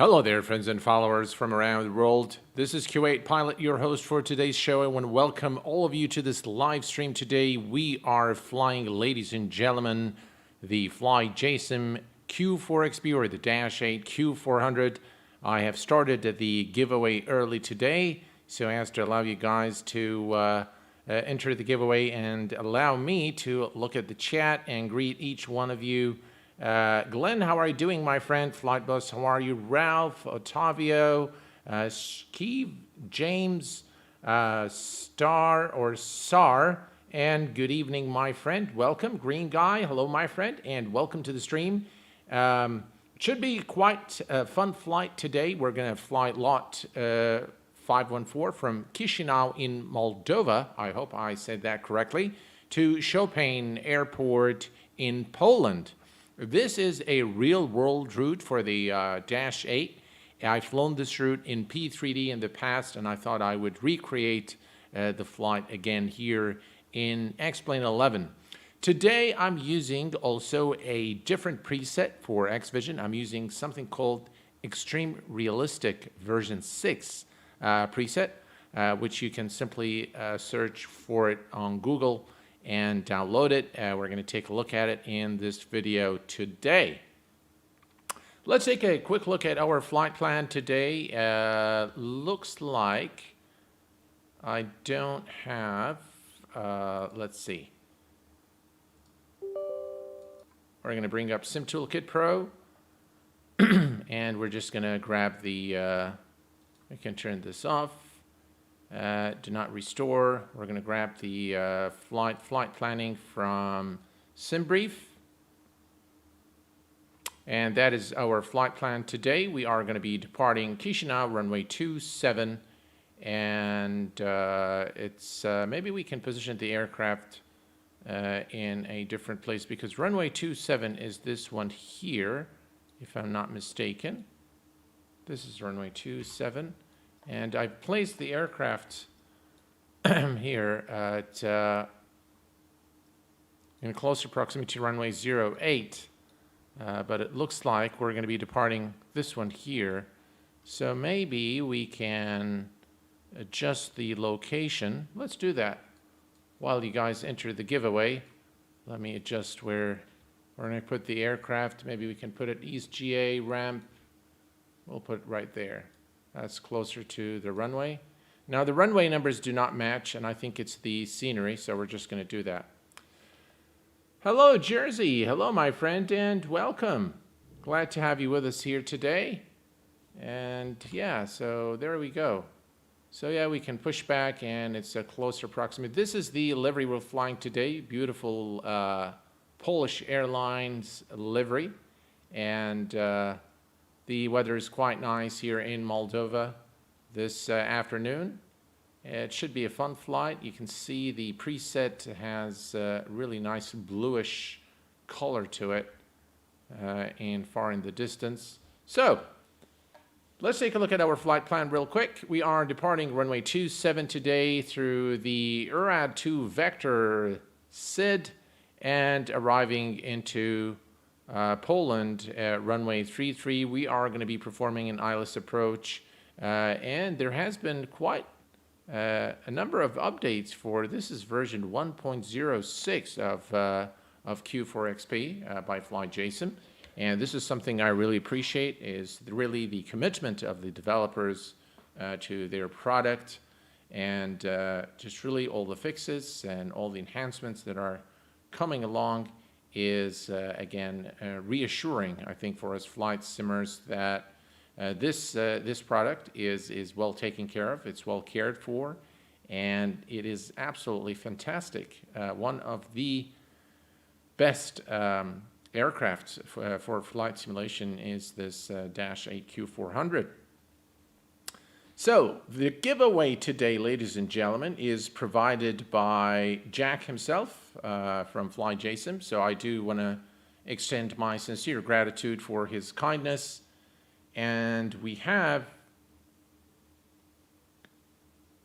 Hello there, friends and followers from around the world. This is Q8Pilot, your host for today's show. I want to welcome all of you to this live stream today. We are flying, ladies and gentlemen, the FlyJSim Q4XP or the Dash 8 Q400. I have started the giveaway early today, so I asked to allow you guys to enter the giveaway and allow me to look at the chat and greet each one of you. Glenn, how are you doing, my friend? Flight Bus, how are you? Ralph, Otavio, Steve, James, Star or Sar, and good evening, my friend. Welcome, Green Guy. Hello, my friend, and welcome to the stream. Should be quite a fun flight today. We're going to fly lot 514 from Kishinev in Moldova. I hope I said that correctly. To Chopin Airport in Poland. This is a real-world route for the Dash 8. I've flown this route in P3D in the past, and I thought I would recreate the flight again here in X-Plane 11. Today, I'm using also a different preset for X-Vision. I'm using something called Extreme Realistic version 6 preset, which you can simply search for it on Google and download it. We're going to take a look at it in this video today. Let's take a quick look at our flight plan today. Looks like I don't have, let's see. We're going to bring up Sim Toolkit Pro, and we're just going to grab the, we can turn this off. Do not restore. We're going to grab the flight planning from SimBrief. And that is our flight plan today. We are going to be departing Kishinev, runway 27. And it's maybe we can position the aircraft in a different place because runway 27 is this one here, if I'm not mistaken. This is runway 27. And I've placed the aircraft here at in closer proximity to runway 08, but it looks like we're going to be departing this one here. So maybe we can adjust the location. Let's do that while you guys enter the giveaway. Let me adjust where we're going to put the aircraft. Maybe we can put it East GA ramp. We'll put it right there. That's closer to the runway. Now the runway numbers do not match, and I think it's the scenery, so we're just going to do that. Hello, Jersey. Hello, my friend, and welcome. Glad to have you with us here today. And yeah, so there we go. So yeah, we can push back, and it's a closer proximity. This is the livery we're flying today. Beautiful Polish Airlines livery. And the weather is quite nice here in Moldova this afternoon. It should be a fun flight. You can see the preset has a really nice bluish color to it and far in the distance. So let's take a look at our flight plan real quick. We are departing runway 27 today through the URAD 2 vector SID and arriving into Poland, runway 33. We are going to be performing an ILS approach, and there has been quite a number of updates for this is version 1.06 of Q4XP by FlyJSim, and this is something I really appreciate is really the commitment of the developers to their product and just really all the fixes and all the enhancements that are coming along is, again, reassuring, I think, for us flight simmers that this product is well taken care of, it's well cared for, and it is absolutely fantastic. One of the best aircraft for flight simulation is this Dash 8 Q400. So the giveaway today, ladies and gentlemen, is provided by Jack himself from FlyJSim. So I do want to extend my sincere gratitude for his kindness. And we have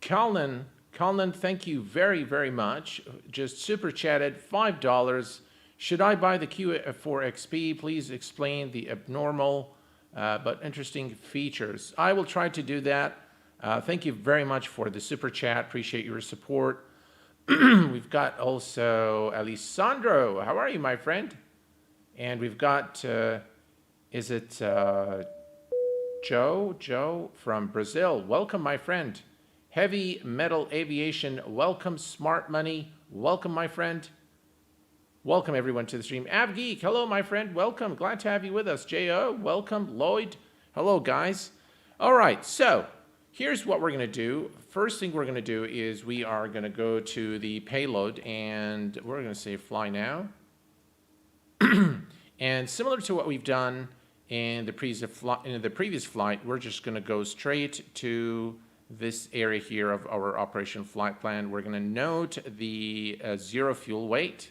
Colin. Colin, thank you very, very much. Just super chatted $5. Should I buy the Q4XP? Please explain the abnormal but interesting features. I will try to do that. Thank you very much for the super chat. Appreciate your support. We've got also Alessandro. How are you, my friend? And we've got, is it Joe from Brazil? Welcome, my friend. Heavy Metal Aviation, welcome. Smart Money, welcome, my friend. Welcome, everyone, to the stream. AvGeek, hello, my friend. Welcome. Glad to have you with us. J.O., welcome. Lloyd, hello, guys. All right, so here's what we're going to do. First thing we're going to do is we are going to go to the payload, and we're going to say fly now. And similar to what we've done in the previous flight, we're just going to go straight to this area here of our operation flight plan. We're going to note the zero fuel weight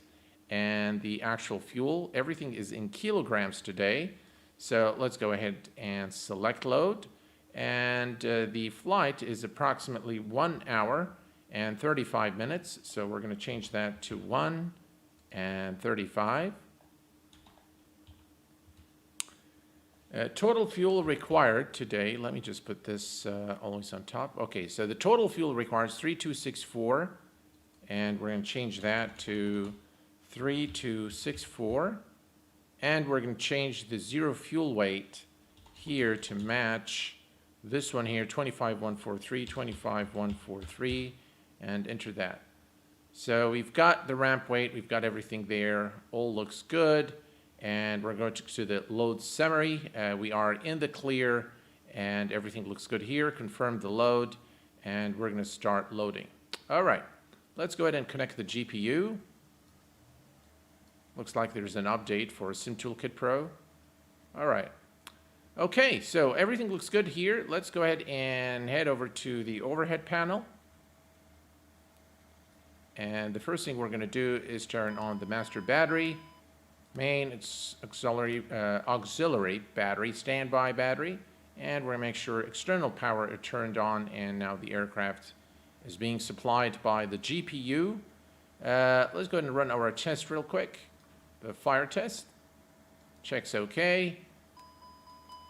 and the actual fuel. Everything is in kilograms today. So let's go ahead and select load. And the flight is approximately 1 hour and 35 minutes. So we're going to change that to 1 and 35. Total fuel required today, let me just put this always on top. Okay, so the total fuel required is 3264, and we're going to change that to 3264, and we're going to change the zero fuel weight here to match this one here, 25143, 25143, and enter that. So we've got the ramp weight, we've got everything there, all looks good. And we're going to the load summary. We are in the clear and everything looks good here. Confirm the load and we're going to start loading. All right, let's go ahead and connect the GPU. Looks like there's an update for Sim Toolkit Pro. All right. Okay, so everything looks good here. Let's go ahead and head over to the overhead panel. And the first thing we're going to do is turn on the master battery. Main, it's auxiliary battery, standby battery, and we're going to make sure external power are turned on, and now the aircraft is being supplied by the GPU. Let's go ahead and run our test real quick. The fire test. Checks OK.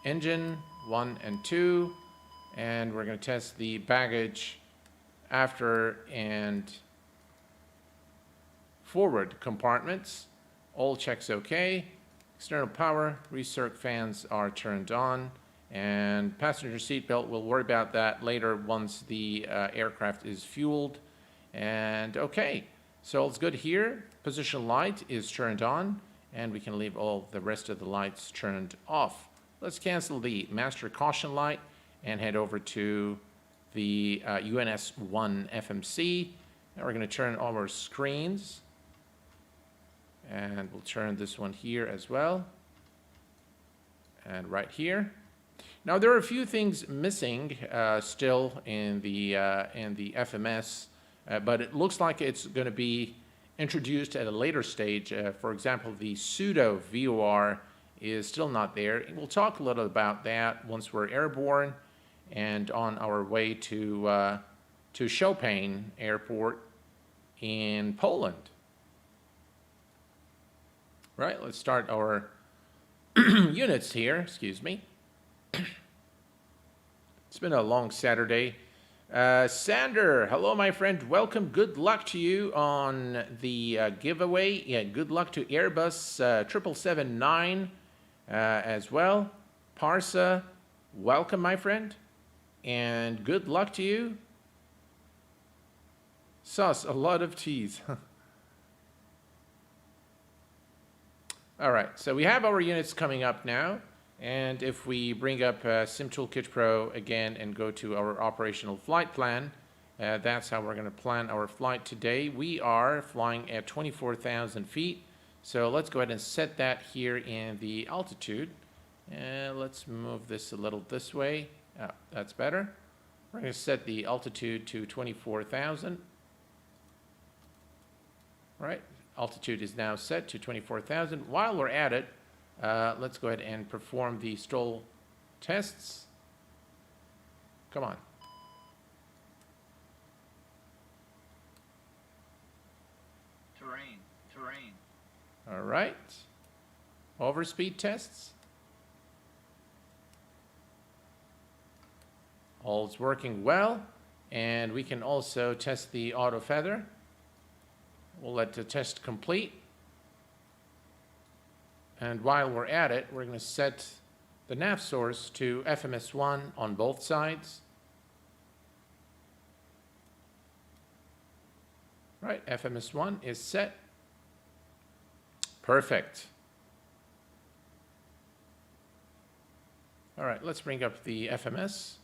Engine 1 and 2, and we're going to test the baggage after and forward compartments. All checks OK. External power, recirc fans are turned on, and passenger seatbelt, we'll worry about that later once the aircraft is fueled. And OK, so all's good here. Position light is turned on, and we can leave all the rest of the lights turned off. Let's cancel the master caution light and head over to the UNS-1 FMC. Now we're going to turn all our screens. And we'll turn this one here as well. And right here. Now there are a few things missing still in the FMS, but it looks like it's going to be introduced at a later stage. For example, the pseudo VOR is still not there. And we'll talk a little about that once we're airborne and on our way to Chopin Airport in Poland. Right, let's start our units here, excuse me. It's been a long Saturday. Sander, hello, my friend. Welcome. Good luck to you on the giveaway. Yeah, good luck to Airbus 777-9 as well. Parsa, welcome, my friend. And good luck to you. Sus, a lot of T's. All right, so we have our units coming up now, and if we bring up Sim Toolkit Pro again and go to our operational flight plan, that's how we're going to plan our flight today. We are flying at 24,000 feet, so let's go ahead and set that here in the altitude, and let's move this a little this way. Oh, that's better. We're going to set the altitude to 24,000. Right. Altitude is now set to 24,000. While we're at it, let's go ahead and perform the stall tests. Come on. Terrain. All right. Overspeed tests. All's working well. And we can also test the auto feather. We'll let the test complete. And while we're at it, we're going to set the nav source to FMS1 on both sides. Right, FMS1 is set. Perfect. All right, let's bring up the FMS.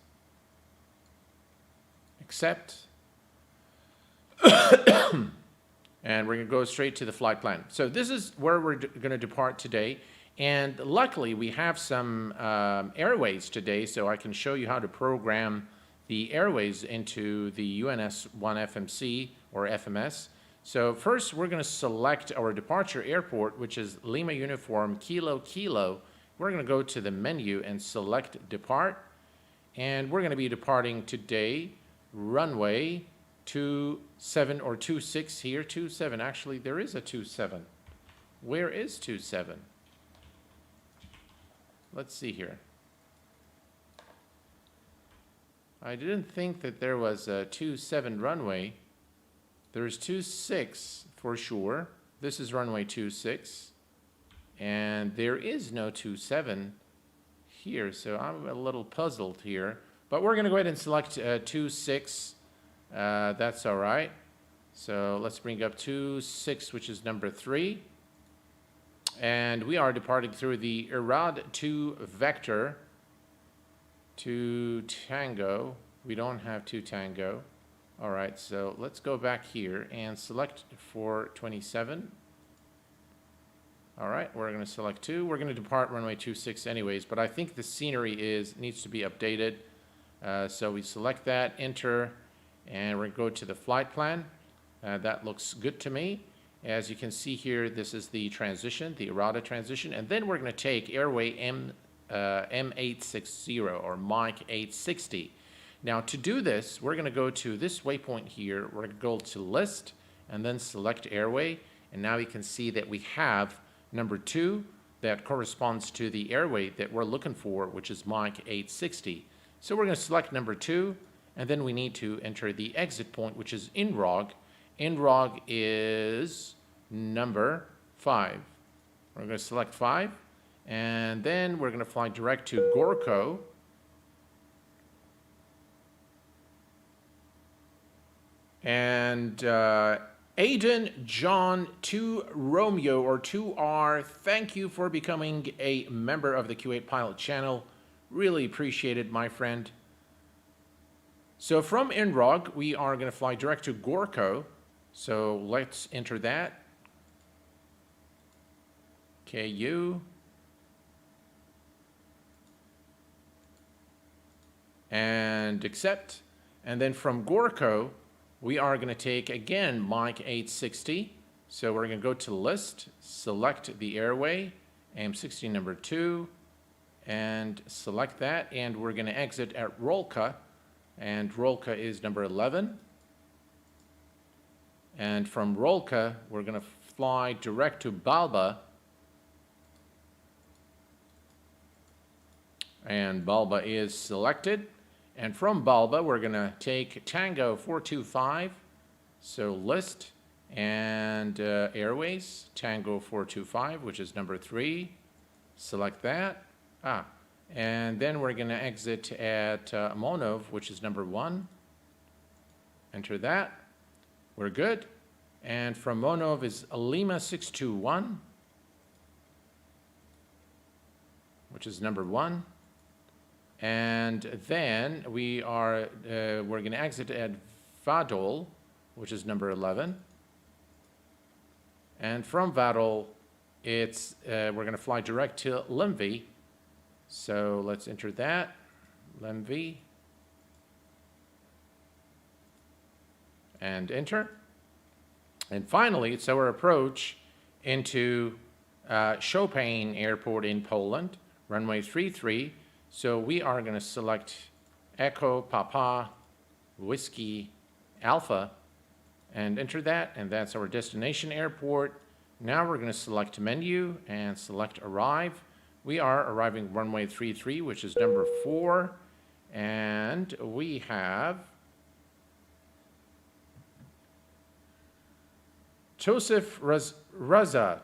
Accept. And we're going to go straight to the flight plan. So this is where we're going to depart today. And luckily, we have some airways today, so I can show you how to program the airways into the UNS-1 or FMS. So first, we're going to select our departure airport, which is Lima Uniform Kilo Kilo. We're going to go to the menu and select Depart. And we're going to be departing today, runway 27 or 26 here. 27, actually, there is a 27. Where is 27? Let's see here. I didn't think that there was a 27 runway. There's 26 for sure. This is runway 26. And there is no 27 here, so I'm a little puzzled here. But we're going to go ahead and select 26. That's all right. So let's bring up 26, which is number 3. And we are departing through the Irad 2 vector to Tango. We don't have 2 Tango. All right, so let's go back here and select for 27. All right, we're going to select 2. We're going to depart runway 26 anyways, but I think the scenery needs to be updated. So we select that, enter, and we're going to go to the flight plan. That looks good to me. As you can see here, this is the transition, the errata transition, and then we're going to take airway M860 or Mike 860. Now to do this, we're going to go to this waypoint here. We're going to go to list and then select airway, and now you can see that we have number 2 that corresponds to the airway that we're looking for, which is Mike 860. So we're going to select number 2, and then we need to enter the exit point, which is INROG. INROG is number 5. We're going to select 5, and then we're going to fly direct to Gorko. And Aiden John 2 Romeo or 2R, thank you for becoming a member of the Q8 Pilot channel. Really appreciate it, my friend. So from INROG, we are going to fly direct to Gorko. So let's enter that. KU. And accept. And then from Gorko, we are going to take, again, Mike 860. So we're going to go to list, select the airway, AM60 number 2, and select that. And we're going to exit at Rolka. And Rolka is number 11. And from Rolka, we're going to fly direct to Balba. And Balba is selected. And from Balba, we're going to take Tango 425. So list and airways, Tango 425, which is number 3. Select that. And then we're going to exit at Monov, which is number 1. Enter that. We're good. And from Monov is Lima 621, which is number 1. And then we're going to exit at Vadol, which is number 11. And from Vadol, we're going to fly direct to Lemvi. So let's enter that, Lemvi. And enter. And finally, it's our approach into Chopin Airport in Poland, runway 33. So we are going to select Echo, Papa, Whiskey, Alpha, and enter that. And that's our destination airport. Now we're going to select menu and select arrive. We are arriving runway 33, which is number 4. And we have Joseph Raza.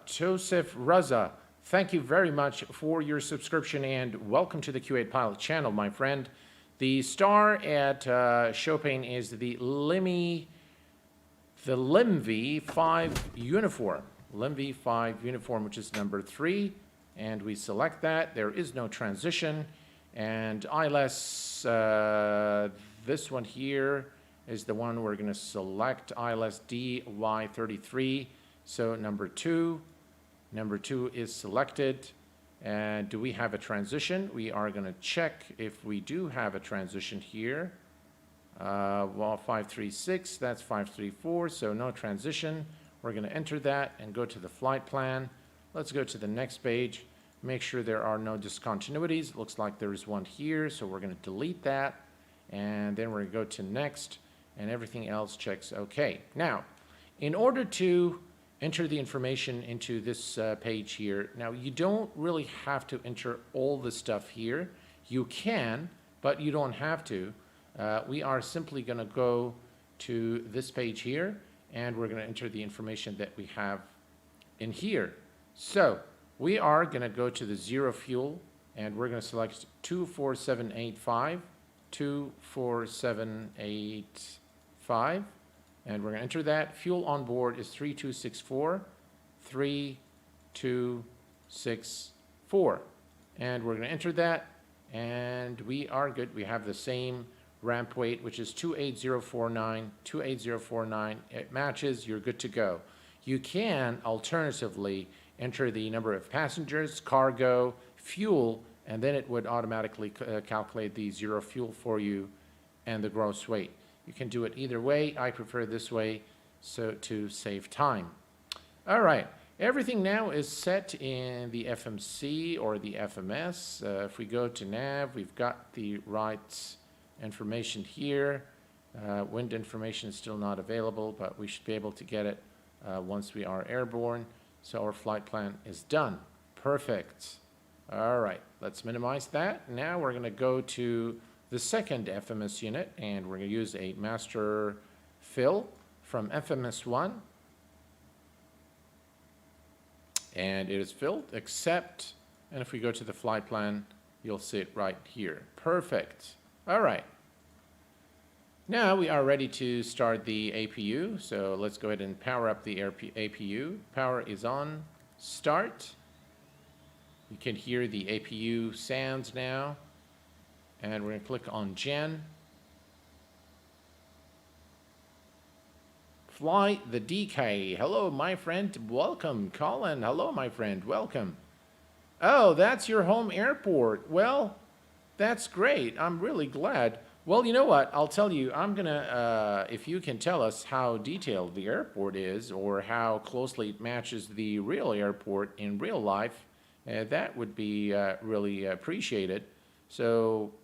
Thank you very much for your subscription and welcome to the Q8Pilot channel, my friend. The star at Chopin is the LIMV 5 uniform. LIMV 5 uniform, which is number 3. And we select that. There is no transition. And ILS, this one here is the one we're going to select, ILS DY33. So number 2 is selected. And do we have a transition? We are going to check if we do have a transition here. Well, 536, that's 534, so no transition. We're going to enter that and go to the flight plan. Let's go to the next page. Make sure there are no discontinuities. It looks like there is one here, so we're going to delete that. And then we're going to go to next, and everything else checks OK. Now, in order to enter the information into this page here, now you don't really have to enter all the stuff here. You can, but you don't have to. We are simply going to go to this page here, and we're going to enter the information that we have in here. So we are going to go to the 0 fuel, and we're going to select 24785, 24785, and we're going to enter that. Fuel on board is 3264, 3264, and we're going to enter that, and we are good. We have the same ramp weight, which is 28049, 28049. It matches, you're good to go. You can alternatively enter the number of passengers, cargo, fuel, and then it would automatically calculate the 0 fuel for you and the gross weight. You can do it either way. I prefer this way so to save time. All right, everything now is set in the FMC or the FMS. If we go to nav, we've got the right information here. Wind information is still not available, but we should be able to get it once we are airborne. So our flight plan is done. Perfect. All right, let's minimize that. Now we're going to go to the second FMS unit, and we're going to use a master fill from FMS1. And it is filled, except, and if we go to the flight plan, you'll see it right here. Perfect. All right. Now we are ready to start the APU, so let's go ahead and power up the APU. Power is on. Start. You can hear the APU sounds now. And we're going to click on Gen. Fly the DK. Hello, my friend. Welcome. Colin. Hello, my friend. Welcome. Oh, that's your home airport. Well, that's great. I'm really glad. Well, you know what? I'll tell you, I'm going to, if you can tell us how detailed the airport is or how closely it matches the real airport in real life, that would be really appreciated. So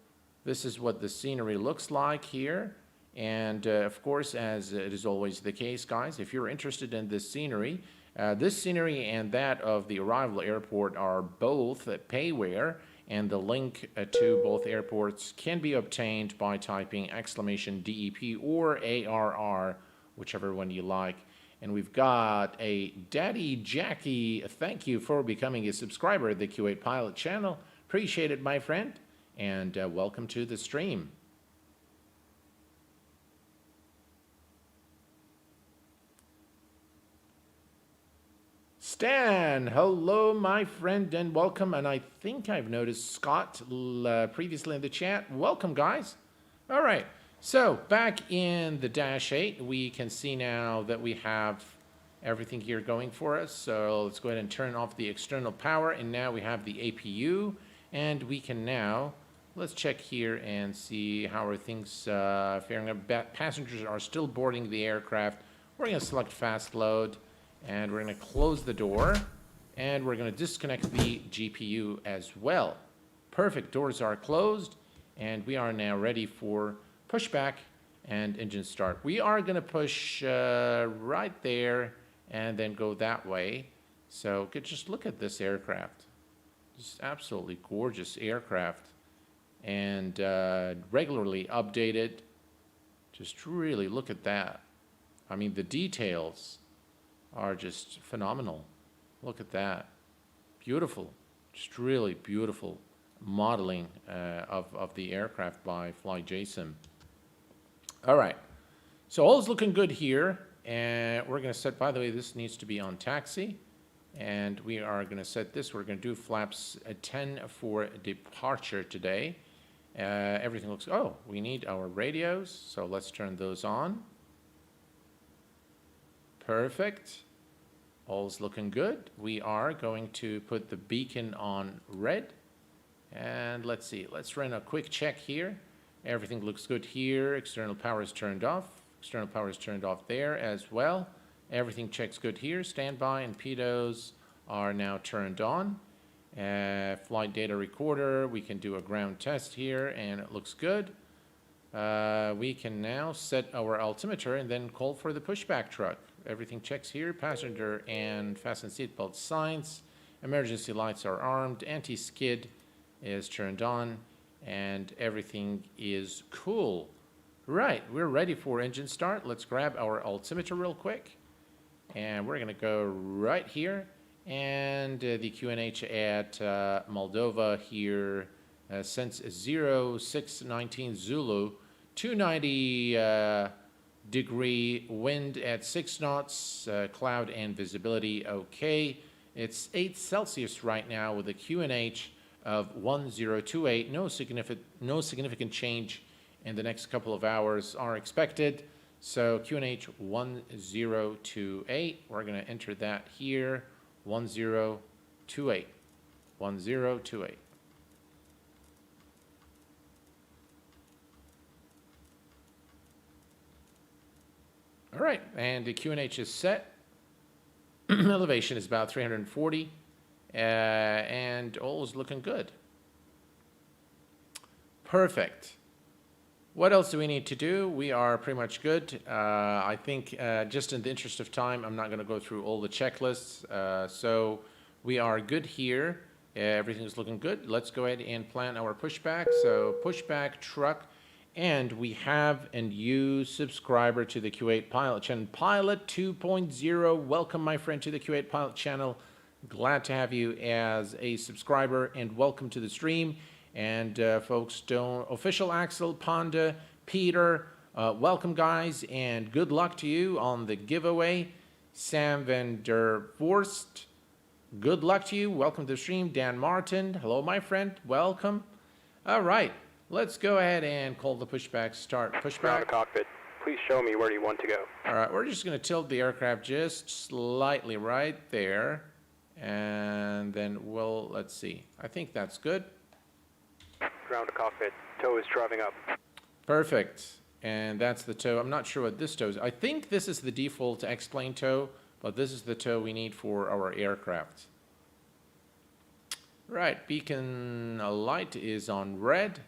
this is what the scenery looks like here. And of course, as it is always the case, guys, if you're interested in this scenery and that of the arrival airport are both payware. And the link to both airports can be obtained by typing !DEP or ARR, whichever one you like. And we've got a Daddy Jackie. Thank you for becoming a subscriber of the Q8Pilot channel. Appreciate it, my friend. And welcome to the stream. Stan, hello, my friend, and welcome. And I think I've noticed Scott previously in the chat. Welcome, guys. All right, so back in the Dash 8, we can see now that we have everything here going for us. So let's go ahead and turn off the external power, and now we have the APU, and we can now, let's check here and see how are things faring up. Passengers are still boarding the aircraft. We're going to select fast load. And we're going to close the door, and we're going to disconnect the GPU as well. Perfect, doors are closed, and we are now ready for pushback and engine start. We are going to push right there and then go that way. So just look at this aircraft. Just absolutely gorgeous aircraft. and regularly updated. Just really look at that. I mean, the details are just phenomenal. Look at that. Beautiful. Just really beautiful modeling of the aircraft by FlyJSim. All right. So all is looking good here. And we're going to set, by the way, this needs to be on taxi. And we are going to set this. We're going to do flaps 10 for departure today. Everything looks, oh, we need our radios. So let's turn those on. Perfect. All's looking good. We are going to put the beacon on red. And let's see. Let's run a quick check here. Everything looks good here. External power is turned off. External power is turned off there as well. Everything checks good here. Standby and PIDOs are now turned on. Flight data recorder. We can do a ground test here and it looks good. We can now set our altimeter and then call for the pushback truck. Everything checks here. Passenger and fasten seatbelt signs. Emergency lights are armed. Anti-skid is turned on. And everything is cool. Right, we're ready for engine start. Let's grab our altimeter real quick. And we're going to go right here. And the QNH at Moldova here sends 0619 Zulu, 290 degree wind at 6 knots, cloud and visibility okay. It's 8 Celsius right now with a QNH of 1028. No significant change in the next couple of hours are expected. So QNH 1028, we're going to enter that here, 1028, 1028. All right, and the QNH is set. Elevation is about 340, and all is looking good. Perfect. What else do we need to do? We are pretty much good. I think just in the interest of time, I'm not going to go through all the checklists. So we are good here. Everything is looking good. Let's go ahead and plan our pushback. So pushback truck. And we have a new subscriber to the Q8Pilot channel. Pilot 2.0. Welcome, my friend, to the Q8Pilot channel. Glad to have you as a subscriber and welcome to the stream. And folks, official Axel, Panda, Peter, welcome guys, and good luck to you on the giveaway. Sam van der Vorst, good luck to you. Welcome to the stream. Dan Martin, hello my friend, welcome. All right, let's go ahead and call the pushback start. Pushback. Ground to cockpit, please show me where you want to go. All right, we're just going to tilt the aircraft just slightly right there. And then we'll, let's see, I think that's good. Ground to cockpit. Tow is driving up. Perfect. And that's the tow. I'm not sure what this tow is. I think this is the default X-plane tow, but this is the tow we need for our aircraft. Right. Beacon light is on red.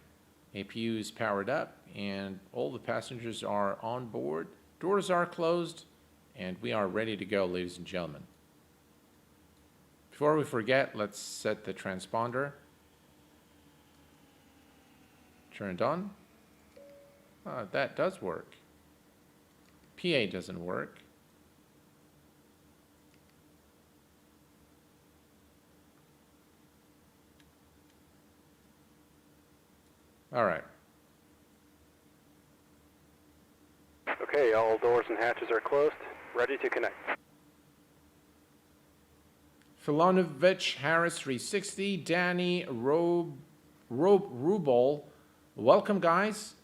APU is powered up, and all the passengers are on board. Doors are closed, and we are ready to go, ladies and gentlemen. Before we forget, let's set the transponder. Turned on. That does work. PA doesn't work. All right. Okay, all doors and hatches are closed. Ready to connect. Filonovich, Harris 360, Danny, Rubol. Welcome, guys.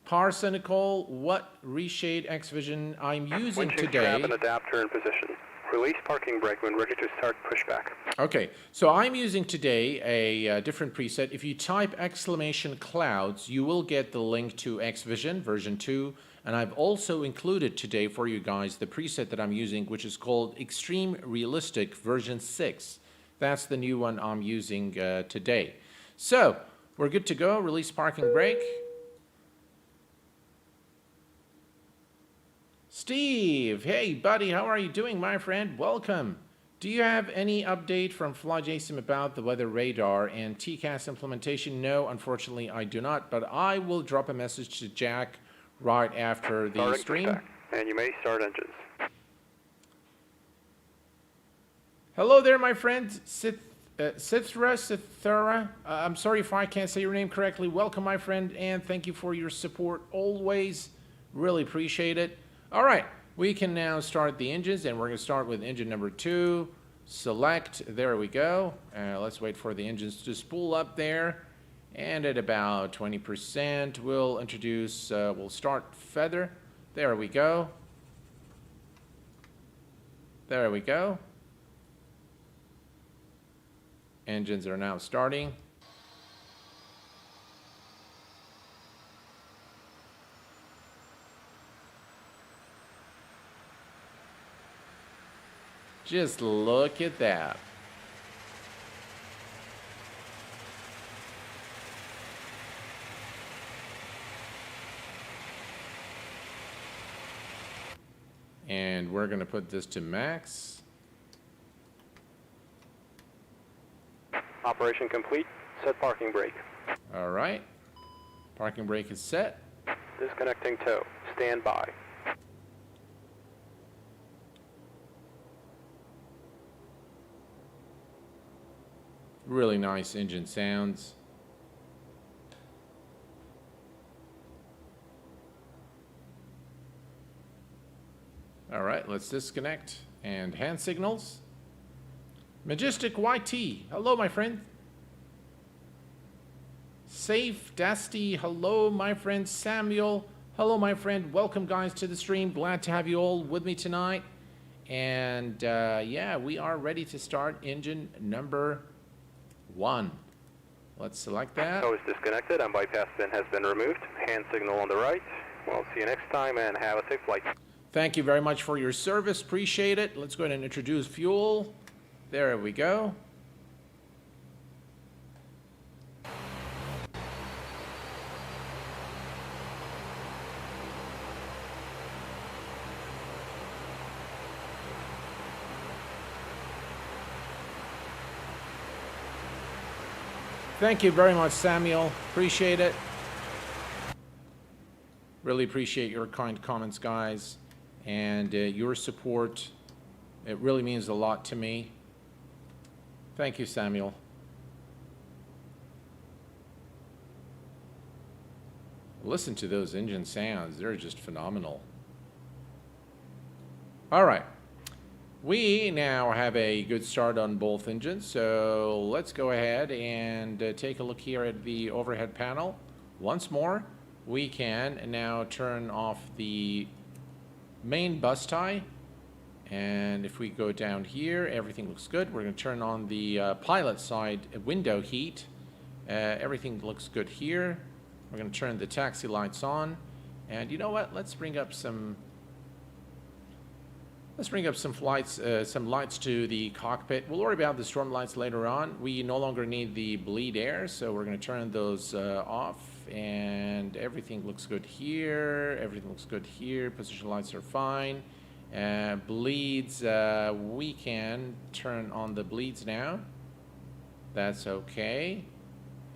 Parsa Nicole, what reshade X-Vision I'm using today? Strap and adapter in position. Release parking brake when ready to start pushback. Okay, so I'm using today a different preset. If you type !clouds, you will get the link to X-Vision version 2. And I've also included today for you guys the preset that I'm using, which is called Extreme Realistic version 6. That's the new one I'm using today. So, we're good to go. Release parking brake. Steve, hey buddy, how are you doing, my friend? Welcome Do you have any update from FlyJSim about the weather radar and TCAS implementation? No, unfortunately I do not, but I will drop a message to Jack right after the Starting stream. pushback, and you may start engines. Hello there, my friend, Sithra. I'm sorry if I can't say your name correctly. Welcome, my friend, and thank you for your support always. Really appreciate it. All right. We can now start the engines, and we're going to start with engine number 2. Select, there we go. Let's wait for the engines to spool up there. And at about 20%, we'll introduce, we'll start feather. There we go. There we go. Engines are now starting. Just look at that. And we're going to put this to max. Operation complete. Set parking brake. All right. Parking brake is set. Disconnecting tow. Stand by. Really nice engine sounds. All right, let's disconnect and hand signals. Majestic YT, hello my friend. Safe Dusty, hello my friend. Samuel, hello my friend. Welcome guys to the stream. Glad to have you all with me tonight. And yeah, we are ready to start engine number 1. Let's select that. Tow is disconnected and bypass bin has been removed. Hand signal on the right. We'll see you next time and have a safe flight. Thank you very much for your service. Appreciate it. Let's go ahead and introduce fuel. There we go. Thank you very much, Samuel. Appreciate it. Really appreciate your kind comments, guys, and your support. It really means a lot to me. Thank you, Samuel. Listen to those engine sounds. They're just phenomenal. All right. We now have a good start on both engines, so let's go ahead and take a look here at the overhead panel. Once more, we can now turn off the main bus tie, and if we go down here, everything looks good. We're going to turn on the pilot side window heat. Everything looks good here. We're going to turn the taxi lights on, and you know what? Let's bring up some some lights to the cockpit. We'll worry about the storm lights later on. We no longer need the bleed air, so we're going to turn those off. And everything looks good here. Everything looks good here. Position lights are fine. Bleeds, we can turn on the bleeds now. That's okay.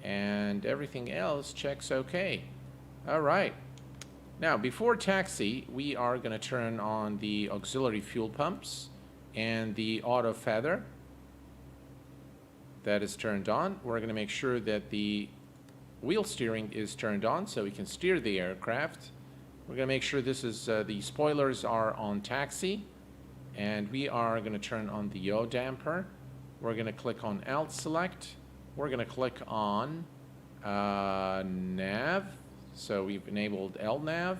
And everything else checks okay. All right. Now, before taxi, we are going to turn on the auxiliary fuel pumps and the auto feather. That is turned on. We're going to make sure that the wheel steering is turned on so we can steer the aircraft. We're going to make sure this is the spoilers are on taxi, and we are going to turn on the yaw damper. We're going to click on alt select. We're going to click on nav. So we've enabled LNAV,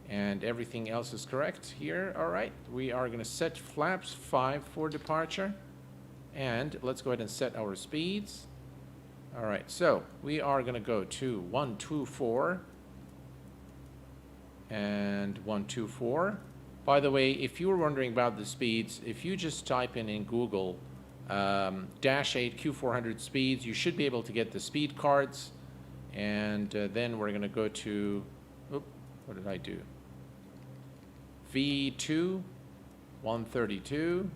and everything else is correct here. All right, we are going to set flaps 5 for departure, and let's go ahead and set our speeds. All right, so we are going to go to 124 and 124. By the way, if you were wondering about the speeds, if you just type in Google -8 Q400 speeds, you should be able to get the speed cards. And then we're going to go to, what did I do? V2, 132,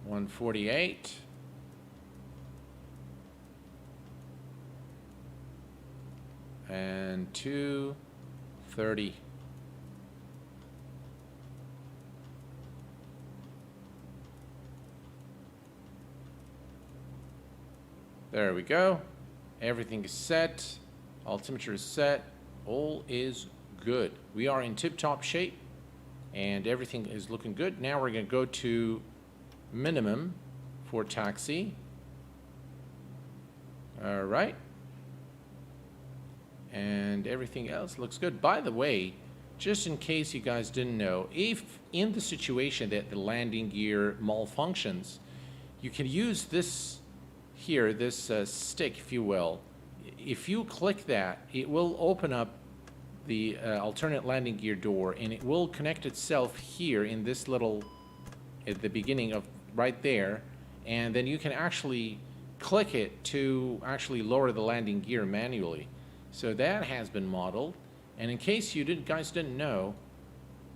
148. And 230. There we go. Everything is set. Altimeter is set. All is good. We are in tip-top shape and everything is looking good. Now we're going to go to minimum for taxi. All right. And everything else looks good. By the way, just in case you guys didn't know, if in the situation that the landing gear malfunctions, you can use this here, this stick, if you will. If you click that, it will open up the alternate landing gear door, and it will connect itself here in this little, at the beginning of right there, and then you can actually click it to actually lower the landing gear manually. So that has been modeled, and in case you guys didn't know,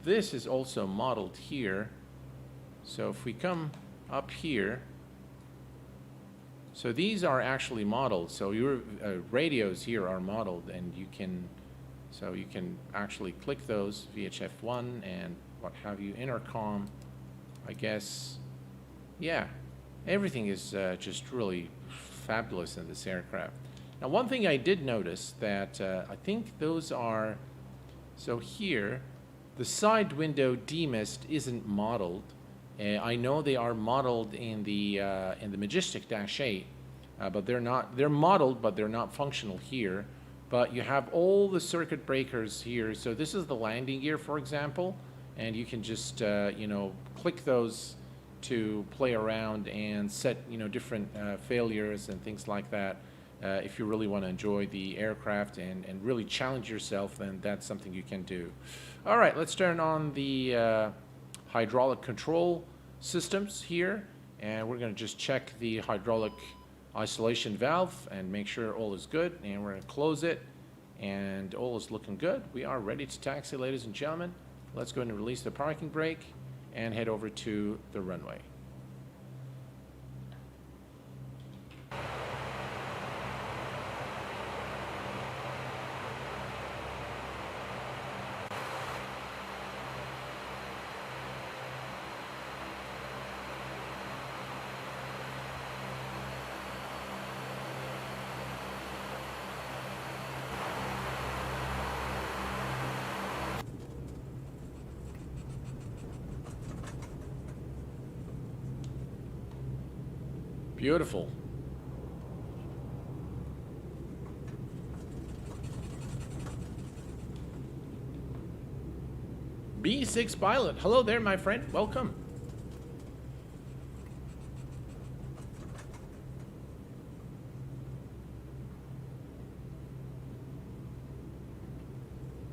this is also modeled here. So if we come up here, so these are actually modeled. So your radios here are modeled, and you can actually click those, VHF1 and what have you, intercom, I guess. Yeah, everything is just really fabulous in this aircraft. Now, one thing I did notice that I think those are, so here, the side window demist isn't modeled. I know they are modeled in the Majestic -8, but they're not. They're modeled, but they're not functional here. But you have all the circuit breakers here. So this is the landing gear, for example, and you can just click those to play around and set different failures and things like that. If you really want to enjoy the aircraft and really challenge yourself, then that's something you can do. All right, let's turn on the hydraulic control systems here, and we're going to just check the hydraulic isolation valve and make sure all is good, and we're going to close it, and all is looking good. We are ready to taxi, ladies and gentlemen. Let's go ahead and release the parking brake and head over to the runway. Beautiful. B6 Pilot, hello there, my friend. Welcome.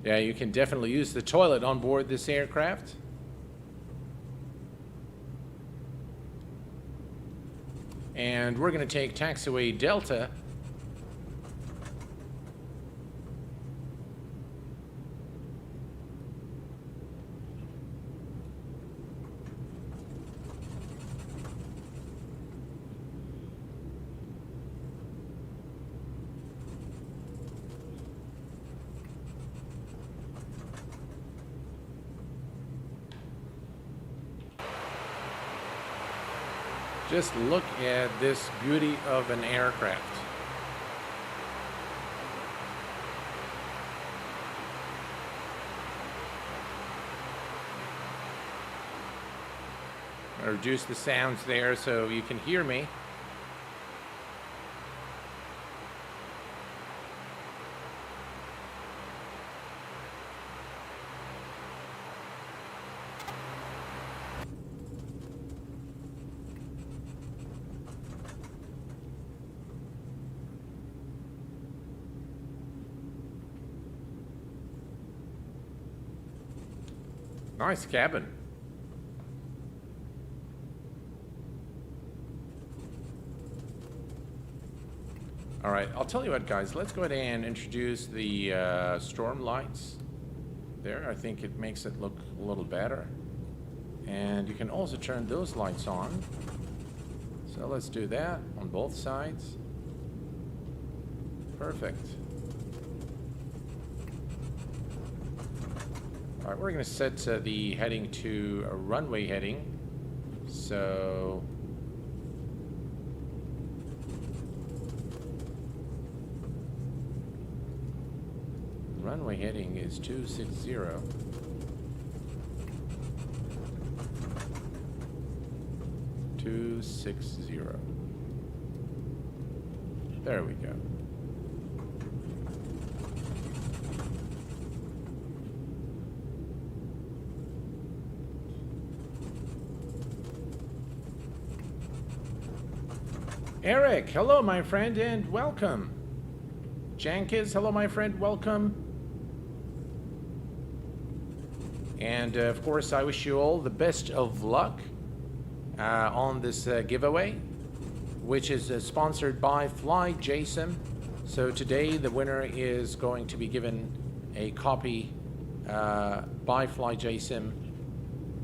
Yeah, you can definitely use the toilet on board this aircraft. And we're going to take taxiway Delta. Just look at this beauty of an aircraft. I'll reduce the sounds there so you can hear me. Nice cabin. All right, I'll tell you what, guys. Let's go ahead and introduce the storm lights there. I think it makes it look a little better. And you can also turn those lights on. So let's do that on both sides. Perfect. All right, we're going to set the heading to a runway heading. So runway heading is 260. There we go. Eric, hello my friend and welcome. Jenkins, hello my friend, welcome. And of course I wish you all the best of luck on this giveaway, which is sponsored by FlyJSim. So today the winner is going to be given a copy by FlyJSim.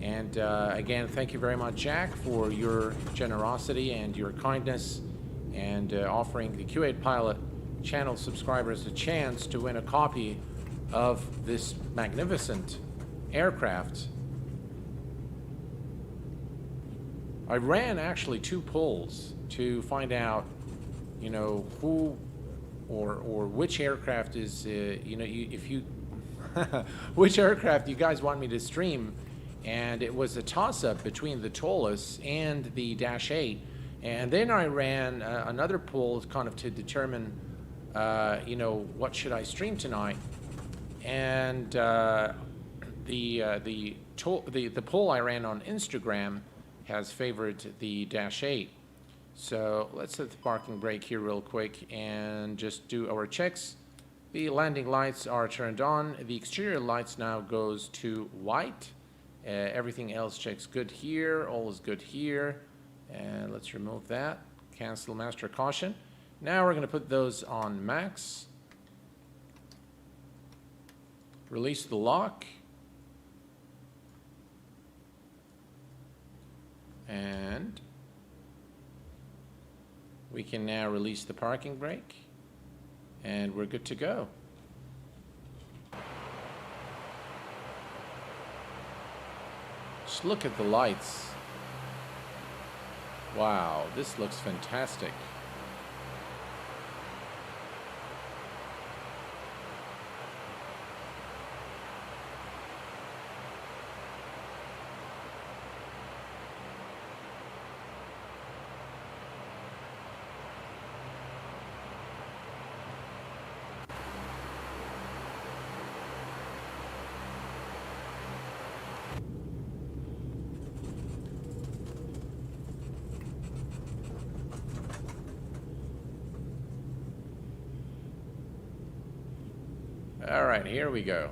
And again, thank you very much, Jack, for your generosity and your kindness and offering the Q8Pilot channel subscribers a chance to win a copy of this magnificent aircraft. I ran actually 2 polls to find out, you know, who or which aircraft is, you know, if you, which aircraft you guys want me to stream, and it was a toss-up between the Taurus and the Dash 8, and then I ran another poll kind of to determine, you know, what should I stream tonight, and the poll I ran on Instagram has favored the Dash 8. So let's set the parking brake here real quick and just do our checks. The landing lights are turned on. The exterior lights now goes to white. Everything else checks good here. All is good here. And let's remove that. Cancel master caution. Now we're going to put those on max. Release the lock. And we can now release the parking brake, and we're good to go. Just look at the lights. Wow, this looks fantastic. All right, here we go.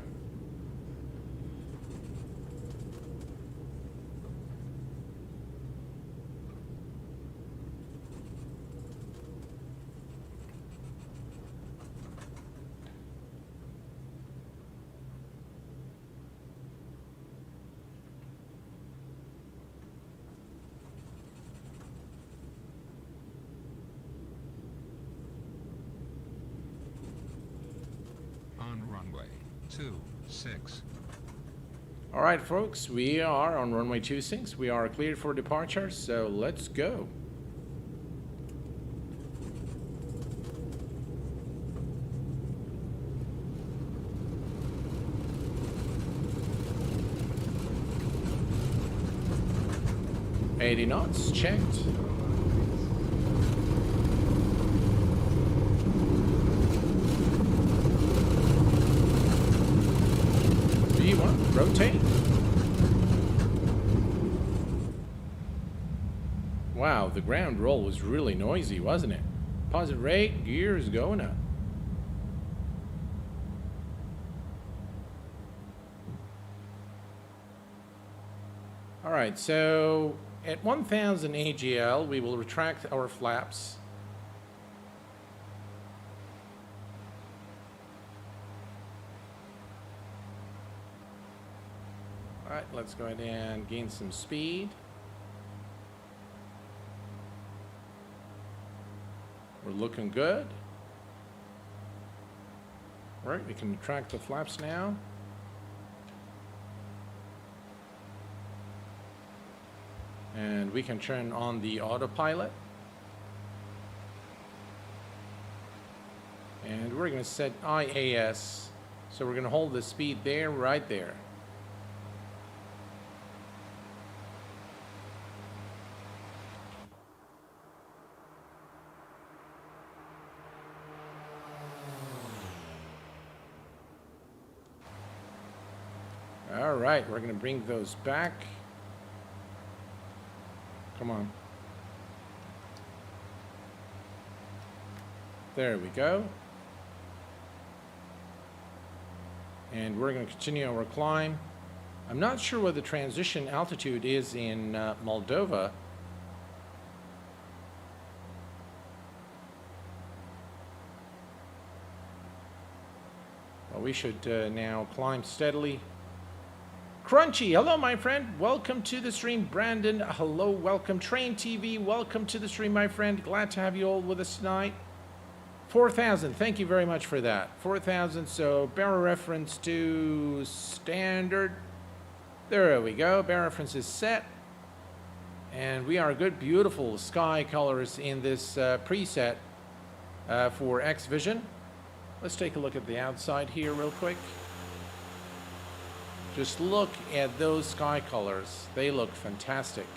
Runway 26. All right, folks, we are on runway 26. We are cleared for departure, so let's go. $80 knots checked. Rotate. Wow, the ground roll was really noisy, wasn't it? Positive rate, gears going up. All right, so at 1000 AGL, we will retract our flaps. All right, let's go ahead and gain some speed. We're looking good. Right, we can retract the flaps now. And we can turn on the autopilot. And we're going to set IAS. So we're going to hold the speed there, right there. All right, we're going to bring those back. Come on. There we go. And we're going to continue our climb. I'm not sure what the transition altitude is in Moldova. Well, we should now climb steadily. Crunchy, hello my friend, welcome to the stream. Brandon, hello, welcome. Train TV, welcome to the stream my friend. Glad to have you all with us tonight. 4,000, thank you very much for that. 4,000, so barrel reference to standard. There we go, barrel reference is set. And we are good, beautiful sky colors in this preset for X-Vision. Let's take a look at the outside here real quick. Just look at those sky colors. They look fantastic.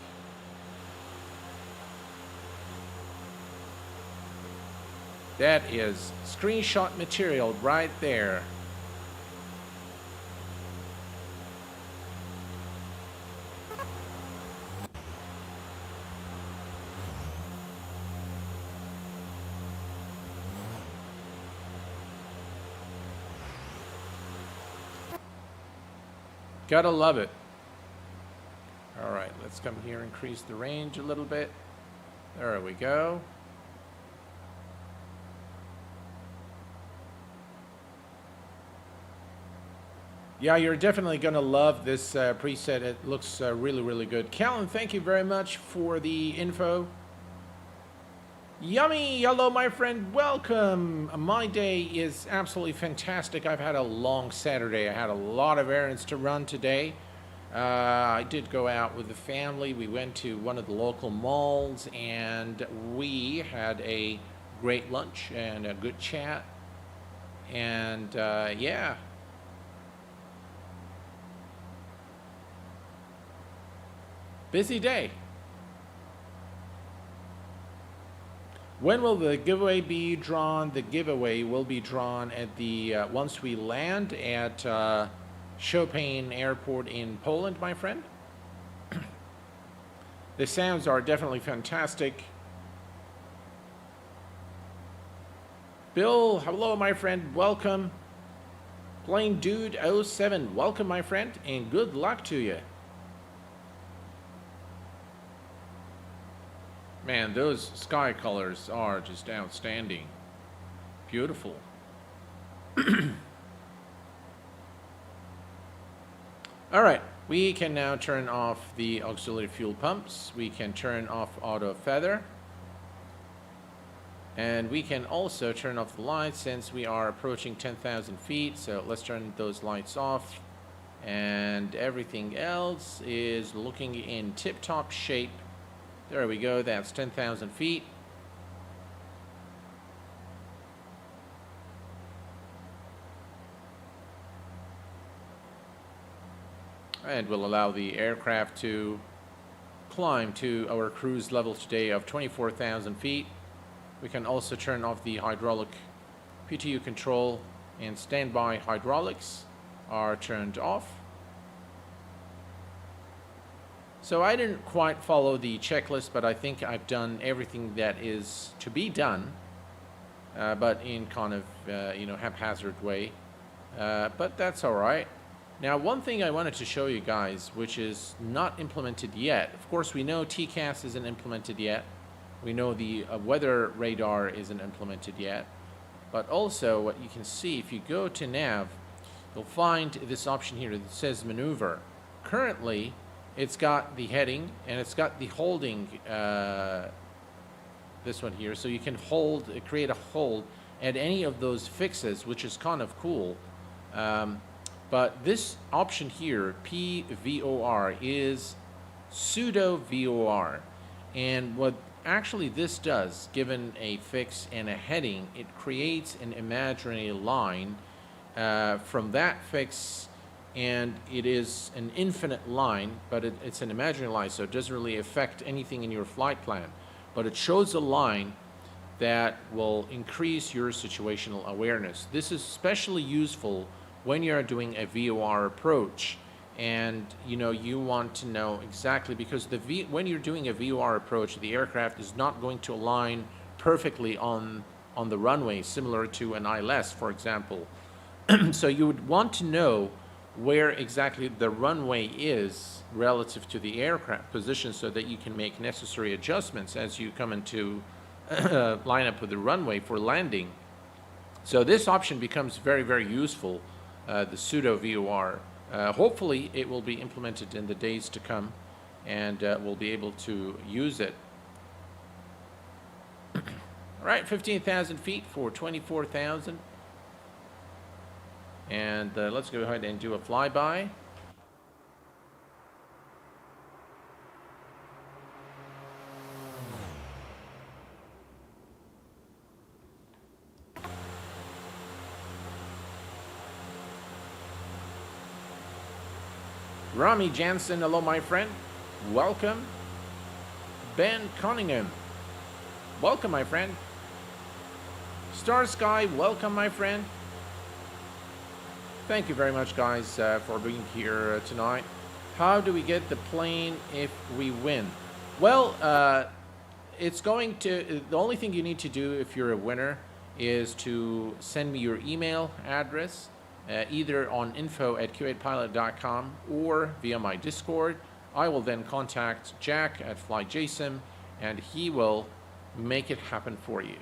That is screenshot material right there. Gotta love it. All right, let's come here, increase the range a little bit. There we go. Yeah, you're definitely gonna love this preset. It looks really, really good. Callan, thank you very much for the info. Yummy, hello my friend, welcome. My day is absolutely fantastic. I've had a long Saturday. I had a lot of errands to run today. I did go out with the family. We went to one of the local malls and we had a great lunch and a good chat. And yeah. Busy day. When will the giveaway be drawn? The giveaway will be drawn at the once we land at Chopin Airport in Poland, my friend. The sounds are definitely fantastic. Bill, hello, my friend. Welcome. Plain Dude 07, welcome, my friend, and good luck to you. Man, those sky colors are just outstanding. Beautiful. All right, we can now turn off the auxiliary fuel pumps. We can turn off auto feather. And we can also turn off the lights since we are approaching 10,000 feet. So let's turn those lights off. And everything else is looking in tip-top shape. There we go, that's 10,000 feet. And we'll allow the aircraft to climb to our cruise level today of 24,000 feet. We can also turn off the hydraulic PTU control, and standby hydraulics are turned off. So I didn't quite follow the checklist, but I think I've done everything that is to be done, but in kind of, haphazard way. But that's all right. Now, one thing I wanted to show you guys, which is not implemented yet. Of course, we know TCAS isn't implemented yet. We know the weather radar isn't implemented yet. But also, what you can see, if you go to nav, you'll find this option here that says maneuver. Currently, it's got the heading and it's got the holding this one here. So you can hold, create a hold at any of those fixes, which is kind of cool. But this option here, PVOR, is pseudo VOR. And what actually this does, given a fix and a heading, it creates an imaginary line from that fix, and it is an infinite line, but it's an imaginary line, so it doesn't really affect anything in your flight plan. But it shows a line that will increase your situational awareness. This is especially useful when you're doing a VOR approach, and you want to know exactly, because when you're doing a VOR approach, the aircraft is not going to align perfectly on the runway, similar to an ILS, for example. So you would want to know where exactly the runway is relative to the aircraft position, so that you can make necessary adjustments as you come into line up with the runway for landing. So this option becomes very, very useful, the pseudo VOR. Hopefully it will be implemented in the days to come, and we'll be able to use it. All right, 15,000 feet for 24,000. And let's go ahead and do a flyby. Rami Jansen, hello my friend. Welcome. Ben Cunningham, welcome my friend. Star Sky, welcome my friend. Thank you very much, guys, for being here tonight. How do we get the plane if we win? Well, it's going to, the only thing you need to do if you're a winner is to send me your email address, either on info@q8pilot.com or via my Discord. I will then contact Jack at FlyJSim, and he will make it happen for you.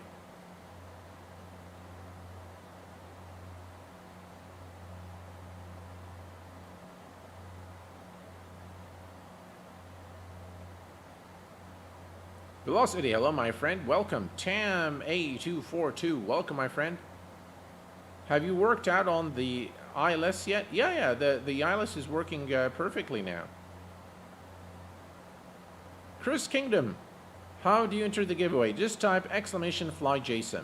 Velocity, hello my friend, welcome. Tam A242, welcome my friend. Have you worked out on the ILS yet? Yeah, the ILS is working perfectly now. Chris Kingdom, how do you enter the giveaway? Just type !FlyJSim.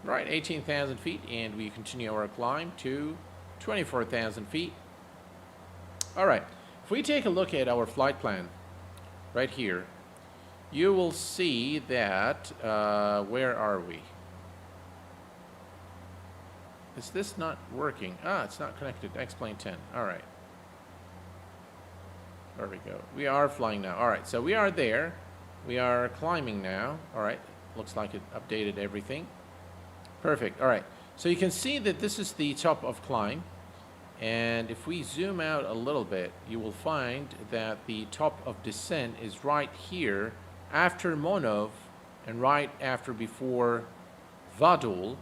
Right, 18,000 feet, and we continue our climb to 24,000 feet. All right, if we take a look at our flight plan right here, you will see that, where are we? Is this not working? Ah, it's not connected. X-plane 10. All right. There we go. We are flying now. All right, so we are there. We are climbing now. All right, looks like it updated everything. Perfect. All right, so you can see that this is the top of climb, and if we zoom out a little bit, you will find that the top of descent is right here after Monov and right after before Vadul,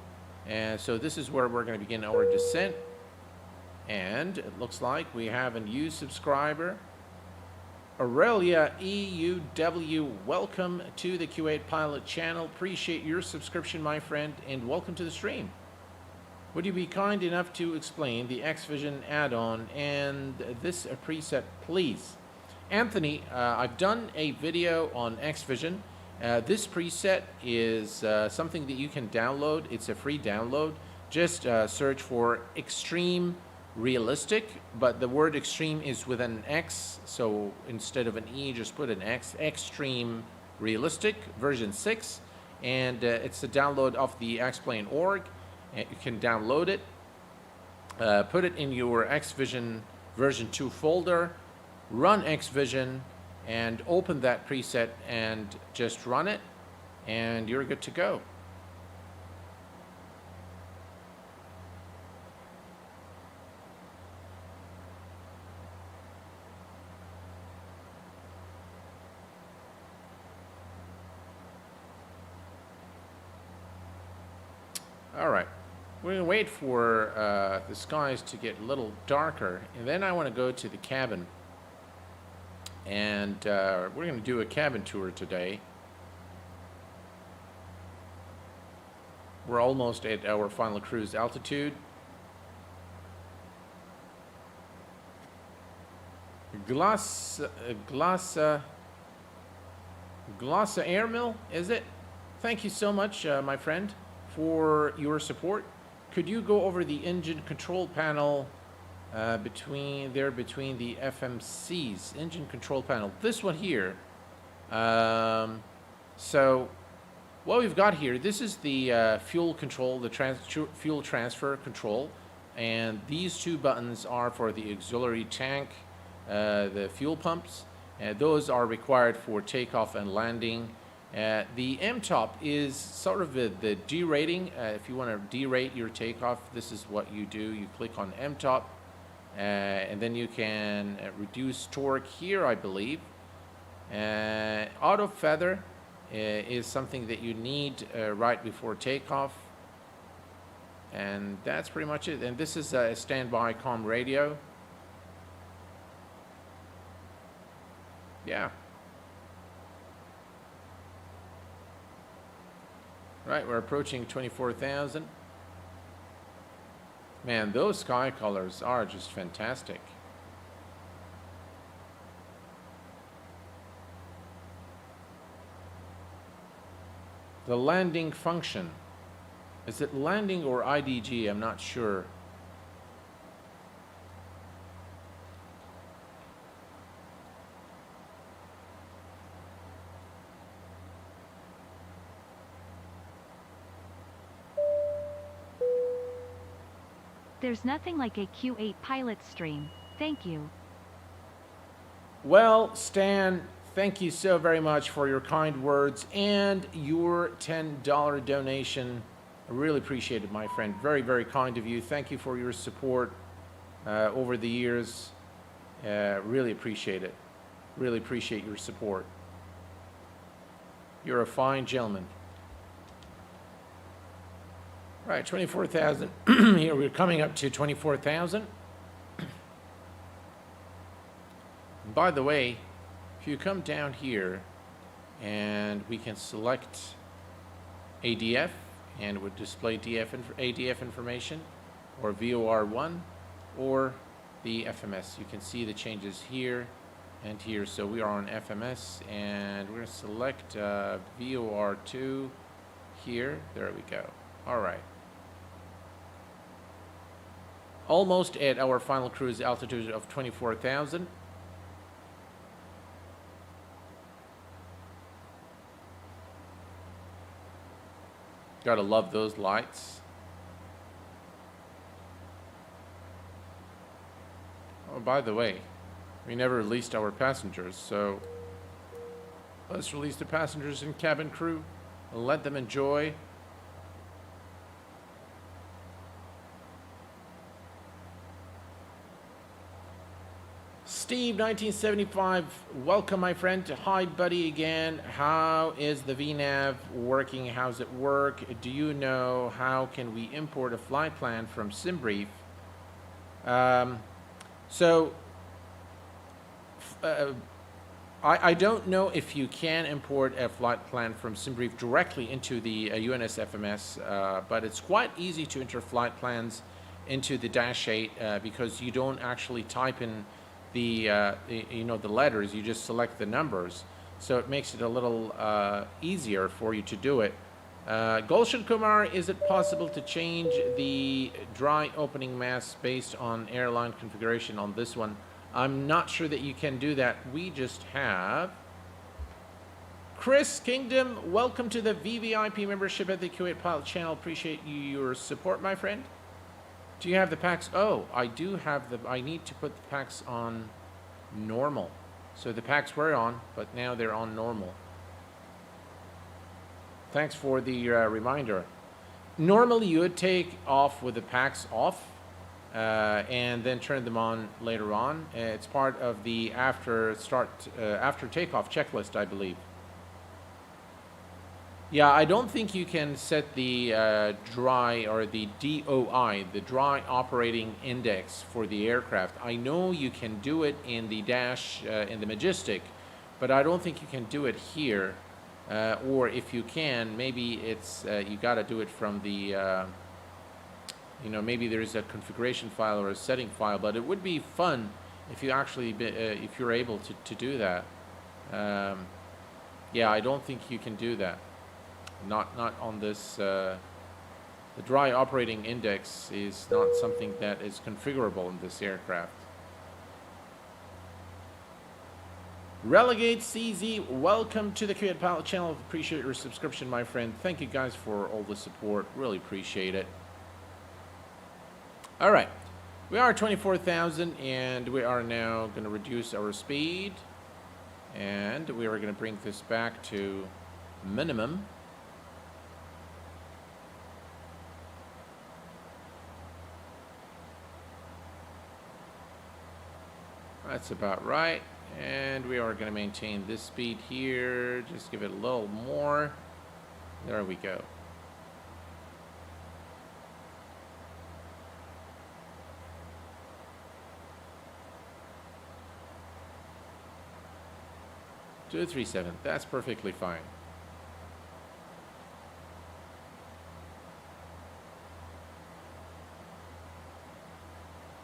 and so this is where we're going to begin our descent. And it looks like we have a new subscriber, Aurelia EUW. Welcome to the Q8 Pilot channel. Appreciate your subscription, my friend, and welcome to the stream. Would you be kind enough to explain the X-Vision add-on and this preset, please? Anthony, I've done a video on X-Vision. This preset is something that you can download. It's a free download. Just search for Extreme Realistic, but the word extreme is with an X, so instead of an E, just put an X. Extreme Realistic version 6, and it's a download of the X-Plane.org. You can download it, put it in your X-Vision version 2 folder, run X-Vision, and open that preset and just run it, and you're good to go. All right, we're going to wait for the skies to get a little darker, and then I want to go to the cabin. And we're going to do a cabin tour today. We're almost at our final cruise altitude. Glassa Air Mill, is it? Thank you so much, my friend, for your support. Could you go over the engine control panel between the FMCs? Engine control panel, this one here. So what we've got here, this is the fuel control, the fuel transfer control, and these two buttons are for the auxiliary tank, the fuel pumps. Those are required for takeoff and landing. The M-top is sort of the derating. If you want to derate your takeoff, this is what you do. You click on M-top, and then you can reduce torque here, I believe. Auto feather is something that you need right before takeoff. And that's pretty much it. And this is a standby comm radio. Yeah. Right, we're approaching 24,000. Man, those sky colors are just fantastic. The landing function. Is it landing or IDG? I'm not sure. There's nothing like a Q8Pilot stream. Thank you. Well, Stan, thank you so very much for your kind words and your $10 donation. I really appreciate it, my friend. Very, very kind of you. Thank you for your support over the years. Really appreciate it. Really appreciate your support. You're a fine gentleman. Right, 24,000. Here we're coming up to 24,000. By the way, if you come down here and we can select ADF and it would display ADF information, or VOR1 or the FMS. You can see the changes here and here. So we are on FMS and we're going to select VOR2 here. There we go. All right. Almost at our final cruise altitude of 24,000. Gotta love those lights. Oh, by the way, we never released our passengers, so let's release the passengers and cabin crew and let them enjoy. Steve, 1975, welcome, my friend. Hi, buddy, again. How is the VNav working? How's it work? Do you know how can we import a flight plan from SimBrief? I don't know if you can import a flight plan from SimBrief directly into the UNS FMS, but it's quite easy to enter flight plans into the Dash 8 because you don't actually type in the letters, you just select the numbers, so it makes it a little easier for you to do it. Gulshan Kumar, is it possible to change the dry opening mass based on airline configuration on this one? I'm not sure that you can do that. We just have Chris Kingdom. Welcome to the VVIP membership at the Q8Pilot channel. Appreciate your support, my friend. Do you have the packs? Oh, I do have the... I need to put the packs on normal. So the packs were on, but now they're on normal. Thanks for the reminder. Normally, you would take off with the packs off and then turn them on later on. It's part of the after takeoff checklist, I believe. Yeah, I don't think you can set the dry or the DOI, the dry operating index for the aircraft. I know you can do it in the dash, in the Majestic, but I don't think you can do it here. Or if you can, maybe it's you got to do it from the, you know, maybe there's a configuration file or a setting file. But it would be fun if you actually, if you're able to do that. Yeah, I don't think you can do that. Not on this. The dry operating index is not something that is configurable in this aircraft. Relegate CZ, welcome to the Q8Pilot channel. Appreciate your subscription, my friend. Thank you guys for all the support. Really appreciate it. All right, we are 24,000, and we are now going to reduce our speed, and we are going to bring this back to minimum. That's about right. And we are going to maintain this speed here. Just give it a little more. There we go. Two, 3-7. That's perfectly fine.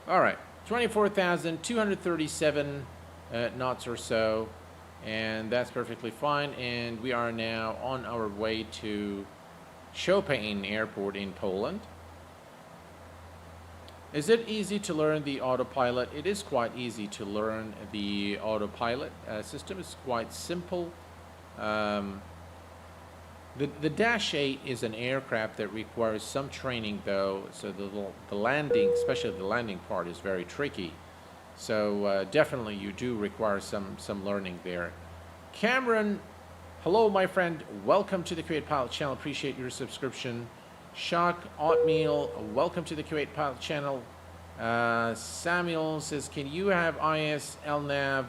All right. 24,237 knots or so, and that's perfectly fine. And we are now on our way to Chopin Airport in Poland. Is it easy to learn the autopilot? It is quite easy to learn the autopilot system. It's quite simple. The Dash 8 is an aircraft that requires some training, though, so the landing, especially the landing part, is very tricky. So definitely you do require some learning there. Cameron, hello, my friend. Welcome to the Q8Pilot channel. Appreciate your subscription. Shock Oatmeal, welcome to the Q8Pilot channel. Samuel says, can you have IS, LNAV,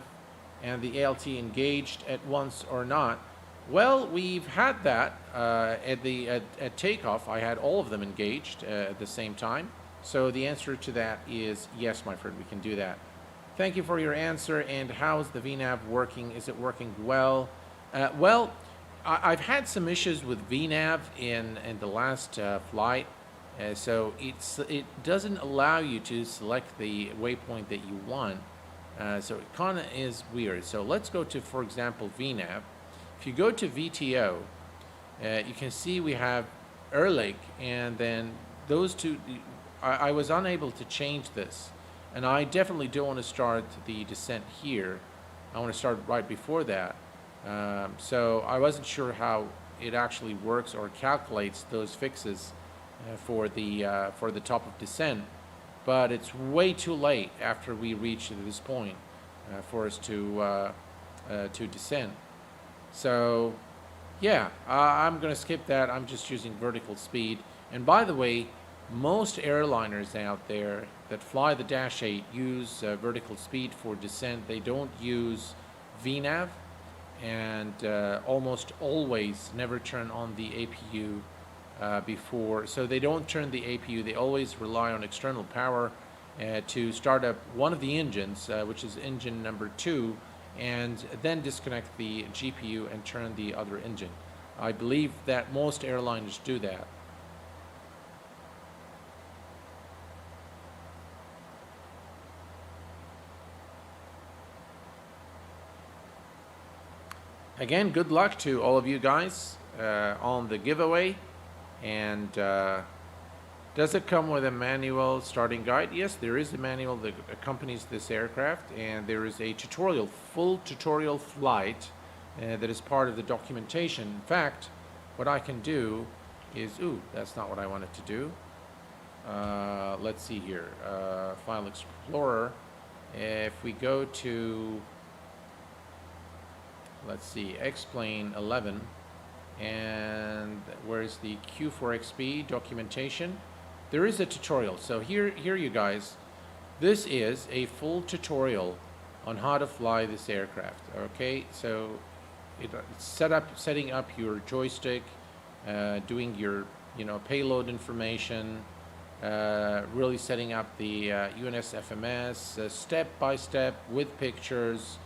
and the ALT engaged at once or not? Well, we've had that at Takeoff. I had all of them engaged at the same time. So the answer to that is yes, my friend, we can do that. Thank you for your answer. And how's the VNAV working? Is it working well? Well, I've had some issues with VNAV in the last flight. So it doesn't allow you to select the waypoint that you want. So it kind of is weird. So let's go to, for example, VNAV. If you go to VTO, you can see we have Erlich, and then those two, I was unable to change this. And I definitely don't want to start the descent here. I want to start right before that. So I wasn't sure how it actually works or calculates those fixes for the top of descent. But it's way too late after we reach this point for us to descend. So, yeah, I'm going to skip that. I'm just using vertical speed. And by the way, most airliners out there that fly the Dash 8 use vertical speed for descent. They don't use VNAV, and almost always never turn on the APU before. So they don't turn the APU. They always rely on external power to start up one of the engines, which is engine number 2, and then disconnect the GPU and turn the other engine. I believe that most airliners do that. Again, good luck to all of you guys on the giveaway. And does it come with a manual starting guide? Yes, there is a manual that accompanies this aircraft, and there is a tutorial, full tutorial flight that is part of the documentation. In fact, what I can do is, ooh, that's not what I wanted to do. Let's see here, File Explorer. If we go to, let's see, X-Plane 11, and where's the Q4XP documentation? There is a tutorial. So here you guys, this is a full tutorial on how to fly this aircraft. Okay, so it's setting up your joystick, doing your, payload information, really setting up the UNS FMS step by step with pictures,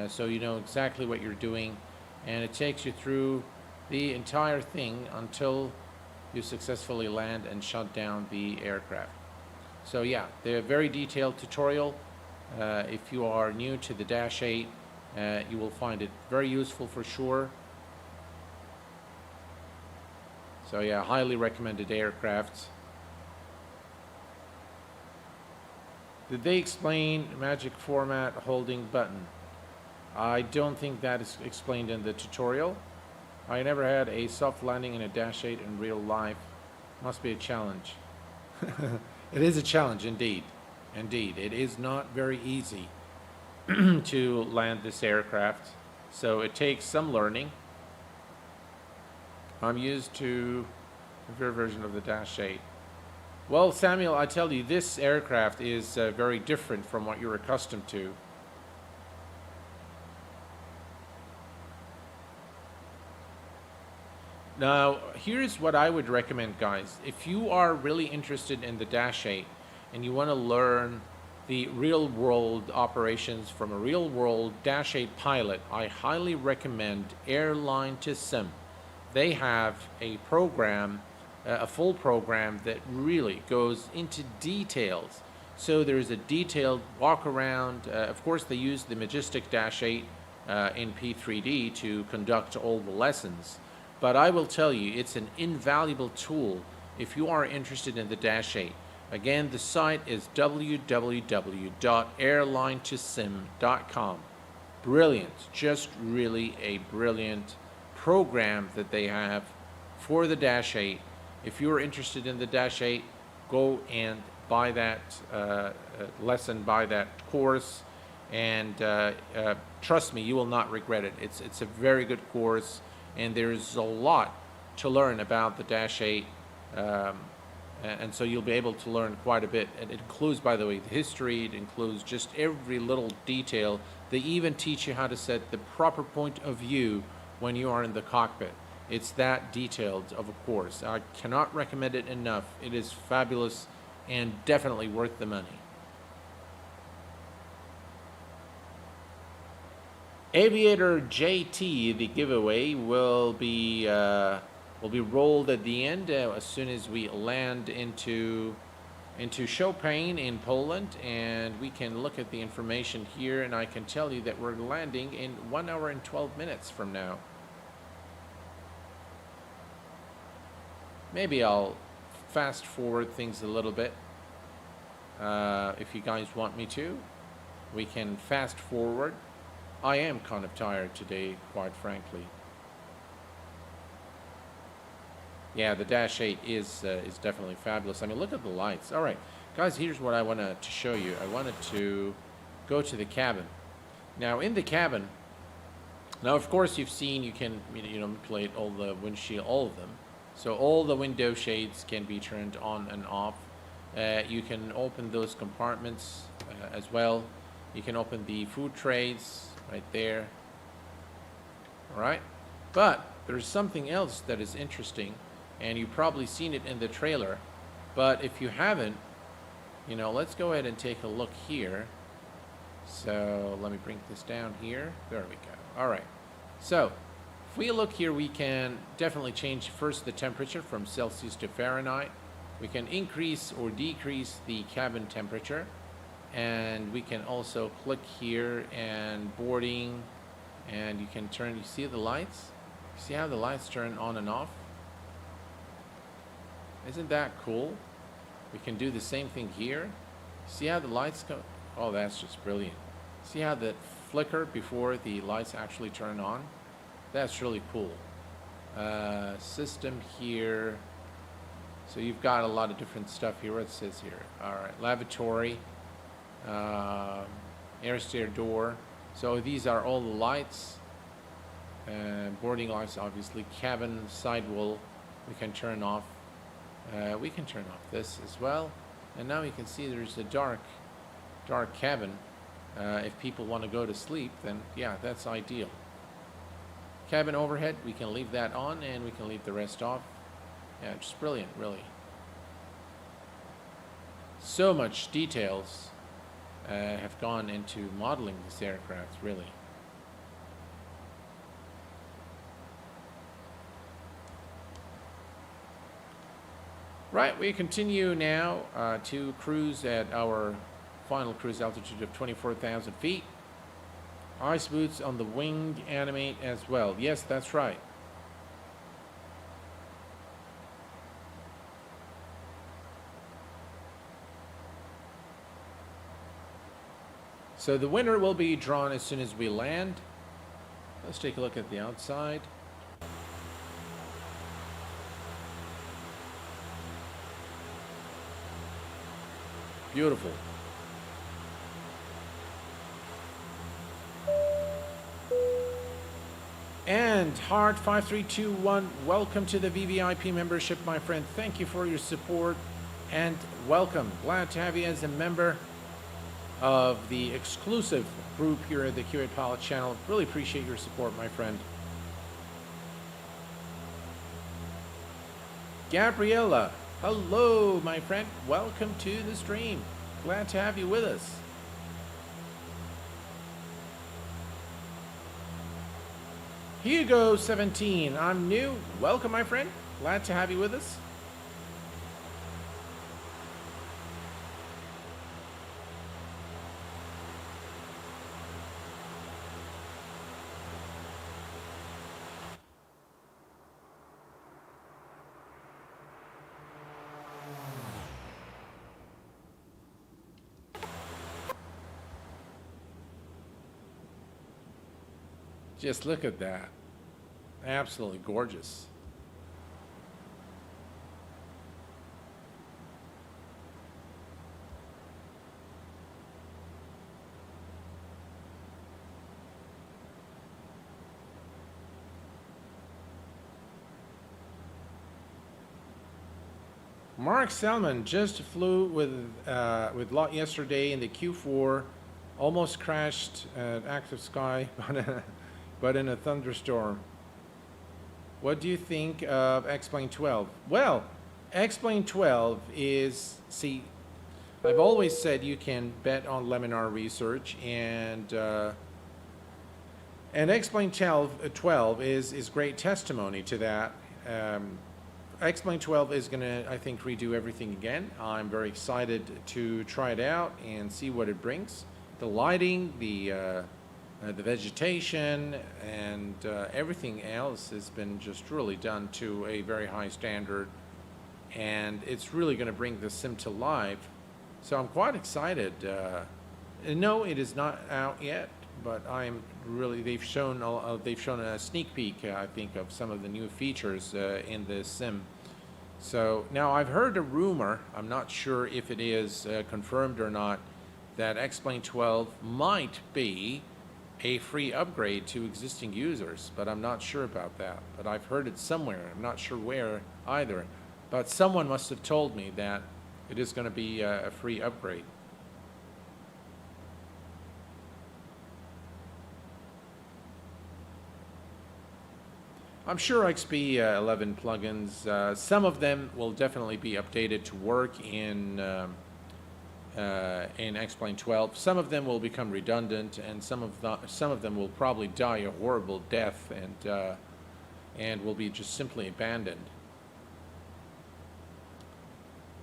so you know exactly what you're doing, and it takes you through the entire thing until you successfully land and shut down the aircraft. So yeah, they're a very detailed tutorial. If you are new to the Dash 8, you will find it very useful for sure. So yeah, highly recommended aircraft. Did they explain magic format holding button? I don't think that is explained in the tutorial. I never had a soft landing in a Dash 8 in real life. Must be a challenge. It is a challenge indeed. Indeed, it is not very easy to land this aircraft. So it takes some learning. I'm used to your version of the Dash 8. Well, Samuel, I tell you, this aircraft is very different from what you're accustomed to. Now, here's what I would recommend, guys. If you are really interested in the Dash 8 and you want to learn the real-world operations from a real-world Dash 8 pilot, I highly recommend FlyJSim. They have a program, a full program that really goes into details. So there's a detailed walk-around. Of course, they use the Majestic Dash 8 in P3D to conduct all the lessons. But I will tell you, it's an invaluable tool if you are interested in the Dash 8. Again, the site is www.airline2sim.com. Brilliant, just really a brilliant program that they have for the Dash 8. If you're interested in the Dash 8, go and buy that lesson, buy that course, and trust me, you will not regret it. It's a very good course. And there's a lot to learn about the Dash 8, and so you'll be able to learn quite a bit. And it includes, by the way, the history. It includes just every little detail. They even teach you how to set the proper point of view when you are in the cockpit. It's that detailed of a course. I cannot recommend it enough. It is fabulous and definitely worth the money. Aviator JT, the giveaway, will be rolled at the end as soon as we land into Chopin in Poland, and we can look at the information here, and I can tell you that we're landing in 1 hour and 12 minutes from now. Maybe I'll fast forward things a little bit. If you guys want me to, we can fast forward. I am kind of tired today, quite frankly. Yeah, the Dash 8 is definitely fabulous. I mean, look at the lights. All right, guys, here's what I wanted to show you. I wanted to go to the cabin. Now, in the cabin, now, of course, you've seen you can manipulate all the windshield, all of them. So all the window shades can be turned on and off. You can open those compartments as well. You can open the food trays right there. All right, but there's something else that is interesting, and you've probably seen it in the trailer, but if you haven't, let's go ahead and take a look here. So let me bring this down here. There we go. All right, so if we look here, we can definitely change first the temperature from Celsius to Fahrenheit. We can increase or decrease the cabin temperature. And we can also click here and boarding, and you can turn, you see the lights? See how the lights turn on and off? Isn't that cool? We can do the same thing here. See how the lights go? Oh, that's just brilliant. See how the flicker before the lights actually turn on? That's really cool. System here. So you've got a lot of different stuff here. What it says here? All right, lavatory. Air stair door. So these are all the lights, boarding lights, obviously. Cabin sidewall we can turn off. We can turn off this as well, and now you can see there's a dark cabin. If people want to go to sleep, then yeah, that's ideal. cabin overhead, we can leave that on and we can leave the rest off. Yeah, just brilliant, really. So much details have gone into modeling this aircraft, really. Right, we continue now to cruise at our final cruise altitude of 24,000 feet. Ice boots on the wing animate as well. Yes, that's right. So the winner will be drawn as soon as we land. Let's take a look at the outside. Beautiful. And Heart5321, welcome to the VVIP membership, my friend. Thank you for your support and welcome. Glad to have you as a member of the exclusive group here at the Q8Pilot channel. Really appreciate your support, my friend. Gabriella, hello, my friend. Welcome to the stream. Glad to have you with us. Hugo17, I'm new. Welcome, my friend. Glad to have you with us. Just look at that. Absolutely gorgeous. Mark Selman just flew with LUKK yesterday in the Q4, almost crashed at active sky, but in a thunderstorm. What do you think of X-Plane 12? Well, X-Plane 12 is, see, I've always said you can bet on Laminar research, and X-Plane 12 is great testimony to that. X-Plane 12 is going to, I think, redo everything again. I'm very excited to try it out and see what it brings. The lighting, the vegetation, and everything else has been just really done to a very high standard, and it's really going to bring the sim to life. So I'm quite excited. No, it is not out yet, but I'm really, they've shown a sneak peek, I think, of some of the new features in the sim. So now I've heard a rumor, I'm not sure if it is confirmed or not, that X-Plane 12 might be a free upgrade to existing users, but I'm not sure about that. But I've heard it somewhere. I'm not sure where either, but someone must have told me that it is going to be a free upgrade. I'm sure XP11 plugins, some of them will definitely be updated to work in X-Plane 12. Some of them will become redundant, and some of them will probably die a horrible death and will be just simply abandoned.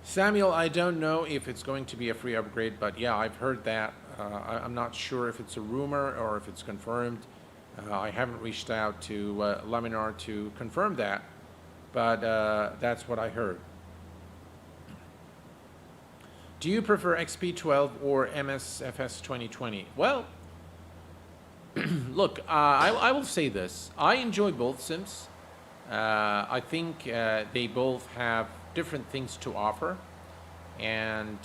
Samuel, I don't know if it's going to be a free upgrade, but yeah, I've heard that. I'm not sure if it's a rumor or if it's confirmed. I haven't reached out to Laminar to confirm that, but that's what I heard. Do you prefer XP12 or MSFS 2020? Well, look, I will say this. I enjoy both sims. I think they both have different things to offer. And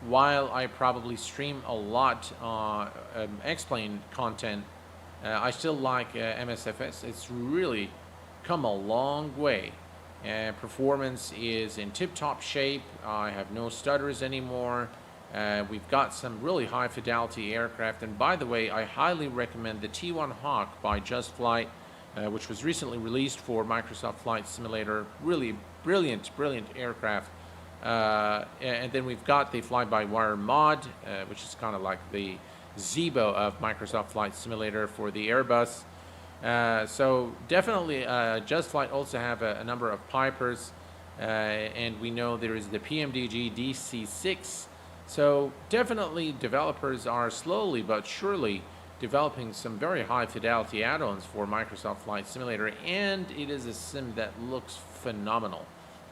while I probably stream a lot X-Plane content, I still like MSFS. It's really come a long way. Performance is in tip-top shape. I have no stutters anymore. We've got some really high fidelity aircraft, and by the way, I highly recommend the T1 Hawk by Just Flight. which was recently released for Microsoft Flight Simulator. Really brilliant aircraft. And then we've got the fly-by-wire mod, which is kind of like the Zibo of Microsoft Flight Simulator for the Airbus. So definitely, Just Flight also have a number of Pipers, and we know there is the PMDG DC6. So definitely, developers are slowly but surely developing some very high fidelity add-ons for Microsoft Flight Simulator, and it is a sim that looks phenomenal.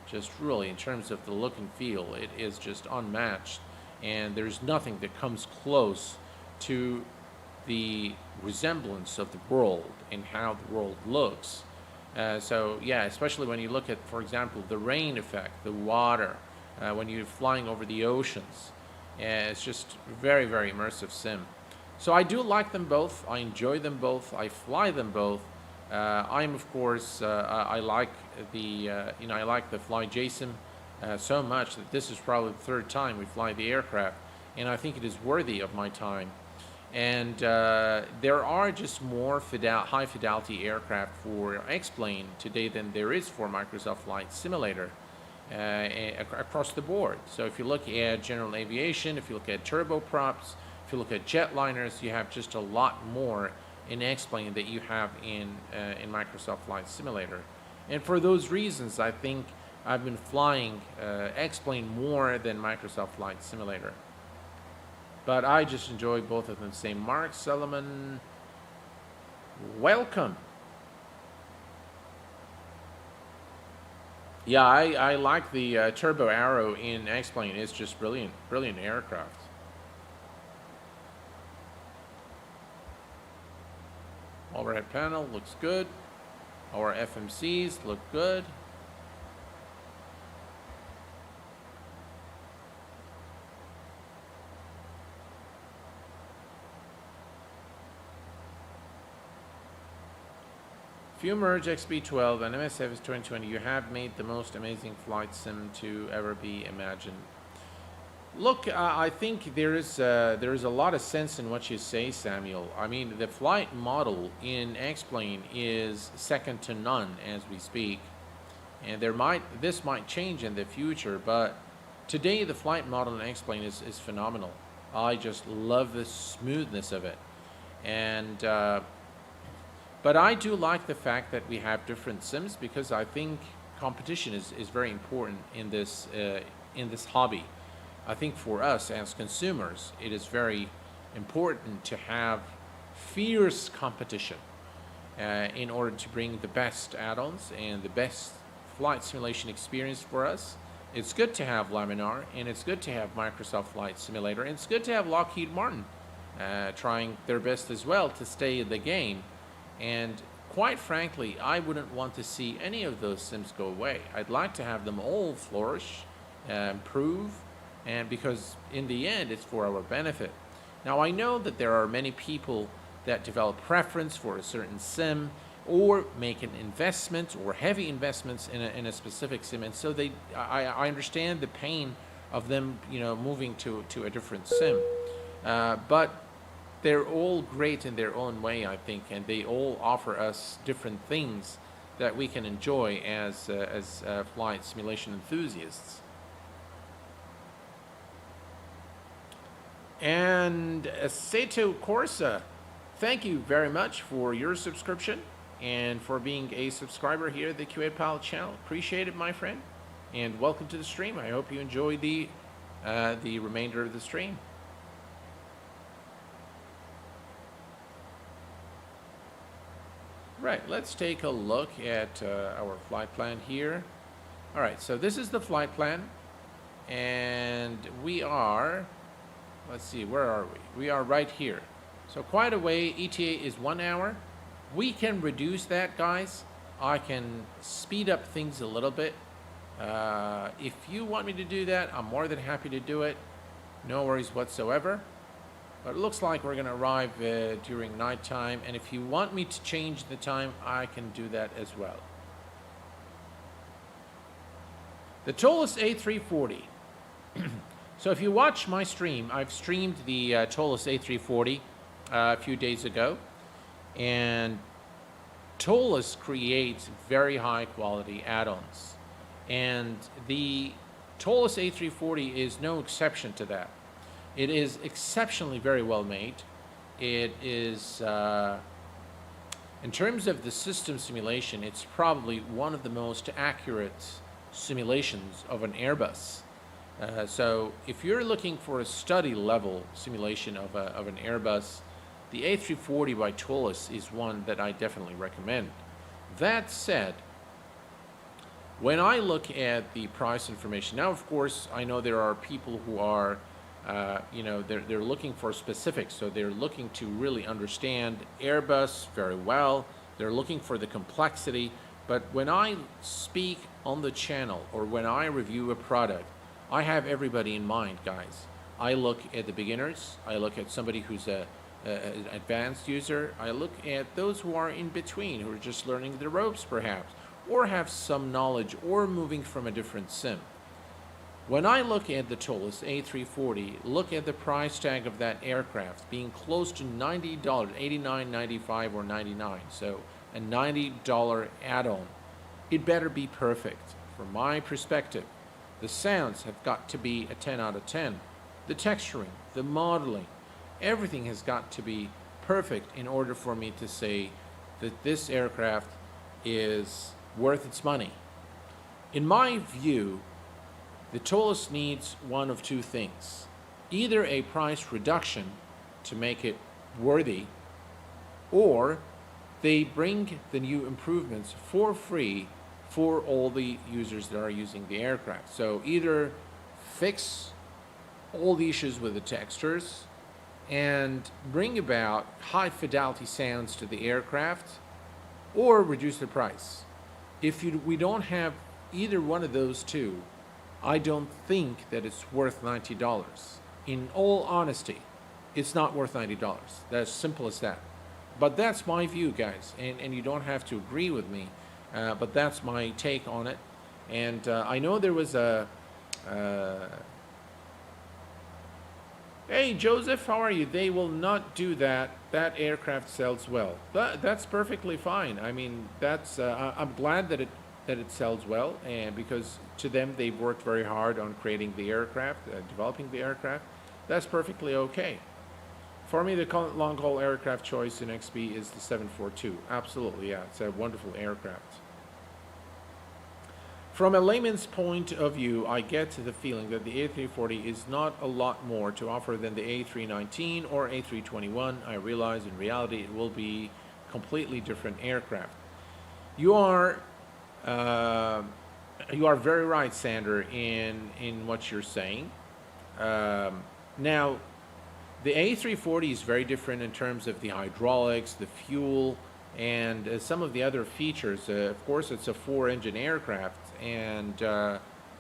Just really, in terms of the look and feel, it is just unmatched, and there's nothing that comes close to the resemblance of the world and how the world looks. So yeah, especially when you look at, for example, the rain effect, the water, when you're flying over the oceans. It's just very immersive sim. So I do like them both. I enjoy them both. I fly them both. I'm of course I like the I like the FlyJSim so much that this is probably the third time we fly the aircraft, and I think it is worthy of my time. And there are just more high fidelity aircraft for X-Plane today than there is for Microsoft Flight Simulator across the board. So if you look at general aviation, if you look at turboprops, if you look at jetliners, you have just a lot more in X-Plane that you have in Microsoft Flight Simulator. And for those reasons, I think I've been flying X-Plane more than Microsoft Flight Simulator. But I just enjoy both of them. Say, Mark Solomon, welcome. Yeah, I like the Turbo Arrow in X-Plane. It's just brilliant aircraft. Overhead panel looks good. Our FMCs look good. If you merge XB12 and MSF 2020, you have made the most amazing flight sim to ever be imagined. Look, I think there is a lot of sense in what you say, Samuel. I mean, the flight model in X-Plane is second to none as we speak, and this might change in the future. But today, the flight model in X-Plane is phenomenal. I just love the smoothness of it, and but I do like the fact that we have different sims, because I think competition is very important in this hobby. I think for us as consumers, it is very important to have fierce competition in order to bring the best add-ons and the best flight simulation experience for us. It's good to have Laminar, and it's good to have Microsoft Flight Simulator, and it's good to have Lockheed Martin trying their best as well to stay in the game. And quite frankly, I wouldn't want to see any of those sims go away. I'd like to have them all flourish, improve, and because in the end, it's for our benefit. Now, I know that there are many people that develop preference for a certain sim, or make an investment or heavy investments in a specific sim, and so I understand the pain of them, moving to a different sim. But they're all great in their own way, I think, and they all offer us different things that we can enjoy as flight simulation enthusiasts. And Seto Corsa, thank you very much for your subscription and for being a subscriber here at the Q8Pilot channel. Appreciate it, my friend, and welcome to the stream. I hope you enjoy the remainder of the stream. Right, let's take a look at our flight plan here. All right, so this is the flight plan, and we are, let's see, where are we? We are right here. So quite a way. ETA is 1 hour. We can reduce that, guys. I can speed up things a little bit. If you want me to do that, I'm more than happy to do it. No worries whatsoever. But it looks like we're going to arrive during nighttime, and if you want me to change the time, I can do that as well. The TOLUS A340. So if you watch my stream, I've streamed the TOLUS A340 a few days ago, and Tolus creates very high quality add-ons, and the Tolus A340 is no exception to that. It is exceptionally very well made. It is, in terms of the system simulation, it's probably one of the most accurate simulations of an Airbus. So if you're looking for a study level simulation of an Airbus, the A340 by Tolus is one that I definitely recommend. That said, when I look at the price information, now of course I know there are people who are, they're looking for specifics, so they're looking to really understand Airbus very well. They're looking for the complexity. But when I speak on the channel or when I review a product, I have everybody in mind, guys. I look at the beginners. I look at somebody who's an advanced user. I look at those who are in between, who are just learning the ropes perhaps, or have some knowledge or moving from a different sim. When I look at the Tolus A340, look at the price tag of that aircraft being close to $90, $89, $95, or $99. So a $90 add-on. It better be perfect. From my perspective, the sounds have got to be a 10 out of 10. The texturing, the modeling, everything has got to be perfect in order for me to say that this aircraft is worth its money. In my view, the Tolus needs one of two things. Either a price reduction to make it worthy, or they bring the new improvements for free for all the users that are using the aircraft. So either fix all the issues with the textures and bring about high fidelity sounds to the aircraft, or reduce the price. If we don't have either one of those two, I don't think that it's worth $90. In all honesty, it's not worth $90. That's simple as that. But that's my view, guys, and you don't have to agree with me, but that's my take on it. And I know there was a... Hey, Joseph, how are you? They will not do that. That aircraft sells well. That's perfectly fine. I mean, that's... I'm glad that it sells well, and because to them they've worked very hard on creating the aircraft, developing the aircraft. That's perfectly okay. For me, the long-haul aircraft choice in XP is the 742. Absolutely, yeah, it's a wonderful aircraft. From a layman's point of view, I get the feeling that the A340 is not a lot more to offer than the A319 or A321. I realize in reality it will be completely different aircraft. You are very right, Sander, in what you're saying. Now, the A340 is very different in terms of the hydraulics, the fuel, and some of the other features. Of course, it's a 4-engine aircraft, and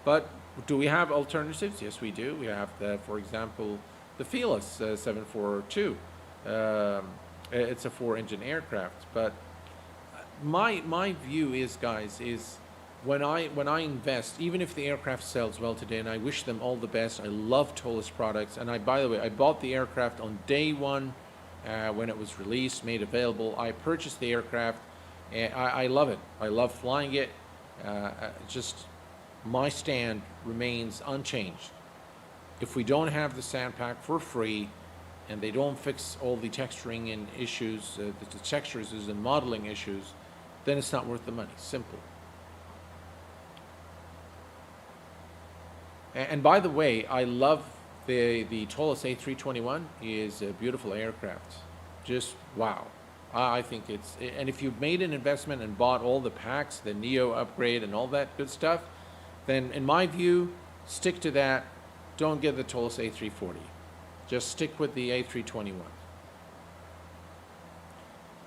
but do we have alternatives? Yes, we do. We have, for example, the Fearless 742. It's a 4-engine aircraft, but my view is, guys, is when I invest, even if the aircraft sells well today, and I wish them all the best. I love Tolus products, and by the way, I bought the aircraft on day one when it was released, made available. I purchased the aircraft, and I love it. I love flying it. Just my stand remains unchanged. If we don't have the sand pack for free, and they don't fix all the texturing and issues, the textures and modeling issues, then it's not worth the money. Simple. And by the way, I love the Tolus A321 is a beautiful aircraft. Just wow. I think it's, and if you've made an investment and bought all the packs, the Neo upgrade and all that good stuff, then in my view, stick to that. Don't get the Tolus A340. Just stick with the A321.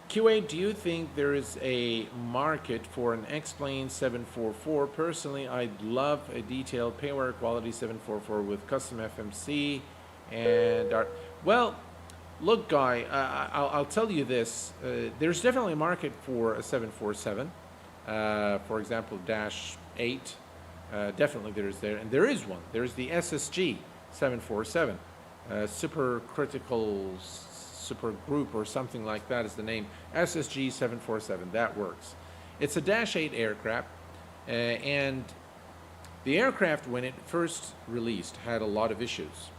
Q8, do you think there is a market for an X-Plane 744? Personally, I'd love a detailed payware quality 744 with custom FMC and well, look, Guy, I'll tell you this. There's definitely a market for a 747. For example, Dash 8. Definitely there is one. There's the SSG 747. Super critical Super Group or something like that is the name. SSG 747, that works. It's a Dash 8 aircraft, and the aircraft, when it first released, had a lot of issues.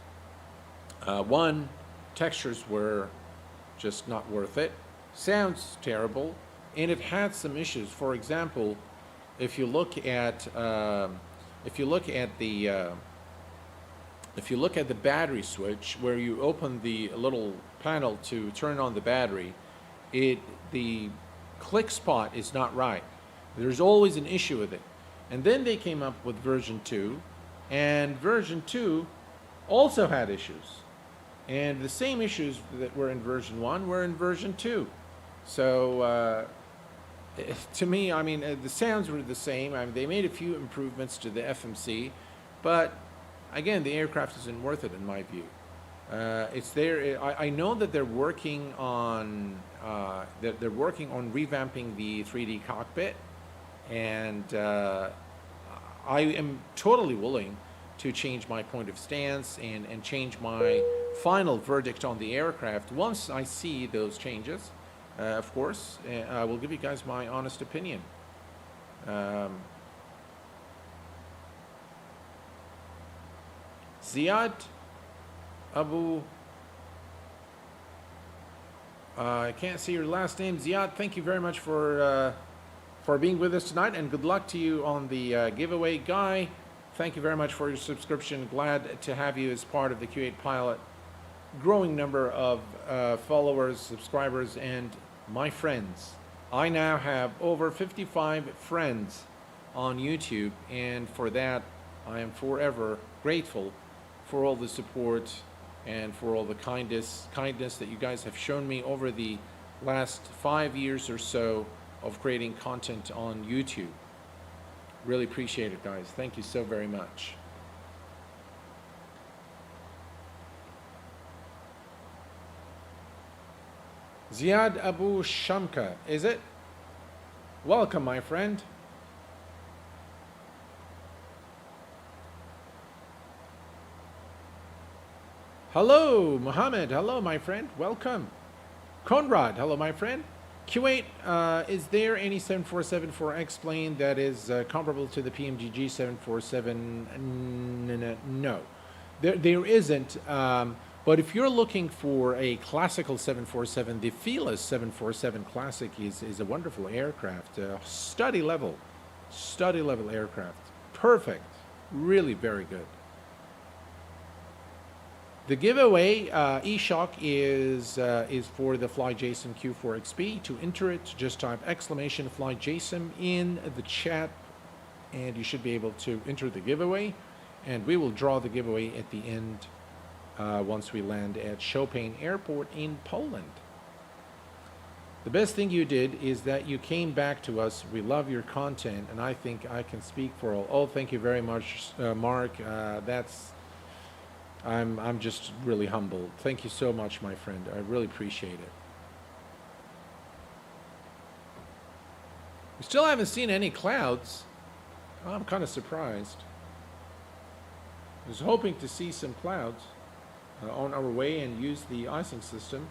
One, textures were just not worth it. Sounds terrible, and it had some issues. For example, if you look at the battery switch, where you open the little panel to turn on the battery, the click spot is not right. There's always an issue with it. And then they came up with version 2, and version 2 also had issues. And the same issues that were in version 1 were in version 2. So to me, I mean, the sounds were the same. I mean, they made a few improvements to the FMC, but again, the aircraft isn't worth it in my view. It's there. I know that they're working on revamping the 3D cockpit, and I am totally willing to change my point of stance and change my final verdict on the aircraft once I see those changes. Of course, I will give you guys my honest opinion. Ziad Abu, I can't see your last name. Ziad, thank you very much for being with us tonight, and good luck to you on the giveaway. Guy, thank you very much for your subscription. Glad to have you as part of the Q8 Pilot. Growing number of followers, subscribers, and my friends. I now have over 55 friends on YouTube, and for that I am forever grateful for all the support and for all the kindness that you guys have shown me over the last 5 years or so of creating content on YouTube. Really appreciate it, guys. Thank you so very much. Ziad Abu Shamka, is it? Welcome, my friend. Hello, Mohammed. Hello, my friend. Welcome. Conrad. Hello, my friend. Q8, is there any 747-4X plane that is comparable to the PMGG 747? No, there isn't. But if you're looking for a classical 747, the Fearless 747 Classic is a wonderful aircraft, study level aircraft, perfect, really very good. The giveaway eShock is for the FlyJSim Q4XP. To enter it, just type !FlyJSim in the chat, and you should be able to enter the giveaway. And we will draw the giveaway at the end once we land at Chopin Airport in Poland. The best thing you did is that you came back to us. We love your content, and I think I can speak for all. Oh, thank you very much, Mark. I'm just really humbled. Thank you so much, my friend. I really appreciate it. We still haven't seen any clouds. I'm kind of surprised. I was hoping to see some clouds on our way and use the icing system.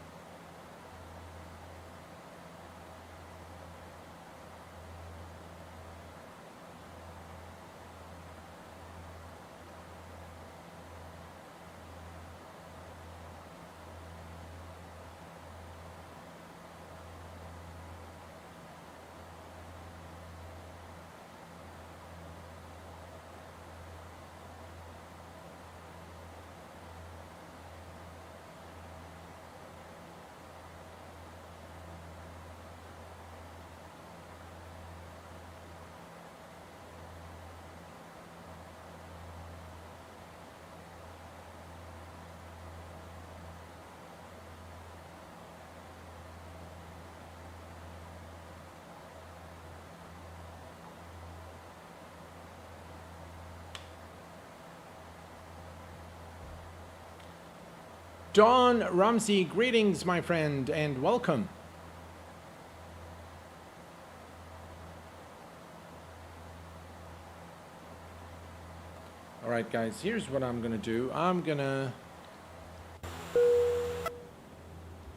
Don Ramsey, greetings, my friend, and welcome. All right, guys, here's what I'm going to do. I'm going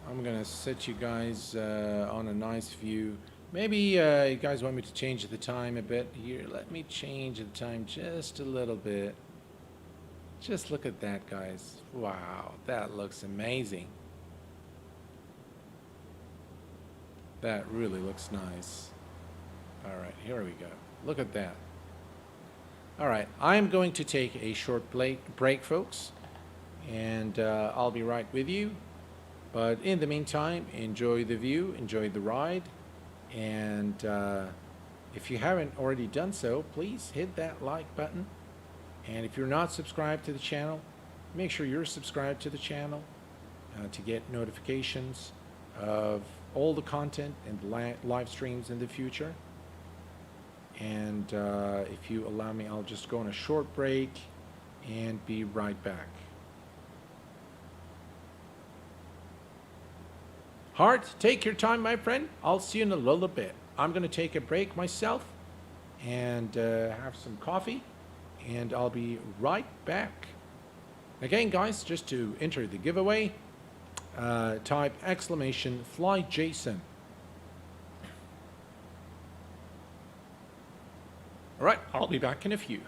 I'm gonna set you guys on a nice view. Maybe you guys want me to change the time a bit here. Let me change the time just a little bit. Just look at that, guys. Wow, that looks amazing. That really looks nice. All right, here we go. Look at that. All right, I'm going to take a short break, folks, and I'll be right with you. But in the meantime, enjoy the view, enjoy the ride, and if you haven't already done so, please hit that like button. And if you're not subscribed to the channel, make sure you're subscribed to the channel to get notifications of all the content and live streams in the future. And if you allow me, I'll just go on a short break and be right back. Hart, take your time, my friend. I'll see you in a little bit. I'm going to take a break myself and have some coffee, and I'll be right back. Again, guys, just to enter the giveaway, type exclamation FlyJSim. All right, I'll be back in a few.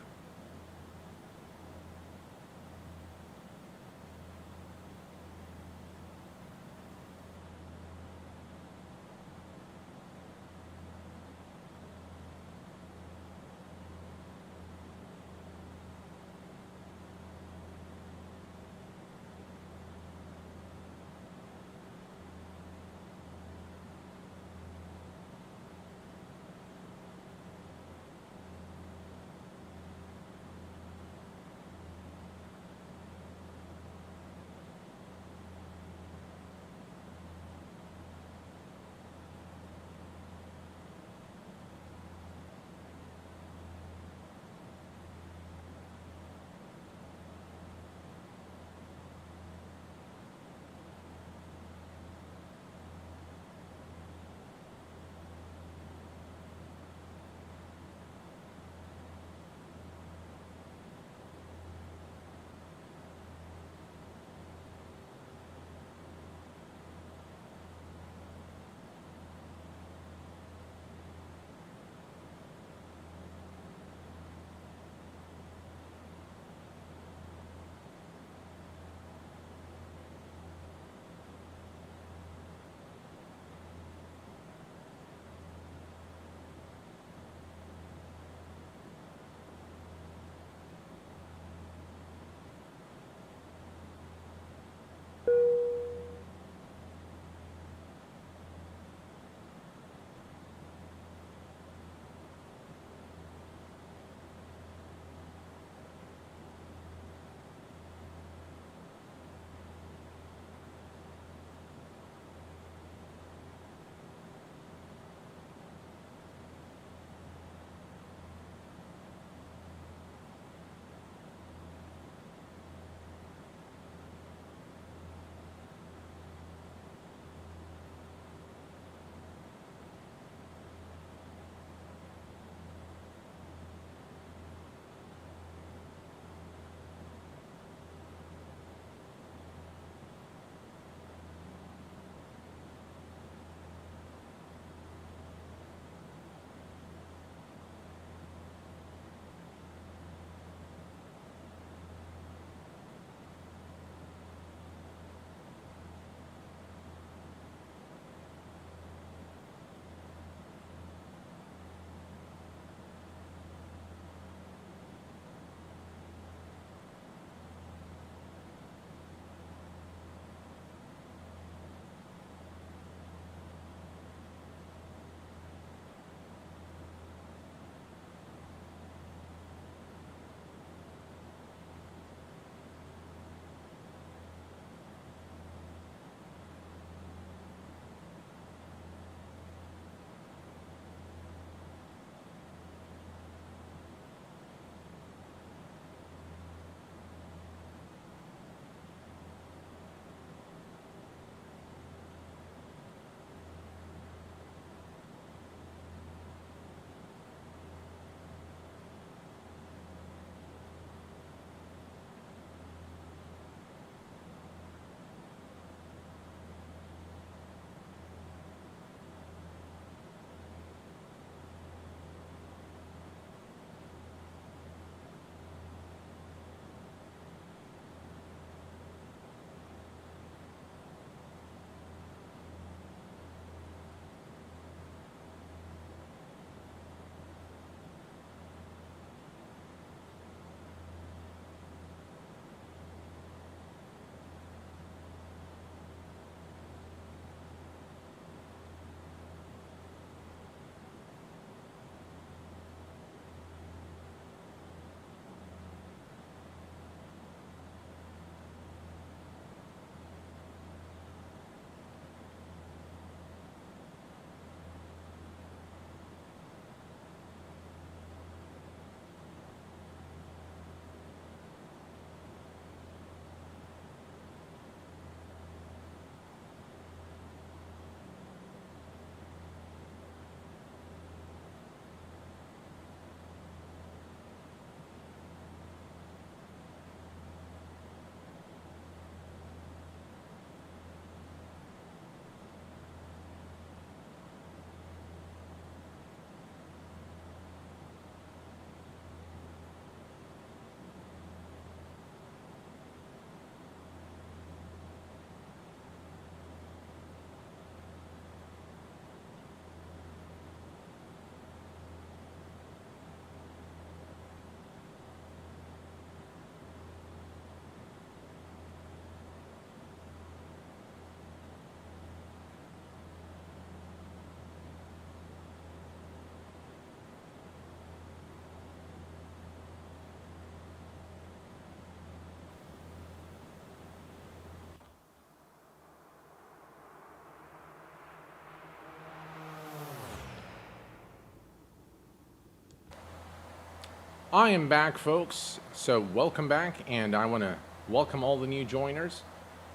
I am back, folks. So welcome back, and I want to welcome all the new joiners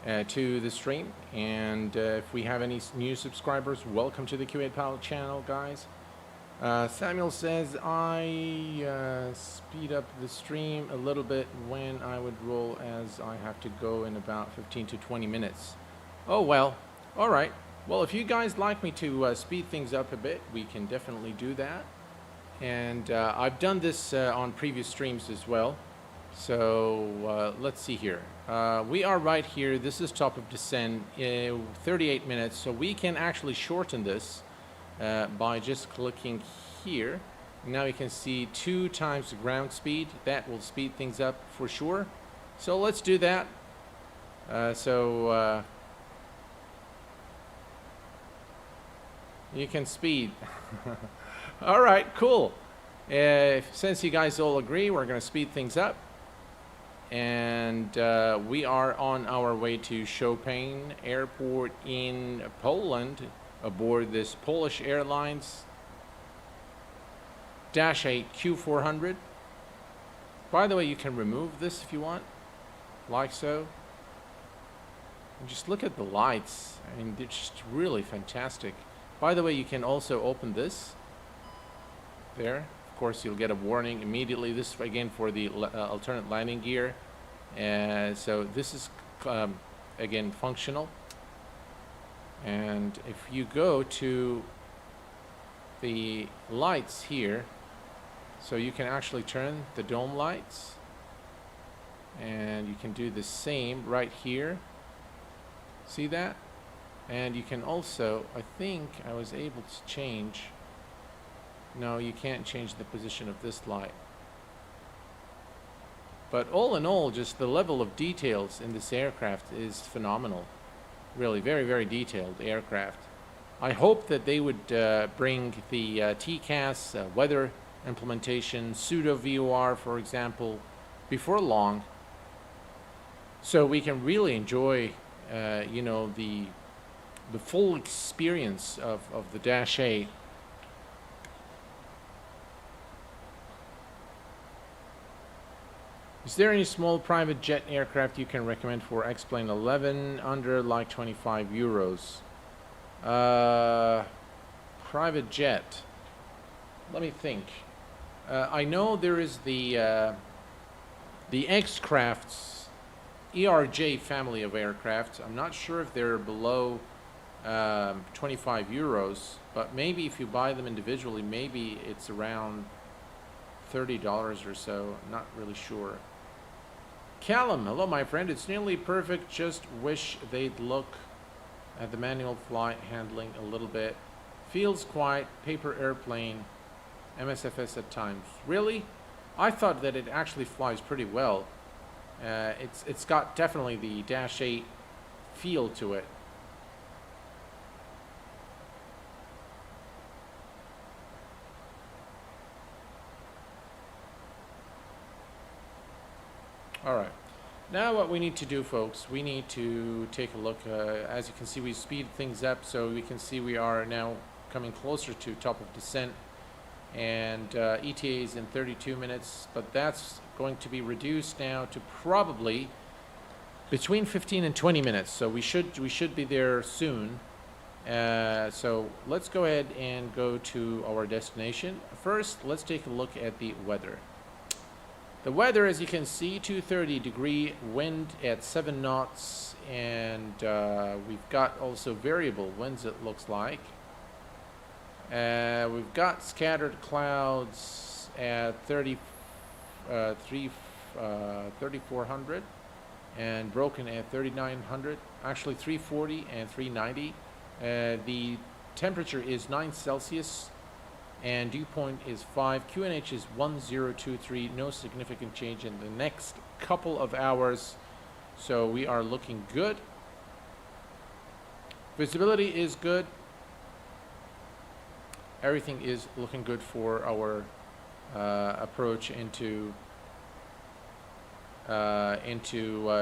to the stream. And if we have any new subscribers, welcome to the Q8Pilot channel, guys. Samuel says I speed up the stream a little bit when I would roll, as I have to go in about 15 to 20 minutes. Oh well, all right. Well, if you guys like me to speed things up a bit, we can definitely do that. And I've done this on previous streams as well. So let's see here. We are right here. This is top of descent, 38 minutes. So we can actually shorten this by just clicking here. Now you can see 2 times the ground speed. That will speed things up for sure. So let's do that. You can speed. All right, cool. Since you guys all agree, we're going to speed things up. And we are on our way to Chopin Airport in Poland aboard this Polish Airlines -8 Q400. By the way, you can remove this if you want, like so. And just look at the lights. I mean, they're just really fantastic. By the way, you can also open this. There. Of course, you'll get a warning immediately. This is, again, for the alternate landing gear. So this is, again, functional. And if you go to the lights here, so you can actually turn the dome lights. And you can do the same right here. See that? And you can also, I think I was able to change. No, you can't change the position of this light. But all in all, just the level of details in this aircraft is phenomenal. Really, very, very detailed aircraft. I hope that they would bring the TCAS, weather implementation, pseudo VOR, for example, before long. So we can really enjoy, you know, the full experience of the -8. Is there any small private jet aircraft you can recommend for X-Plane 11 under like 25 euros? Private jet. Let me think. I know there is the X-Crafts ERJ family of aircraft. I'm not sure if they're below 25 euros, but maybe if you buy them individually, maybe it's around $30 or so. I'm not really sure. Callum, hello my friend. It's nearly perfect. Just wish they'd look at the manual flight handling a little bit. Feels quiet, paper airplane, MSFS at times. Really? I thought that it actually flies pretty well. It's got definitely the -8 feel to it. All right. Now what we need to do, folks, we need to take a look. As you can see, we speed things up, so we can see we are now coming closer to top of descent. And ETA is in 32 minutes, but that's going to be reduced now to probably between 15 and 20 minutes. So we should be there soon. So let's go ahead and go to our destination. First, let's take a look at the weather. The weather, as you can see, 230-degree wind at 7 knots, and we've got also variable winds, it looks like. We've got scattered clouds at 3,400 and broken at 3,900, actually 340 and 390. The temperature is 9 Celsius. And dew point is 5. QNH is 1023. No significant change in the next couple of hours. So we are looking good. Visibility is good. Everything is looking good for our approach into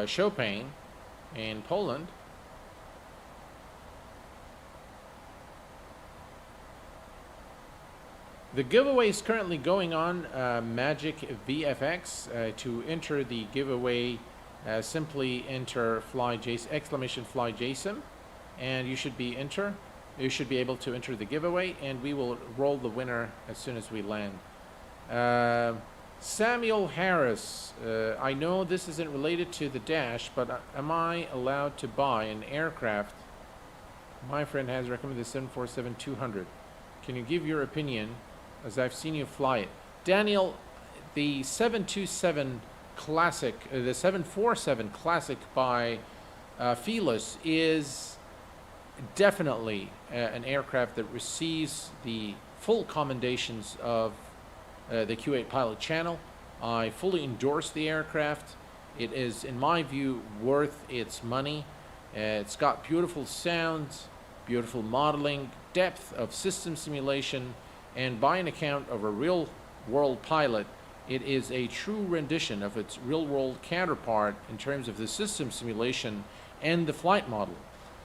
Chopin in Poland. The giveaway is currently going on, Magic VFX. To enter the giveaway, simply enter !FlyJSim, and you should be able to enter the giveaway, and we will roll the winner as soon as we land. Samuel Harris, I know this isn't related to the Dash, but am I allowed to buy an aircraft? My friend has recommended the 747-200. Can you give your opinion, as I've seen you fly it? Daniel, the 727 Classic, the 747 Classic by FlyJSim is definitely an aircraft that receives the full commendations of the Q8 Pilot channel. I fully endorse the aircraft. It is, in my view, worth its money. It's got beautiful sounds, beautiful modeling, depth of system simulation, and by an account of a real-world pilot, it is a true rendition of its real-world counterpart in terms of the system simulation and the flight model.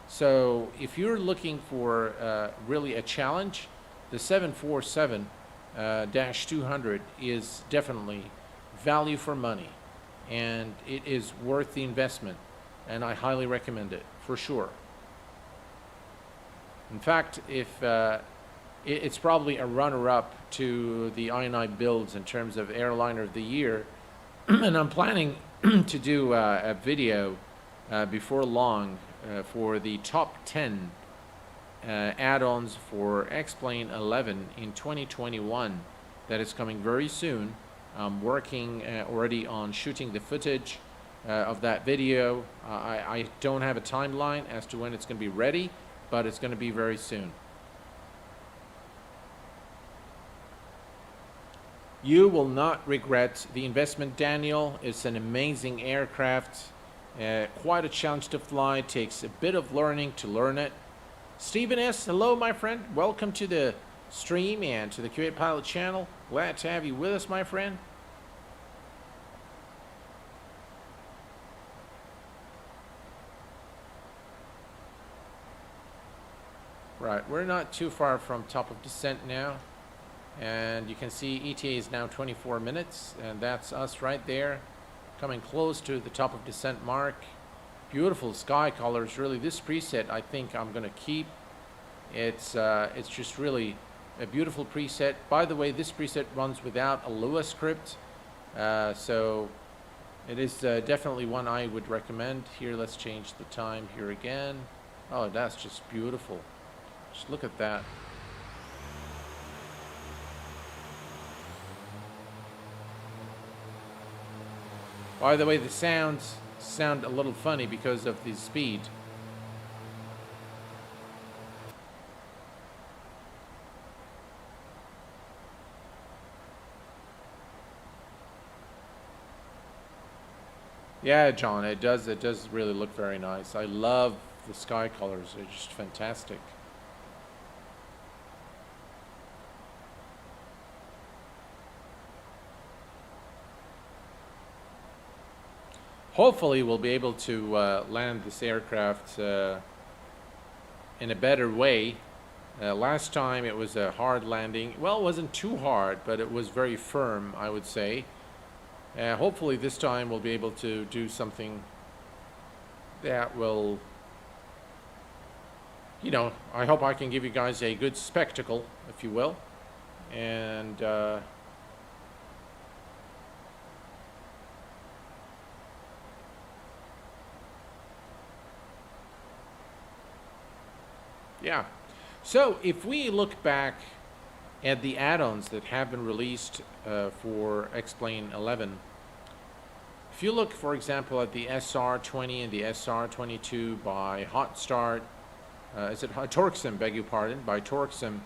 So if you're looking for really a challenge, the 747-200 is definitely value for money, and it is worth the investment, and I highly recommend it for sure. In fact, if it's probably a runner-up to the I&I builds in terms of airliner of the year, and I'm planning to do a video before long for the top 10 add-ons for X-Plane 11 in 2021. That is coming very soon. I'm working already on shooting the footage of that video. I don't have a timeline as to when it's going to be ready, but it's going to be very soon. You will not regret the investment, Daniel. It's an amazing aircraft. Quite a challenge to fly. Takes a bit of learning to learn it. Stephen S., hello, my friend. Welcome to the stream and to the Q8 Pilot channel. Glad to have you with us, my friend. Right, we're not too far from top of descent now. And you can see ETA is now 24 minutes, and that's us right there, coming close to the top of descent mark. Beautiful sky colors. Really, this preset I think I'm gonna keep. It's just really a beautiful preset. By the way, this preset runs without a Lua script, so it is definitely one I would recommend. Here, let's change the time here again. Oh, that's just beautiful. Just look at that. By the way, the sounds sound a little funny because of the speed. Yeah, John, it does really look very nice. I love the sky colors. They're just fantastic. Hopefully we'll be able to land this aircraft in a better way. Last time it was a hard landing. Well, it wasn't too hard, but it was very firm, I would say. Hopefully this time we'll be able to do something that will, you know, I hope I can give you guys a good spectacle, if you will. And yeah. So if we look back at the add-ons that have been released for X-Plane 11, if you look, for example, at the SR20 and the SR22 by Hot Start, is it TorqueSim, beg your pardon, by TorqueSim,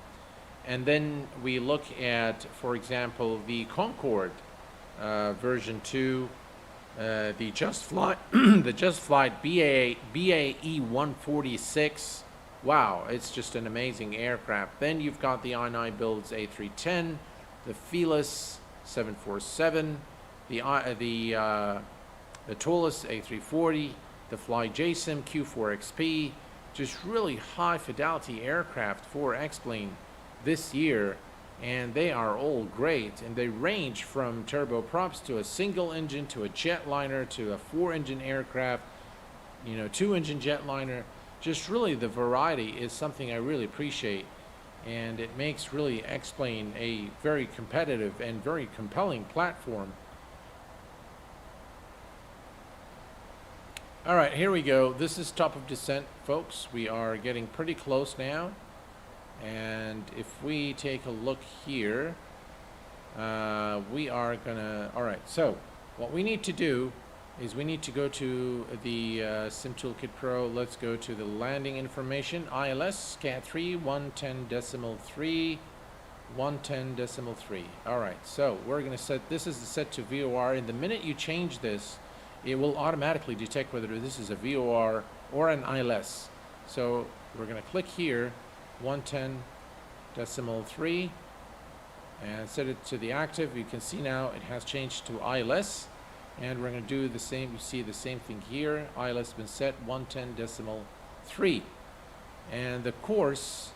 and then we look at, for example, the Concorde version 2, the Just Flight, the Just Flight BAE 146. Wow, it's just an amazing aircraft. Then you've got the I&I builds A310, the Felis 747, the Tolus A340, the FlyJSim Q4XP. Just really high fidelity aircraft for X-Plane this year. and they are all great, and they range from turboprops to a single engine to a jetliner to a 4-engine aircraft, you know, 2-engine jetliner. Just really the variety is something I really appreciate, and it makes really X-Plane a very competitive and very compelling platform. All right, here we go. This is top of descent, folks. We are getting pretty close now. And if we take a look here, we are gonna, all right, so what we need to do is we need to go to the Sim Toolkit Pro. Let's go to the landing information, ILS, CAT3, 110.3, 110.3. All right, so we're gonna set, this is set to VOR, and the minute you change this, it will automatically detect whether this is a VOR or an ILS. So we're going to click here, 110.3, and set it to the active. You can see now it has changed to ILS, and we're going to do the same. You see the same thing here. ILS has been set 110.3, and the course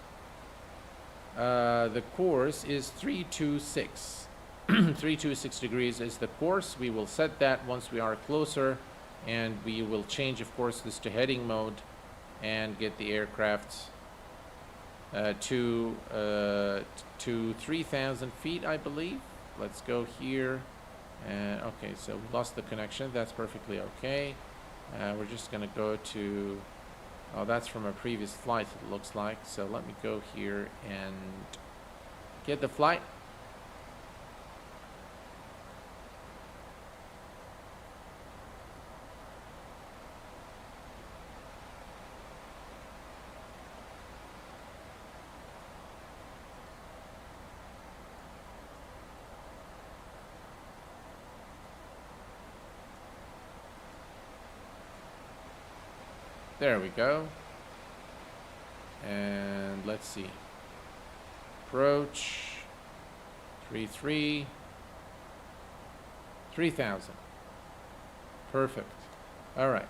is 326. 326 degrees is the course. We will set that once we are closer, and we will change, of course, this to heading mode and get the aircraft to 3,000 feet, I believe. Let's go here. Okay, so we lost the connection. That's perfectly okay. We're just going to go to, oh, that's from a previous flight, it looks like. So let me go here and get the flight. There we go. And let's see. Approach 3,000. Perfect. All right.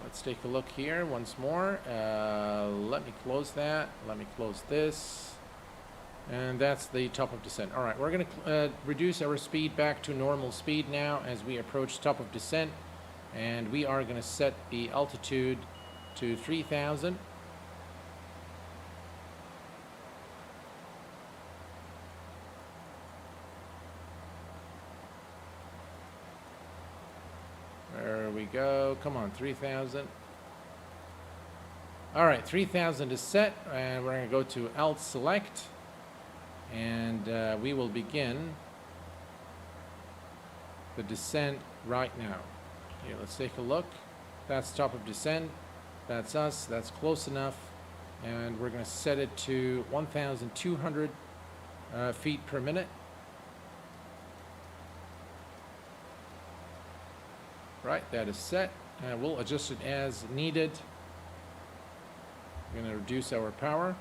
Let's take a look here once more. Let me close that. Let me close this. And that's the top of descent. All right, we're going to reduce our speed back to normal speed now as we approach top of descent. And we are going to set the altitude to 3,000. There we go. Come on, 3,000. All right, 3,000 is set, and we're going to go to Alt Select, and we will begin the descent right now. Here, let's take a look. That's top of descent. That's us. That's close enough. And we're going to set it to 1,200 feet per minute. Right, that is set. We'll adjust it as needed. We're going to reduce our power.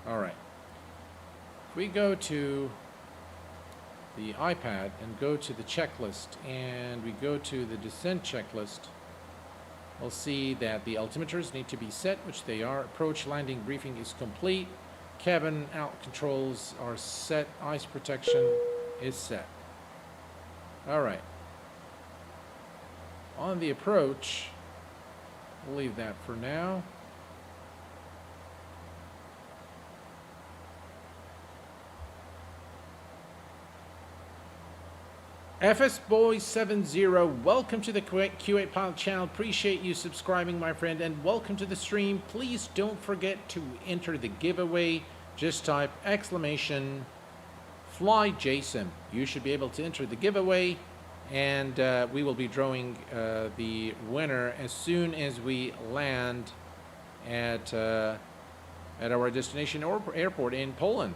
All right. If we go to the iPad and go to the checklist, and we go to the descent checklist, we'll see that the altimeters need to be set, which they are. Approach landing briefing is complete. Cabin out controls are set. Ice protection is set. All right. On the approach, we'll leave that for now. FS Boy 70, welcome to the Q8 Pilot channel. Appreciate you subscribing, my friend, and welcome to the stream. Please don't forget to enter the giveaway. Just type exclamation FlyJSim. You should be able to enter the giveaway, and we will be drawing the winner as soon as we land at our destination or airport in Poland.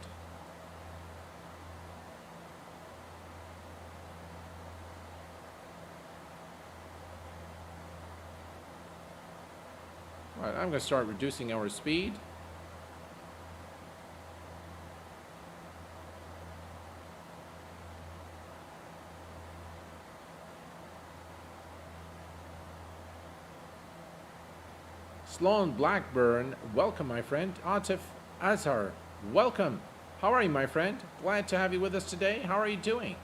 Right, I'm going to start reducing our speed. Sloan Blackburn, welcome, my friend. Atif Azhar, welcome. How are you, my friend? Glad to have you with us today. How are you doing?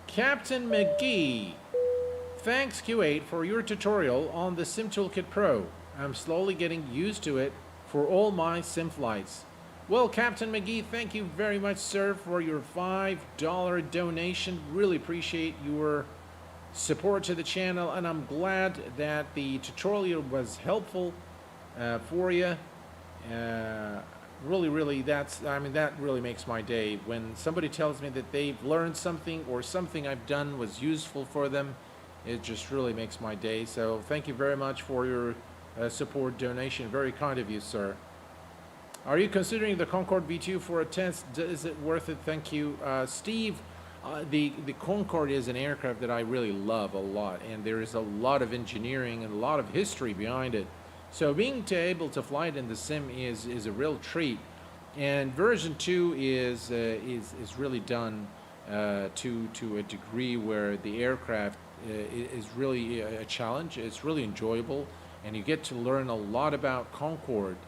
Captain McGee, thanks Q8 for your tutorial on the Sim Toolkit Pro. I'm slowly getting used to it for all my sim flights. Well, Captain McGee, thank you very much, sir, for your $5 donation. Really appreciate your support to the channel, and I'm glad that the tutorial was helpful for you. Really, that really makes my day. When somebody tells me that they've learned something or something I've done was useful for them, it just really makes my day. So thank you very much for your support donation. Very kind of you, sir. Are you considering the Concorde V2 for a test? Is it worth it? Thank you. Steve, the Concorde is an aircraft that I really love a lot, and there is a lot of engineering and a lot of history behind it. So being able to fly it in the sim is a real treat, and version 2 is really done to a degree where the aircraft is really a challenge. It's really enjoyable, and you get to learn a lot about Concorde,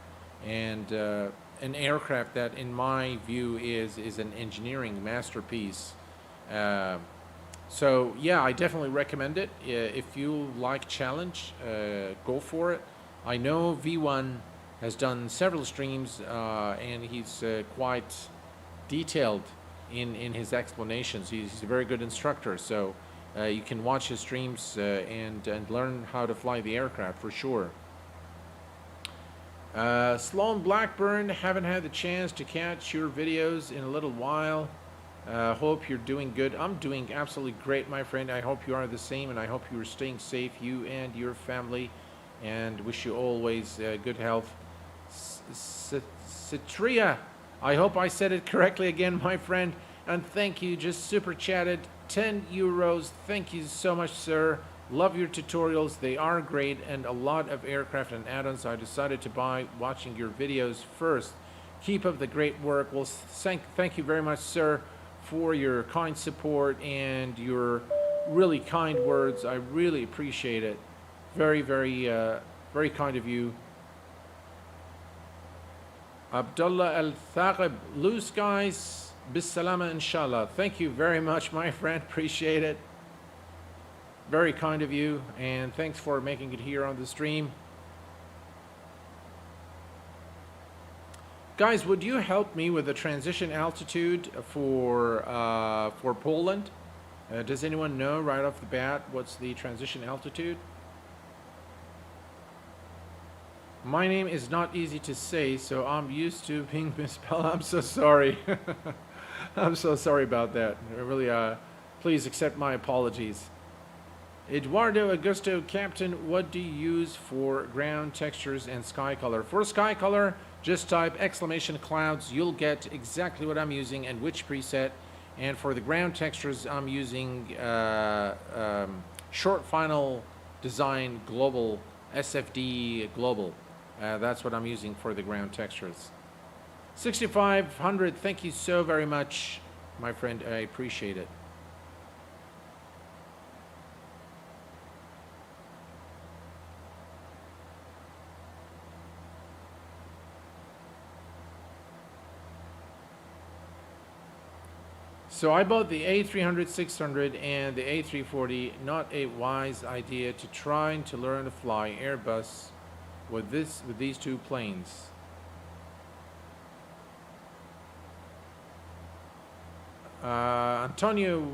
and an aircraft that, in my view, is an engineering masterpiece. So yeah, I definitely recommend it. If you like challenge, go for it. I know V1 has done several streams, and he's quite detailed in his explanations. He's a very good instructor, so you can watch his streams and learn how to fly the aircraft for sure. Sloan Blackburn, haven't had the chance to catch your videos in a little while. Hope you're doing good. I'm doing absolutely great, my friend. I hope you are the same, and I hope you are staying safe, you and your family, and wish you always good health. Citria, I hope I said it correctly again, my friend, and thank you. Just super chatted 10 euros. Thank you so much, sir. Love your tutorials. They are great, and a lot of aircraft and add-ons I decided to buy watching your videos first. Keep up the great work. Well, thank you very much, sir, for your kind support and your really kind words. I really appreciate it. Very, very kind of you. Abdullah Al-Thaqib, blue skies, bisalama inshallah. Thank you very much, my friend. Appreciate it. Very kind of you, and thanks for making it here on the stream. Guys, would you help me with the transition altitude for Poland? Does anyone know right off the bat what's the transition altitude? My name is not easy to say, so I'm used to being misspelled. I'm so sorry. I'm so sorry about that. Really, please accept my apologies. Eduardo Augusto, Captain, what do you use for ground textures and sky color? For sky color, just type !clouds. You'll get exactly what I'm using and which preset. And for the ground textures, I'm using Short Final Design Global, SFD Global. That's what I'm using for the ground textures. 6500, thank you so very much, my friend. I appreciate it. So I bought the A300-600 and the A340. Not a wise idea to trying to learn to fly Airbus with these two planes. Antonio,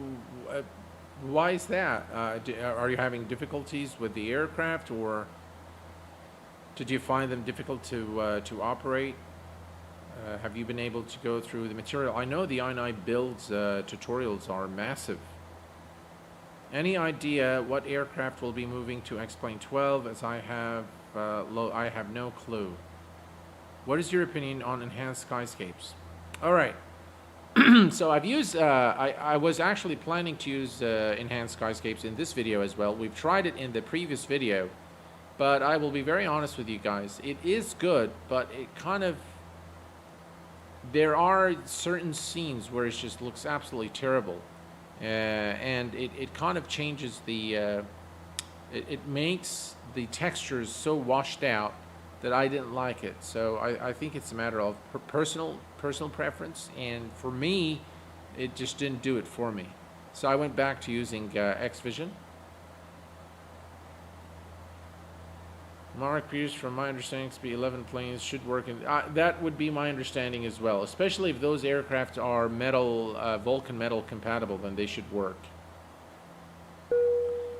why is that? Are you having difficulties with the aircraft, or did you find them difficult to operate? Have you been able to go through the material? I know the i9 builds tutorials are massive. Any idea what aircraft will be moving to X-Plane 12? As I have no clue. What is your opinion on enhanced skyscapes? All right. So I've used, I was actually planning to use enhanced skyscapes in this video as well. We've tried it in the previous video, but I will be very honest with you guys. It is good, but it kind of there are certain scenes where it just looks absolutely terrible, and it kind of changes the it makes the textures so washed out that I didn't like it. So I think it's a matter of personal preference, and for me it just didn't do it for me. So I went back to using X-Vision. Mark Pierce, from my understanding, XP11 planes should work in... that would be my understanding as well. Especially if those aircraft are metal, Vulcan metal compatible, then they should work.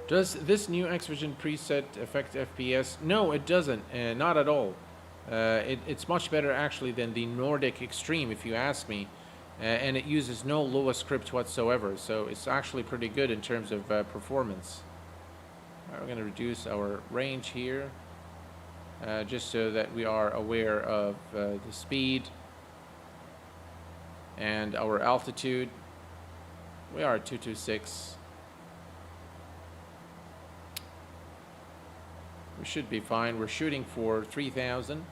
Does this new X-Vision preset affect FPS? No, it doesn't. Not at all. It's much better, actually, than the Nordic Extreme, if you ask me. And it uses no Lua script whatsoever. So it's actually pretty good in terms of performance. We're going to reduce our range here. Just so that we are aware of the speed and our altitude. We are at 226. We should be fine. We're shooting for 3,000.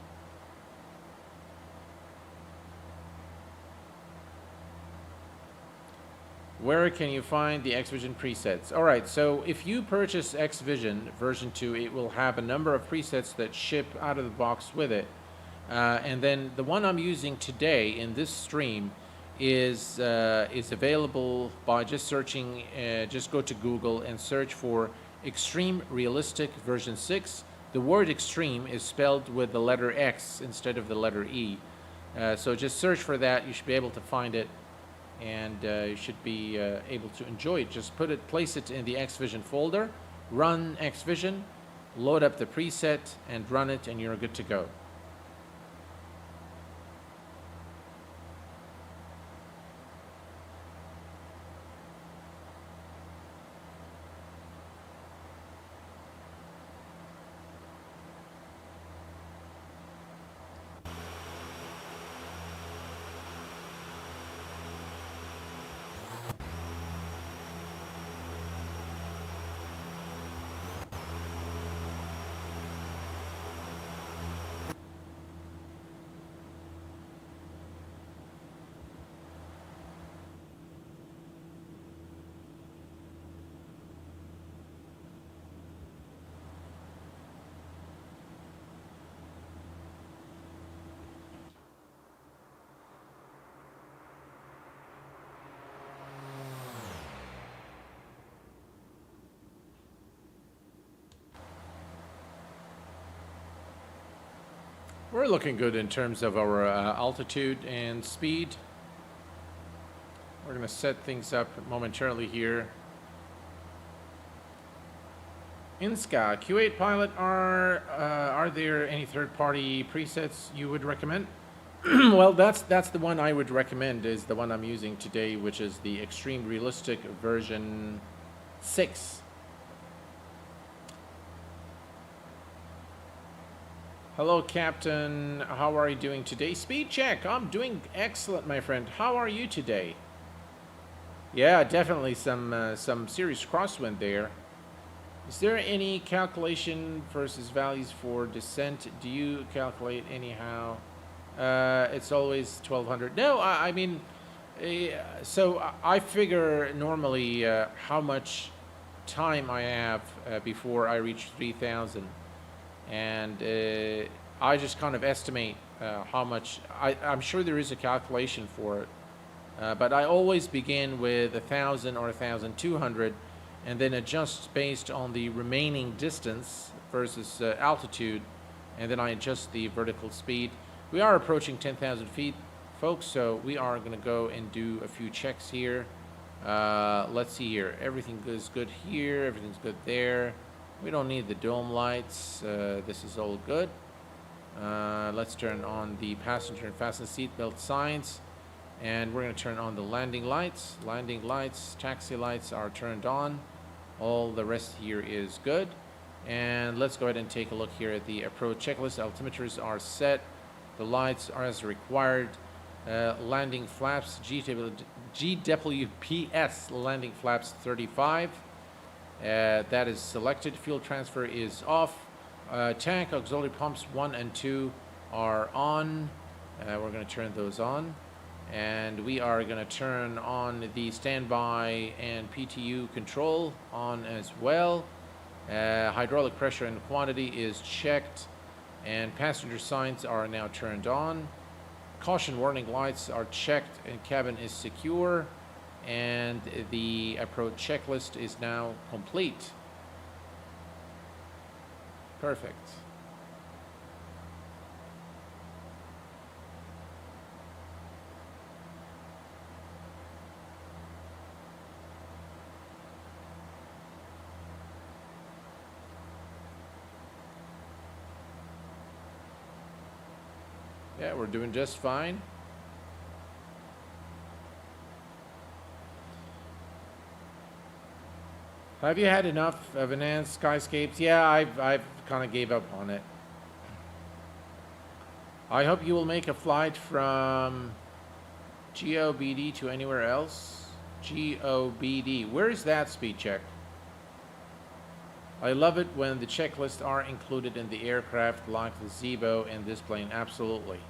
Where can you find the X-Vision presets? All right, so if you purchase X-Vision version 2, it will have a number of presets that ship out of the box with it. And then the one I'm using today in this stream is available by just searching, just go to Google and search for Extreme Realistic version 6. The word extreme is spelled with the letter X instead of the letter E. So just search for that. You should be able to find it. And you should be able to enjoy it. Just place it in the X-Vision folder, run X-Vision, load up the preset, and run it, and you're good to go. We're looking good in terms of our altitude and speed. We're going to set things up momentarily here. Inska, Q8Pilot, are there any third-party presets you would recommend? Well, that's the one I would recommend, is the one I'm using today, which is the Extreme Realistic version 6. Hello, Captain. How are you doing today? Speed check. I'm doing excellent, my friend. How are you today? Yeah, definitely some serious crosswind there. Is there any calculation versus values for descent? Do you calculate anyhow? It's always 1200. No, I mean, so I figure normally how much time I have before I reach 3000. And I just kind of estimate how much. I'm sure there is a calculation for it, but I always begin with 1,000 or 1,200, and then adjust based on the remaining distance versus altitude, and then I adjust the vertical speed. We are approaching 10,000 feet, folks, so we are going to go and do a few checks here. Let's see here. Everything is good here. Everything's good there. We don't need the dome lights. This is all good. Let's turn on the passenger and fasten seatbelt signs. And we're going to turn on the landing lights. Landing lights, taxi lights are turned on. All the rest here is good. And let's go ahead and take a look here at the approach checklist. Altimeters are set. The lights are as required. Landing flaps, GWPS landing flaps 35. That is selected. Fuel transfer is off. Tank auxiliary pumps 1 and 2 are on. We're going to turn those on. And we are going to turn on the standby and PTU control on as well. Hydraulic pressure and quantity is checked, and passenger signs are now turned on. Caution warning lights are checked and cabin is secure, and the approach checklist is now complete. Perfect. Yeah, we're doing just fine. Have you had enough of enhanced skyscapes? Yeah, I've kind of gave up on it. I hope you will make a flight from GOBD to anywhere else. GOBD. Where is that speed check? I love it when the checklists are included in the aircraft, like the Zebo and this plane. Absolutely.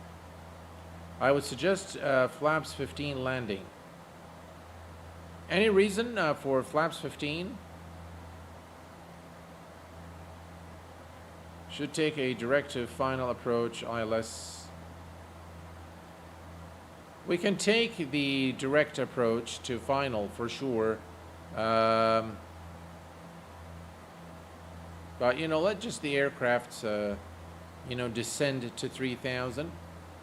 I would suggest flaps 15 landing. Any reason for flaps 15? Should take a direct to final approach ILS. We can take the direct approach to final for sure. But, you know, let just the aircraft, you know, descend to 3,000.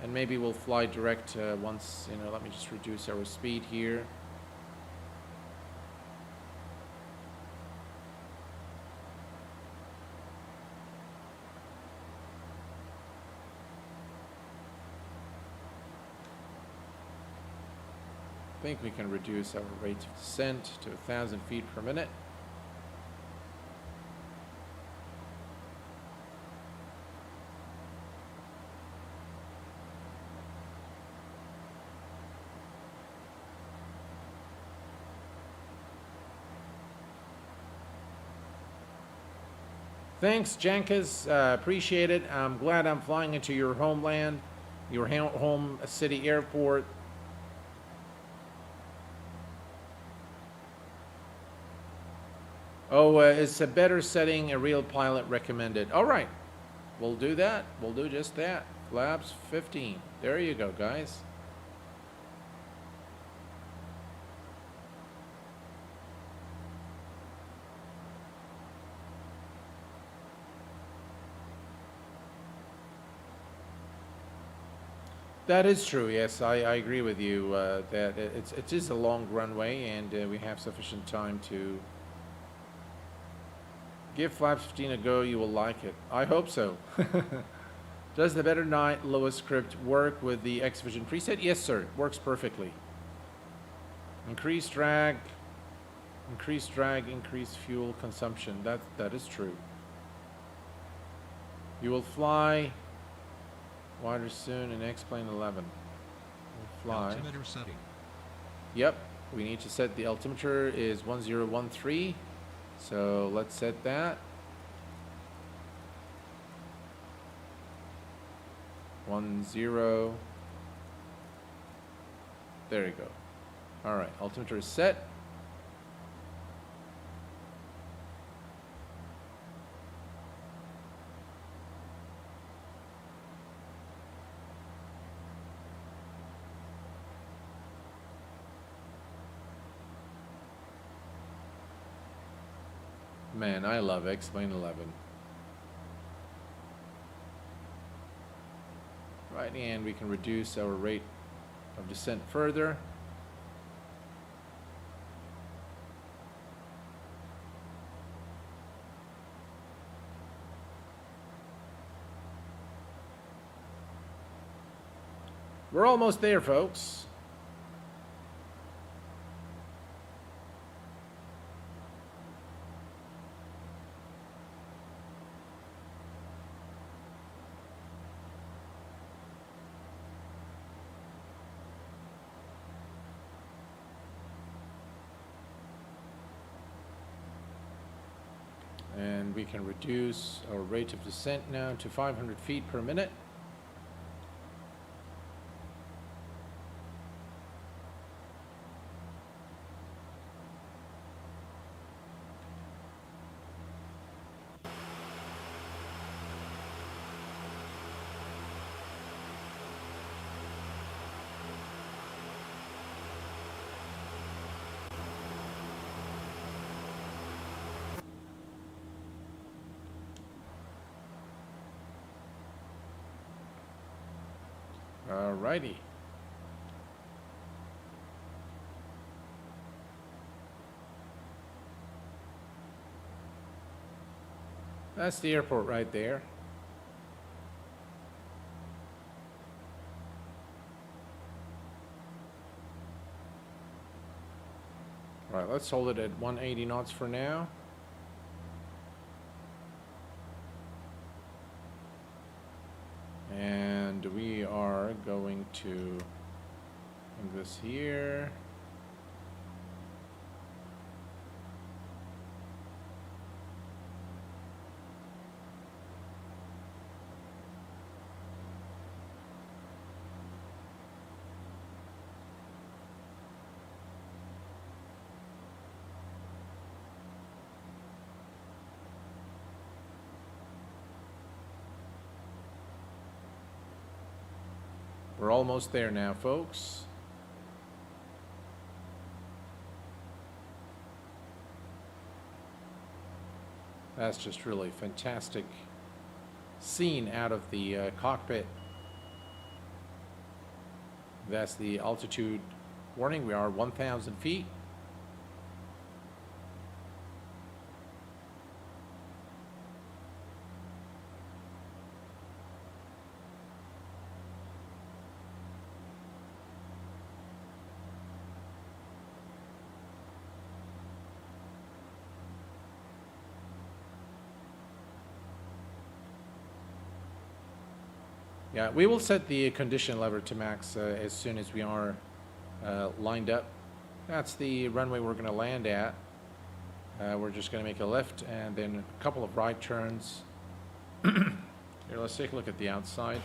And maybe we'll fly direct once, you know, let me just reduce our speed here. I think we can reduce our rate of descent to 1,000 feet per minute. Thanks, Jankas. Appreciate it. I'm glad I'm flying into your homeland, your home city airport. Oh, it's a better setting, a real pilot recommended. All right, we'll do that. We'll do just that. Flaps 15. There you go, guys. That is true. Yes, I agree with you that it is a long runway, and we have sufficient time to give flaps 15 a go. You will like it. I hope so. Does the Better Night Lewis script work with the X-Vision preset? Yes, sir. It works perfectly. Increased drag, increased fuel consumption. That is true. You will fly wider soon in X-Plane 11. We'll fly. Altimeter setting. Yep, we need to set the altimeter is 1013. So let's set that. 10. There you go. All right, altimeter is set. Man, I love X-Plane 11. Right, and we can reduce our rate of descent further. We're almost there, folks. And we can reduce our rate of descent now to 500 feet per minute. Alrighty. That's the airport right there. Right, let's hold it at 180 knots for now. And we are going to bring this here. We're almost there now, folks. That's just really fantastic scene out of the cockpit. That's the altitude warning. We are 1,000 feet. Yeah, we will set the condition lever to max as soon as we are lined up. That's the runway we're going to land at. We're just going to make a left and then a couple of right turns. Here, let's take a look at the outside.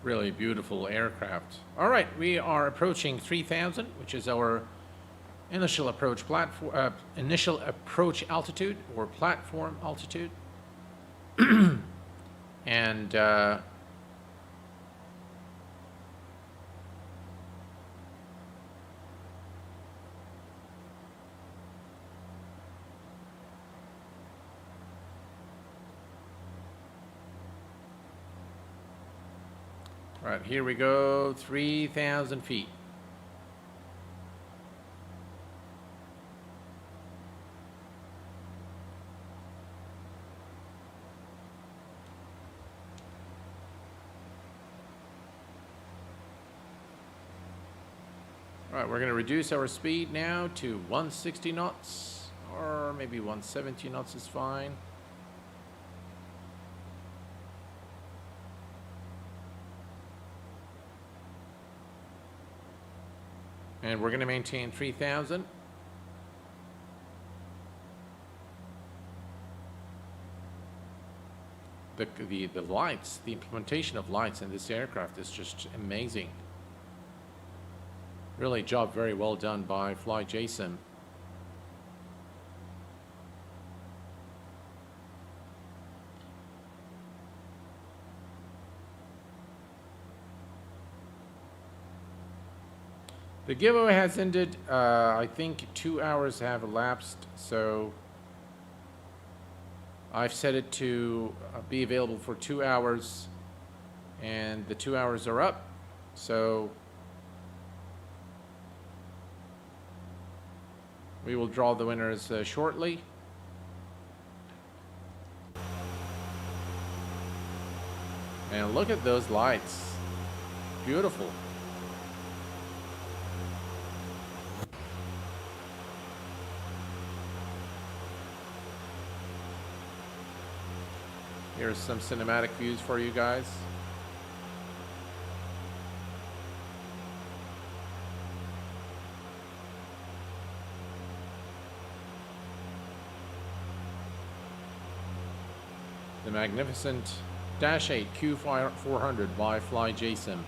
Really beautiful aircraft. All right, we are approaching 3,000, which is our initial approach platform, initial approach altitude or platform altitude. And right, here we go, 3,000 feet. All right, we're going to reduce our speed now to 160 knots, or maybe 170 knots is fine. And we're going to maintain 3,000. The lights, the implementation of lights in this aircraft is just amazing. Really, job very well done by FlyJSim. The giveaway has ended. I think 2 hours have elapsed, so I've set it to be available for 2 hours, and the 2 hours are up, so we will draw the winners shortly. And look at those lights. Beautiful. Here's some cinematic views for you guys. The magnificent Dash 8 Q400 by FlyJSim.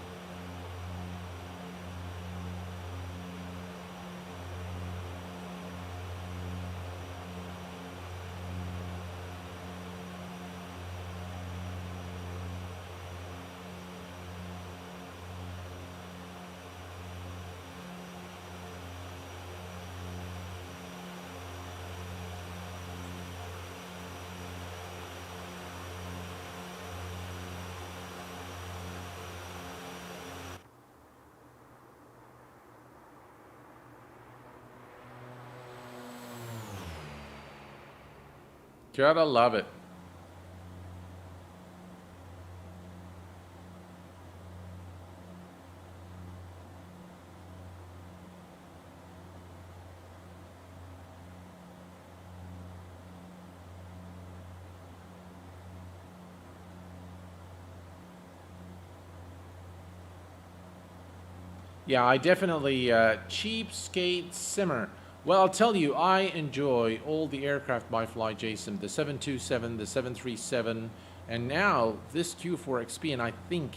Gotta love it. Yeah, I definitely cheapskate simmer. Well, I'll tell you, I enjoy all the aircraft by FlyJSim, the 727, the 737, and now this Q4XP, and I think,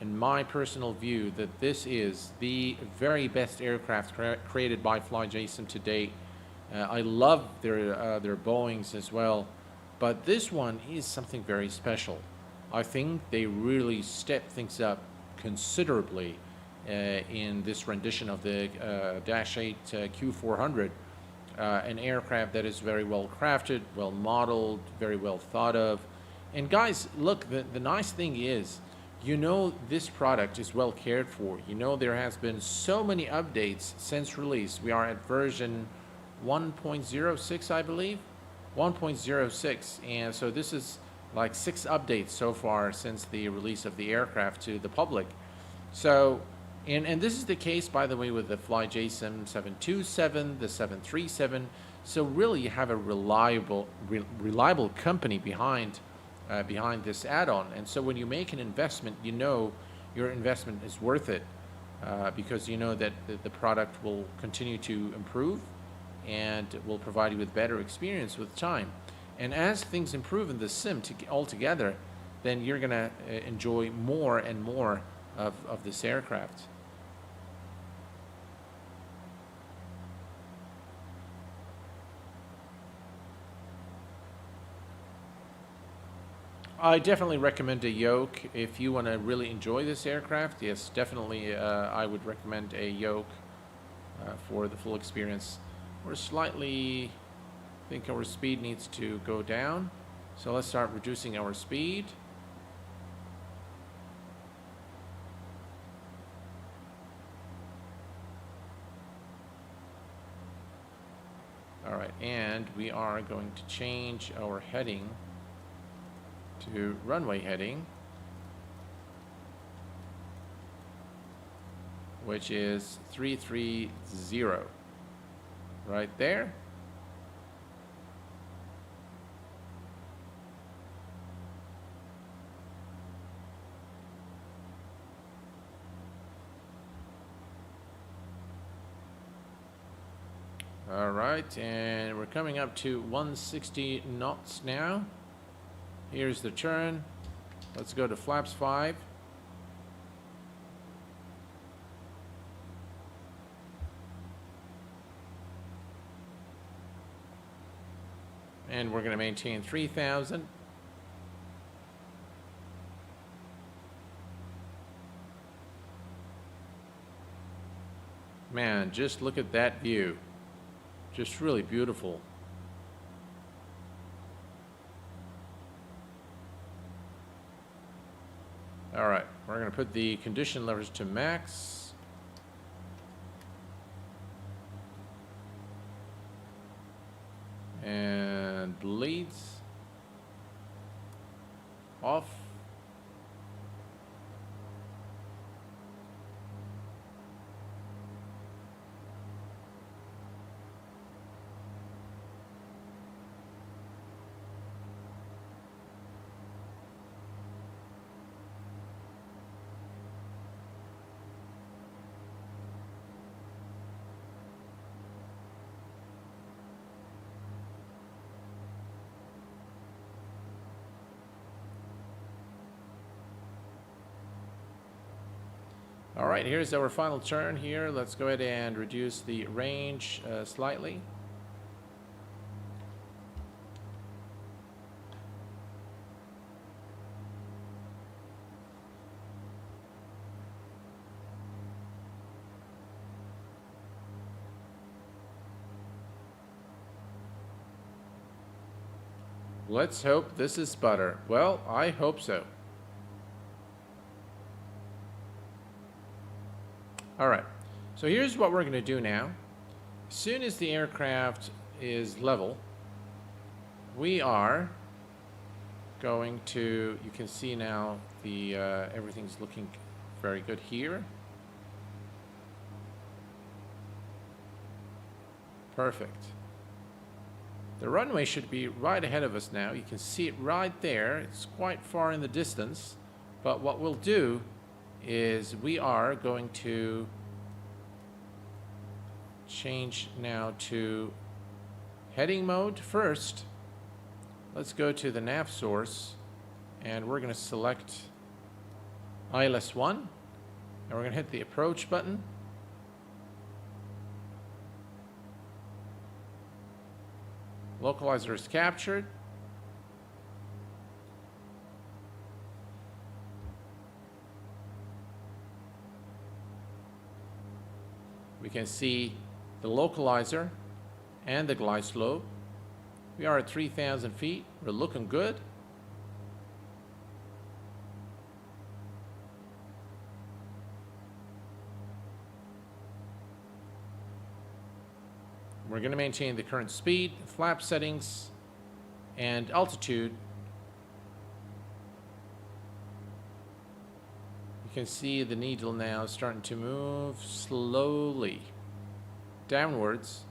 in my personal view, that this is the very best aircraft created by FlyJSim to date. I love their Boeings as well, but this one is something very special. I think they really step things up considerably in this rendition of the Dash 8 Q400, an aircraft that is very well crafted, well modeled, very well thought of. And guys, look, the nice thing is, you know, this product is well cared for. You know, there has been so many updates since release. We are at version 1.06, I believe, 1.06, and so this is like 6 updates so far since the release of the aircraft to the public. So, and this is the case, by the way, with the FlyJSim 727, the 737. So really, you have a reliable company behind this add-on. And so when you make an investment, you know your investment is worth it because you know that the product will continue to improve and will provide you with better experience with time. And as things improve in the sim altogether, then you're going to enjoy more and more of this aircraft. I definitely recommend a yoke if you want to really enjoy this aircraft. Yes, definitely I would recommend a yoke for the full experience. We're slightly, I think our speed needs to go down. So let's start reducing our speed. All right, and we are going to change our heading to runway heading, which is 330, right there. All right, and we're coming up to 160 knots now. Here's the turn. Let's go to flaps 5. And we're going to maintain 3,000. Man, just look at that view. Just really beautiful. All right, we're going to put the condition levers to max. And leads off. right, here's our final turn here. Let's go ahead and reduce the range slightly. Let's hope this is butter. Well, I hope so. All right, so here's what we're going to do now. As soon as the aircraft is level, we are going to, you can see now the everything's looking very good here. Perfect. The runway should be right ahead of us now. You can see it right there. It's quite far in the distance. But what we'll do is we are going to change now to heading mode first. Let's go to the nav source and we're going to select ILS-1 and we're going to hit the approach button. Localizer is captured. We can see the localizer and the glide slope. We are at 3,000 feet. We're looking good. We're going to maintain the current speed, flap settings, and altitude. You can see the needle now starting to move slowly downwards.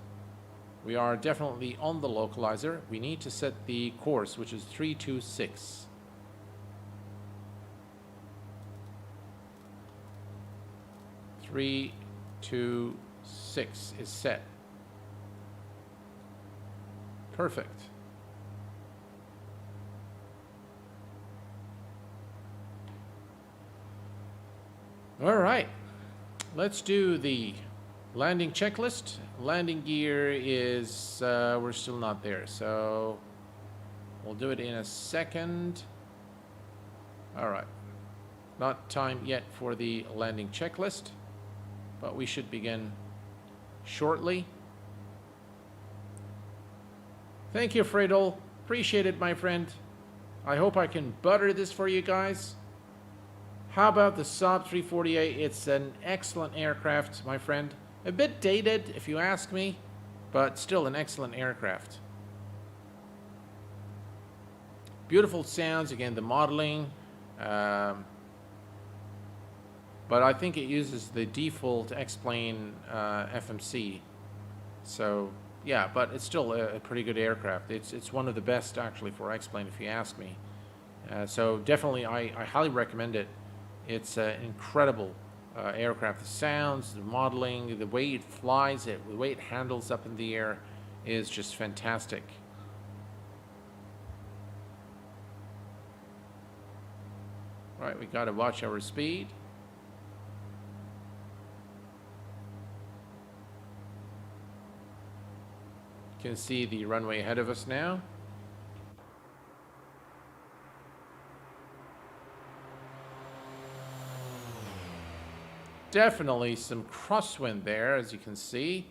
We are definitely on the localizer. We need to set the course, which is 326. Three, 2, 6 is set. Perfect. All right, let's do the landing checklist. Landing gear is, we're still not there, so we'll do it in a second. All right, not time yet for the landing checklist, but we should begin shortly. Thank you, Fredo. Appreciate it, my friend. I hope I can butter this for you guys. How about the Saab 340A? It's an excellent aircraft, my friend. A bit dated, if you ask me, but still an excellent aircraft. Beautiful sounds, again, the modeling. But I think it uses the default X-plane FMC. So, yeah, but it's still a pretty good aircraft. It's one of the best, actually, for X-plane, if you ask me. So definitely, I highly recommend it. It's an incredible aircraft. The sounds, the modeling, the way it flies, the way it handles up in the air is just fantastic. Right, we got to watch our speed. You can see the runway ahead of us now. Definitely some crosswind there, as you can see.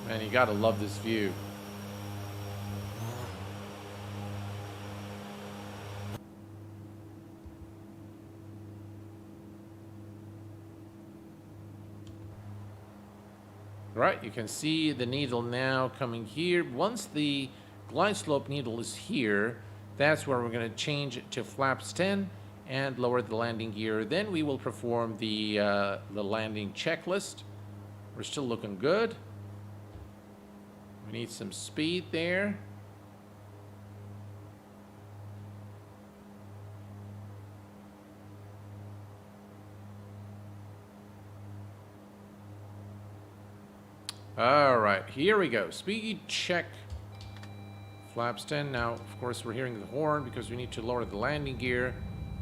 Man, you gotta love this view. Right, you can see the needle now coming here. Once the glide slope needle is here, that's where we're going to change it to flaps 10 and lower the landing gear. Then we will perform the landing checklist. We're still looking good. We need some speed there. All right, here we go. Speed check Flaps 10. Now, of course, we're hearing the horn because we need to lower the landing gear.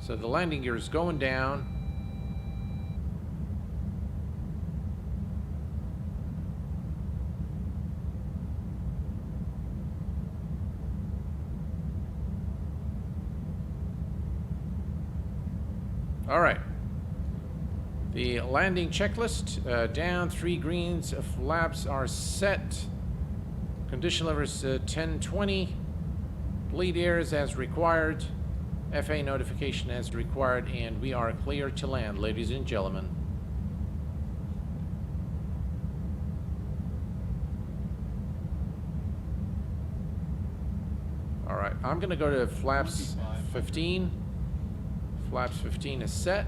So the landing gear is going down. All right. The landing checklist, down, 3 greens, flaps are set. Condition levels 10-20. Bleed airs as required. FA notification as required, and we are clear to land, ladies and gentlemen. All right, I'm gonna go to flaps 15. Flaps 15 is set.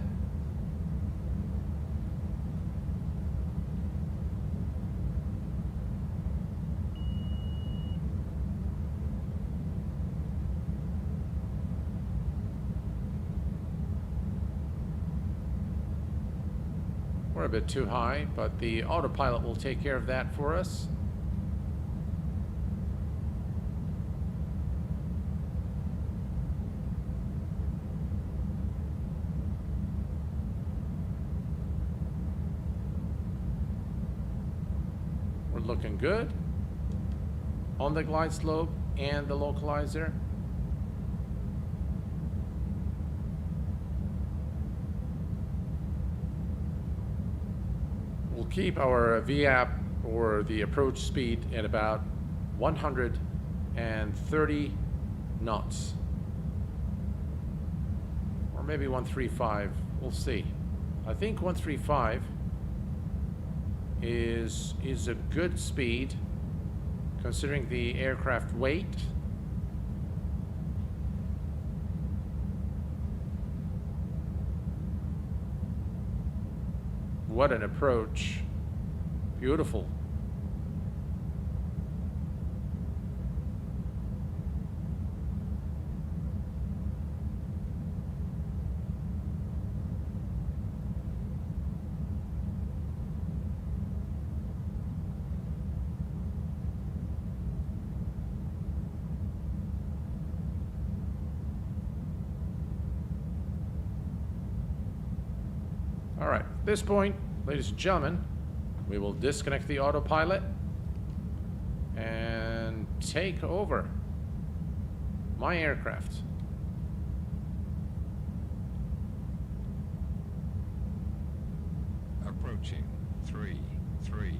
We're a bit too high, but the autopilot will take care of that for us. We're looking good on the glide slope and the localizer. We'll keep our VAP or the approach speed at about 130 knots. Or maybe 135, we'll see. I think 135 is a good speed considering the aircraft weight. What an approach. Beautiful. All right, at this point, ladies and gentlemen, we will disconnect the autopilot and take over my aircraft. Approaching 3-3.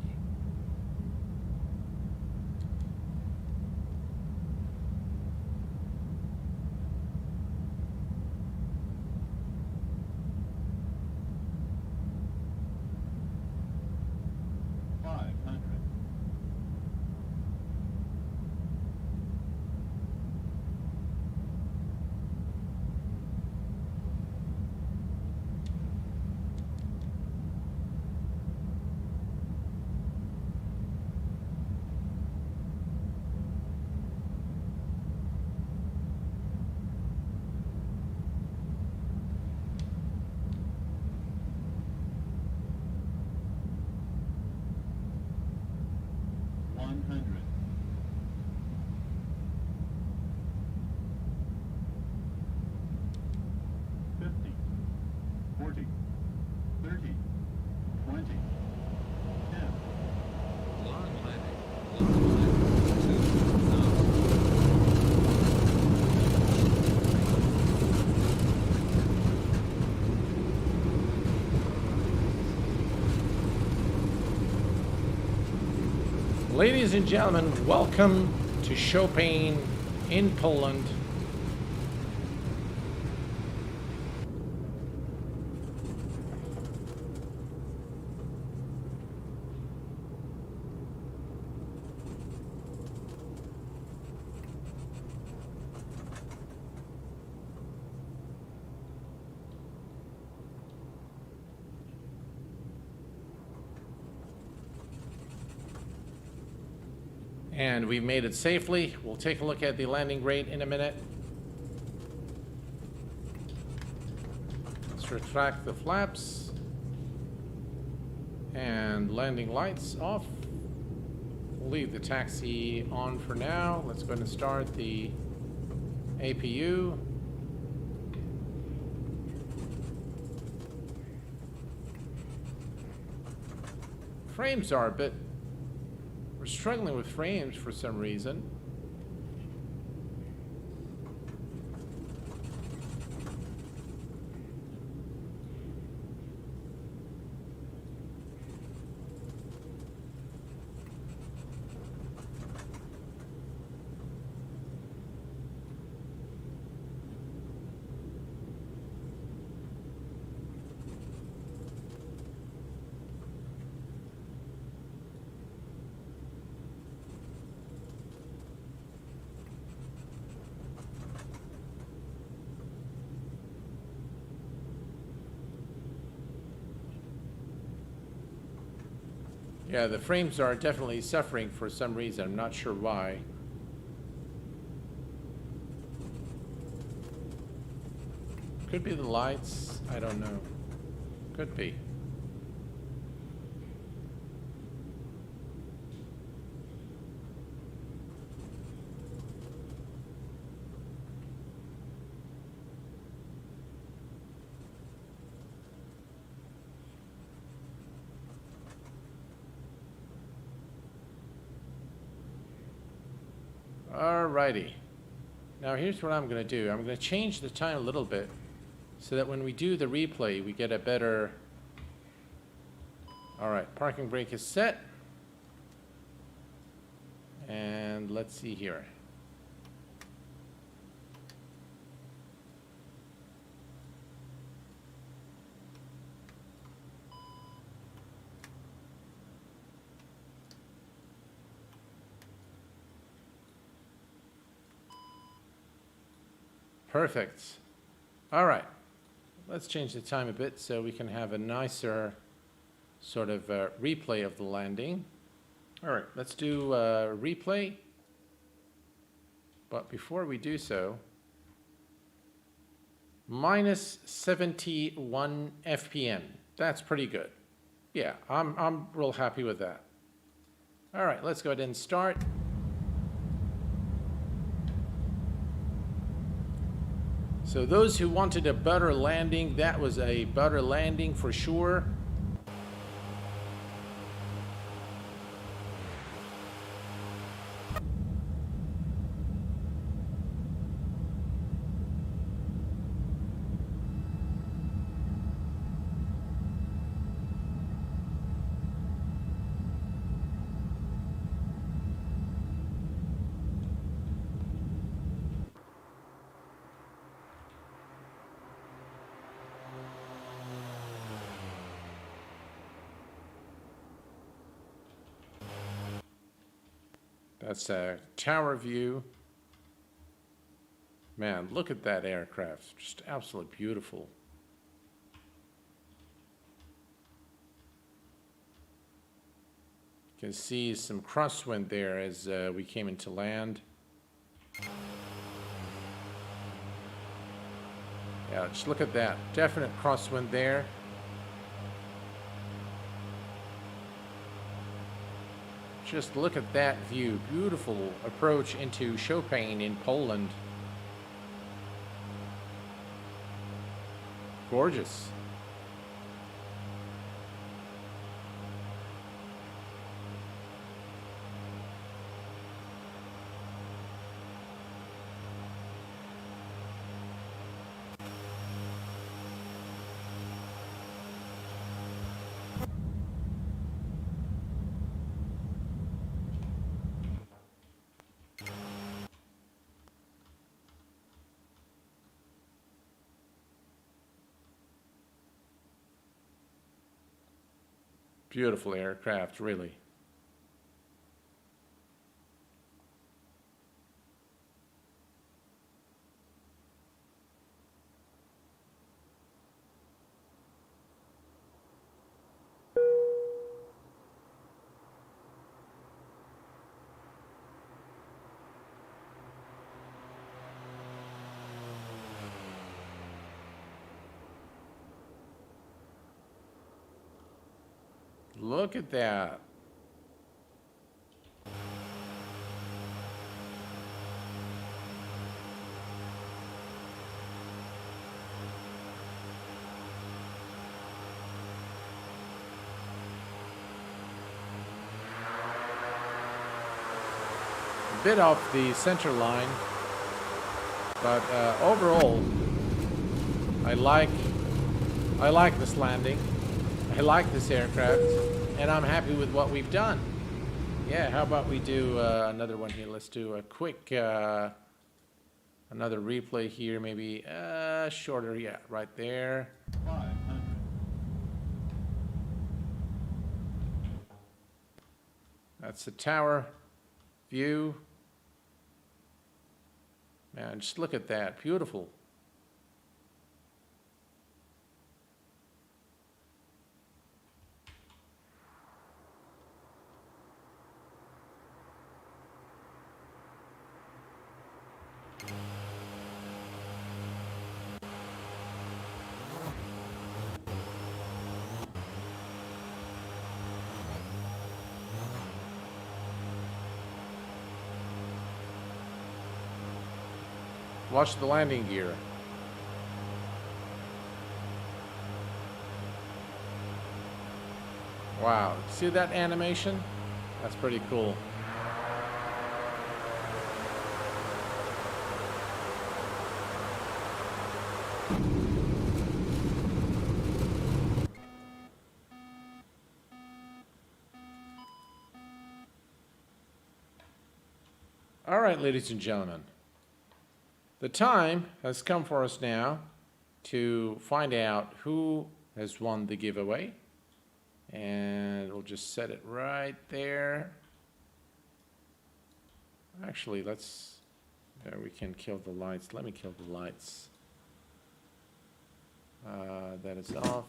100. 50, 40, 30, 20, 10. Long landing. Long landing. 2,000. Ladies and gentlemen, welcome to Chopin in Poland. And we've made it safely. We'll take a look at the landing rate in a minute. Let's retract the flaps. And landing lights off. We'll leave the taxi on for now. Let's go ahead and start the APU. Frames are a bit... We're struggling with frames for some reason. Yeah, the frames are definitely suffering for some reason. I'm not sure why. Could be the lights. I don't know. Could be. Alrighty. Now here's what I'm going to do. I'm going to change the time a little bit so that when we do the replay, we get a better... Alright, parking brake is set. And let's see here. Perfect. All right. Let's change the time a bit so we can have a nicer sort of replay of the landing. All right, let's do a replay. But before we do so, minus 71 FPM. That's pretty good. Yeah, I'm real happy with that. All right, let's go ahead and start. So those who wanted a butter landing, that was a butter landing for sure. That's a tower view. Man, look at that aircraft. Just absolutely beautiful. You can see some crosswind there as we came into land. Yeah, just look at that. Definite crosswind there. Just look at that view. Beautiful approach into Chopin in Poland. Gorgeous. Beautiful aircraft, really. Look at that. bit off the center line, but overall, I like this landing. I like this aircraft, and I'm happy with what we've done. Yeah, how about we do another one here? Let's do a quick, another replay here, maybe shorter, yeah, right there. 500. That's the tower view. Man, just look at that, beautiful. Watch the landing gear. Wow, see that animation? That's pretty cool. All right, ladies and gentlemen. The time has come for us now to find out who has won the giveaway. And we'll just set it right there. Actually, let's, we can kill the lights. Let me kill the lights. That is off.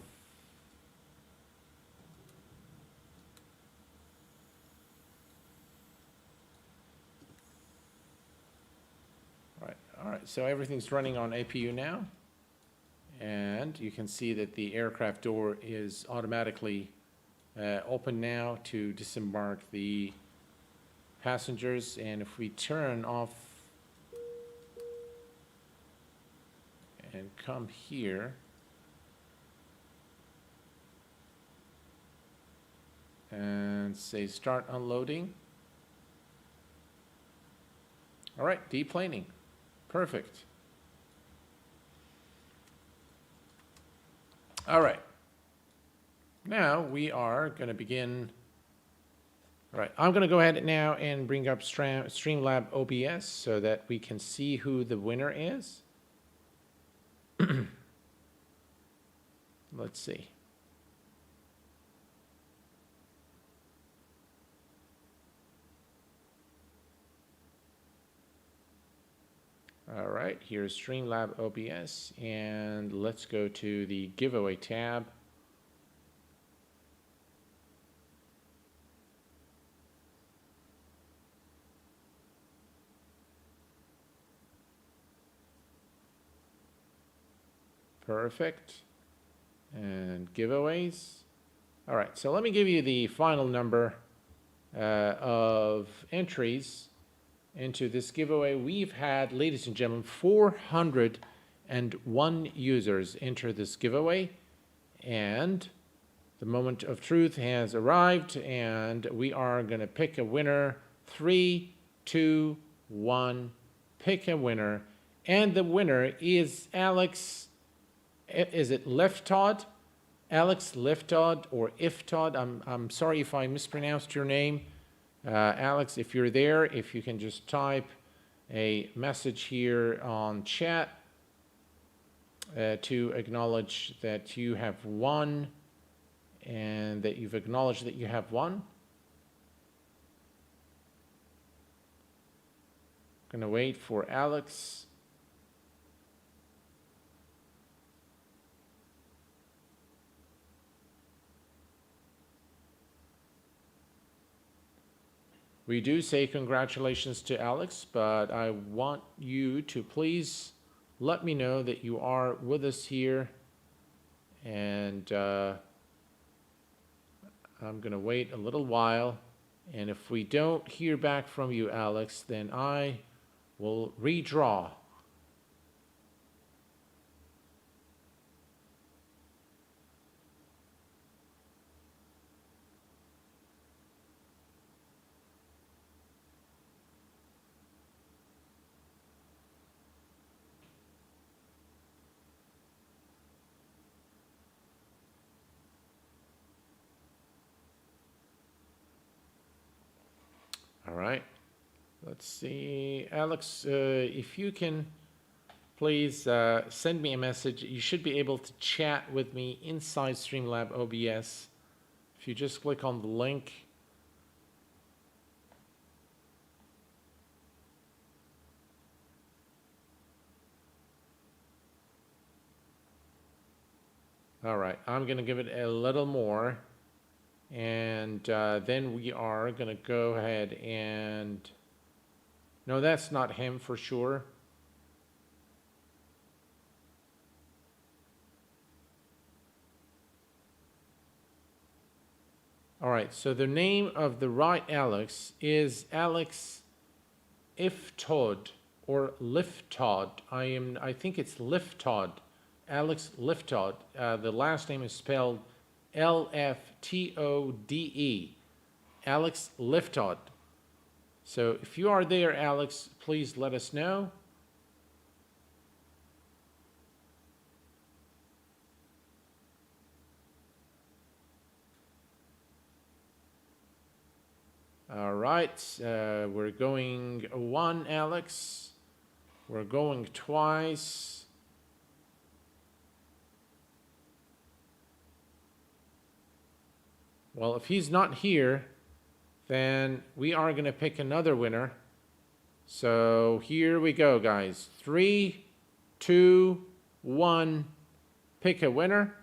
All right, so everything's running on APU now. And you can see that the aircraft door is automatically open now to disembark the passengers. And if we turn off and come here and say start unloading. All right, deplaning. Perfect. All right. Now we are going to begin. All right, I'm going to go ahead now and bring up Streamlab OBS so that we can see who the winner is. Let's see. All right, here's Streamlab OBS, and let's go to the giveaway tab. Perfect. And giveaways. All right, so let me give you the final number of entries into this giveaway. We've had, ladies and gentlemen, 401 users enter this giveaway, and the moment of truth has arrived, and we are going to pick a winner. 3, 2, 1, pick a winner, and the winner is Alex. Is it Leftod? Alex Leftod or Iftod? I'm sorry if I mispronounced your name. Alex, if you're there, if you can just type a message here on chat to acknowledge that you have won and that you've acknowledged that you have won. I'm going to wait for Alex. We do say congratulations to Alex, but I want you to please let me know that you are with us here. And I'm going to wait a little while. And if we don't hear back from you, Alex, then I will redraw. All right. Let's see. Alex, if you can please send me a message. You should be able to chat with me inside Streamlab OBS. If you just click on the link. All right, I'm going to give it a little more. And then we are going to go ahead and... No, that's not him for sure. All right, so the name of the right Alex is Alex Iftod or Liftod. I think it's Liftod. Alex Liftod. The last name is spelled L-F-T-O-D-E. Alex Liftod. So if you are there, Alex, please let us know. All right, we're going 1, Alex. We're going twice. Well, if he's not here, then we are going to pick another winner. So here we go, guys. 3, 2, 1. Pick a winner.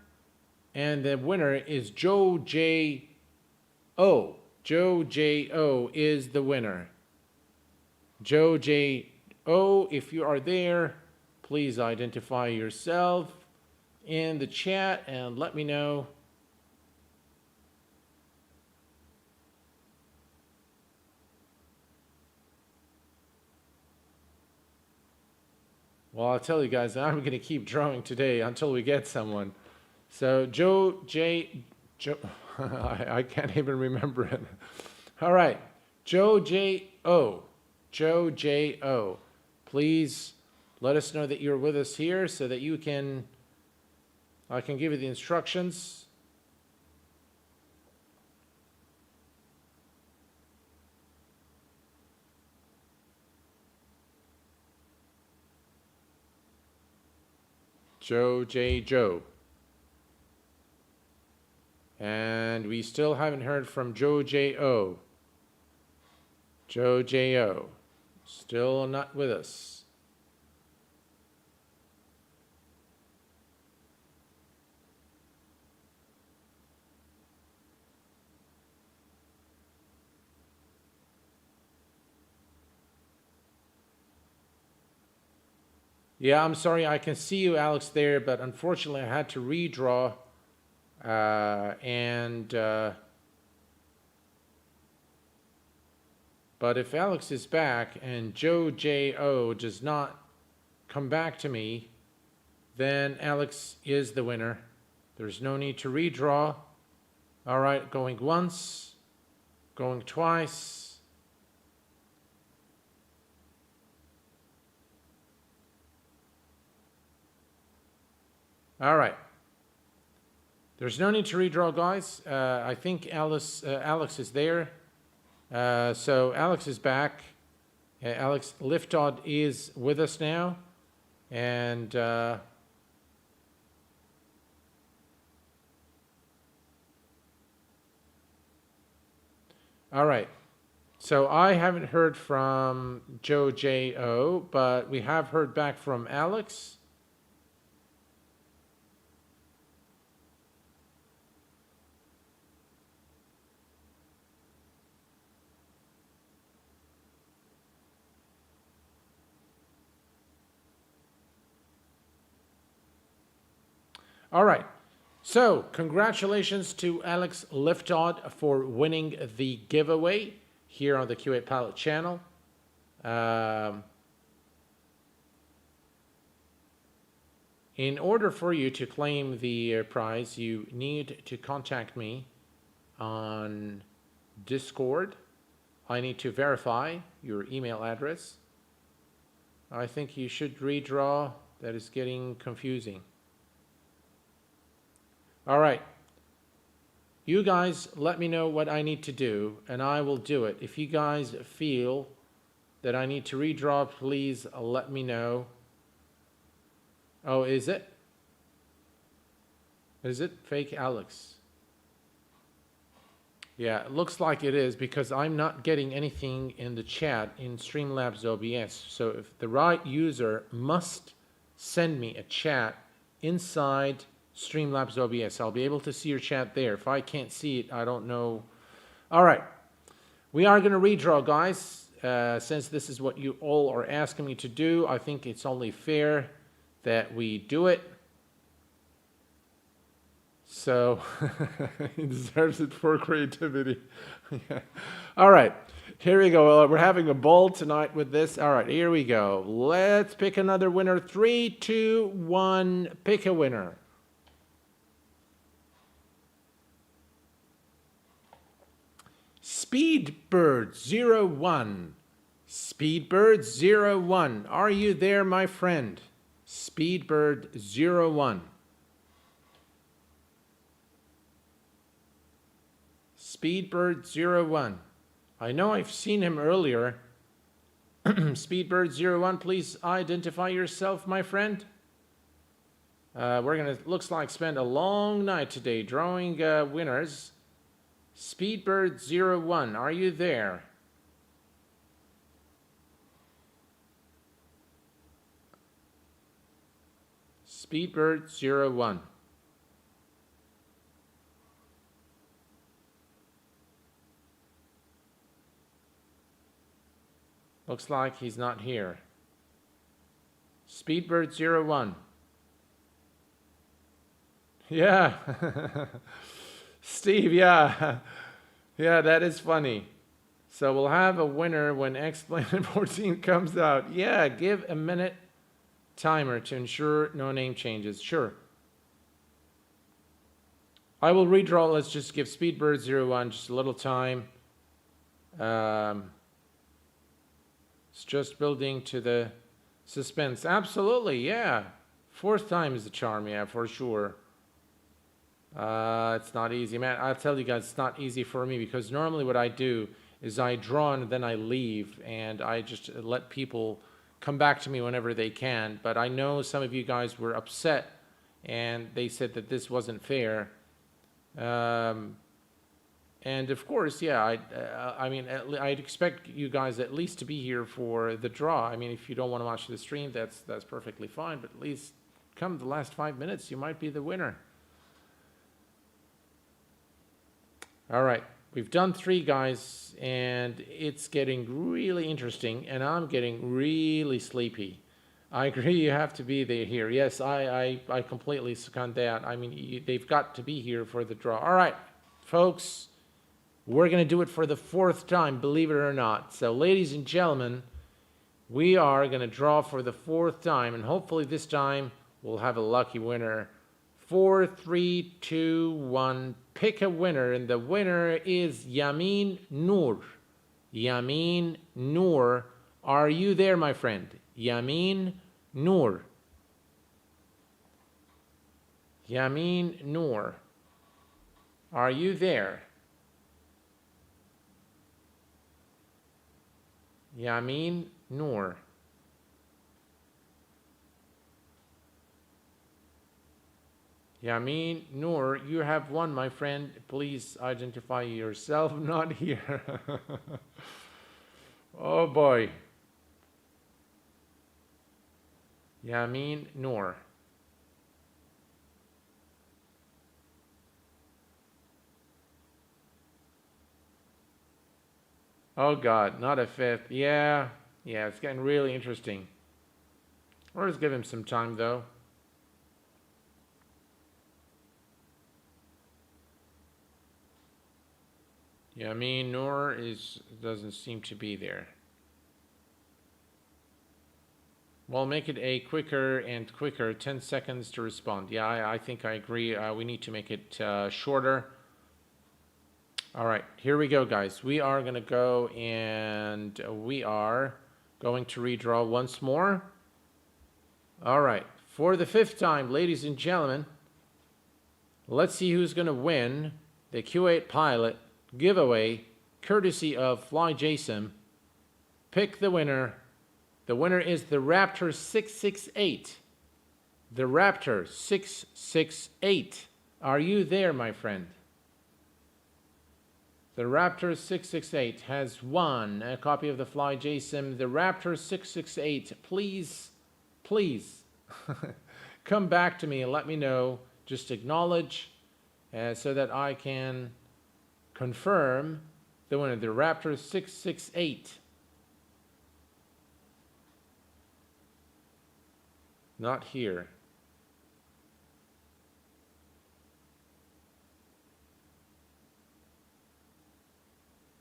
And the winner is Joe J. O. Joe J. O. is the winner. Joe J. O., if you are there, please identify yourself in the chat and let me know. Well, I'll tell you guys, I'm going to keep drawing today until we get someone. So Joe J. I can't even remember it. All right. Joe J. O. Joe J. O. Please let us know that you're with us here so that you can, I can give you the instructions. Joe J. Joe. And we still haven't heard from Joe J. O. Joe J. O. Still not with us. Yeah, I'm sorry, I can see you, Alex, there, but unfortunately I had to redraw. But if Alex is back and Joe J. O. does not come back to me, then Alex is the winner. There's no need to redraw. All right, going once, going twice. All right. There's no need to redraw, guys. I think Alex is there. So Alex is back. Alex Liftod is with us now. And all right. So I haven't heard from Joe J. O., but we have heard back from Alex. All right, so congratulations to Alex Liftod for winning the giveaway here on the Q8Pilot channel. In order for you to claim the prize, you need to contact me on Discord. I need to verify your email address. I think you should redraw. That is getting confusing. All right. You guys let me know what I need to do, and I will do it. If you guys feel that I need to redraw, please let me know. Oh, is it? Is it fake Alex? Yeah, it looks like it is because I'm not getting anything in the chat in Streamlabs OBS. So if the right user must send me a chat inside Streamlabs OBS. I'll be able to see your chat there. If I can't see it, I don't know. All right. We are going to redraw, guys. Since this is what you all are asking me to do, I think it's only fair that we do it. So he deserves it for creativity. Yeah. All right. Here we go. We're having a ball tonight with this. All right. Here we go. Let's pick another winner. 3, 2, 1. Pick a winner. Speedbird01. Speedbird01. Are you there, my friend? Speedbird01. Speedbird01. I know I've seen him earlier. Speedbird01, please identify yourself, my friend. We're gonna, looks like, spend a long night today drawing winners. Speedbird01, are you there? Speedbird01. Looks like he's not here. Speedbird01. Yeah. Steve, yeah. Yeah, that is funny. So we'll have a winner when X-Planet 14 comes out. Yeah, give a minute timer to ensure no name changes. Sure. I will redraw. Let's just give Speedbird01 just a little time. It's just building to the suspense. Absolutely, yeah. 4th time is the charm, yeah, for sure. It's not easy, man. I'll tell you guys, it's not easy for me because normally what I do is I draw and then I leave and I just let people come back to me whenever they can. But I know some of you guys were upset and they said that this wasn't fair. And of course, yeah, I mean, I'd expect you guys at least to be here for the draw. I mean, if you don't want to watch the stream, that's perfectly fine. But at least come the last 5 minutes, you might be the winner. All right, we've done 3, guys, and it's getting really interesting, and I'm getting really sleepy. I agree, you have to be there here. Yes, I completely second that. I mean, they've got to be here for the draw. All right, folks. We're going to do it for the 4th time, believe it or not. So, ladies and gentlemen, we are going to draw for the 4th time, and hopefully this time we'll have a lucky winner. 4, 3, 2, 1. Pick a winner, and the winner is Yamin Noor. Yamin Noor. Are you there, my friend? Yamin Noor. Yamin Noor. Are you there? Yamin Noor. Yamin Noor, you have won, my friend. Please identify yourself. Not here. Oh boy. Yamin Noor. Oh God, not a 5th. Yeah, it's getting really interesting. We'll just give him some time though. Yamin Noor doesn't seem to be there. We'll make it a quicker and quicker, 10 seconds to respond. Yeah, I think I agree. We need to make it shorter. All right, here we go, guys. We are going to go and we are going to redraw once more. All right, for the 5th time, ladies and gentlemen, let's see who's going to win the Q8 Pilot giveaway courtesy of FlyJSim. Pick the winner. The winner is the Raptor 668. The Raptor 668. Are you there, my friend? The Raptor 668 has won a copy of the FlyJSim. The Raptor 668, please come back to me and let me know. Just acknowledge so that I can confirm the winner. The Raptor 668. Not here.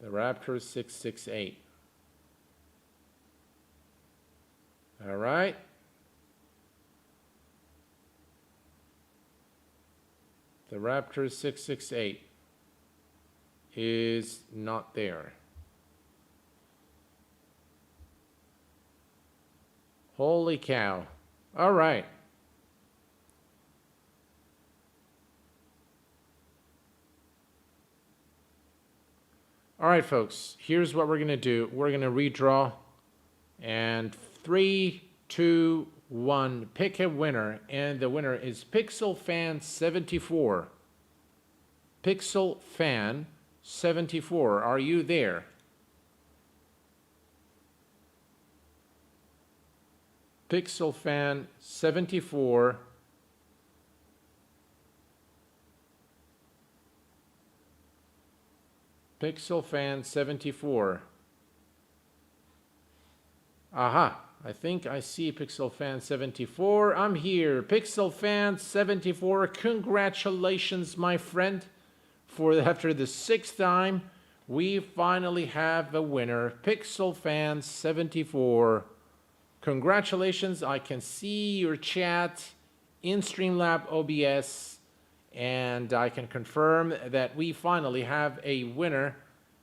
The Raptor 668. All right. The Raptor 668 is not there. Holy cow. All right. All right, folks, here's what we're going to do. We're going to redraw, and 3, 2, 1, pick a winner, and the winner is PixelFan74. PixelFan74, are you there? PixelFan74. PixelFan74. Aha, I think I see PixelFan74. I'm here. PixelFan74, congratulations, my friend. After the 6th time, we finally have a winner. PixelFan74. Congratulations, I can see your chat in Streamlab OBS. And I can confirm that we finally have a winner.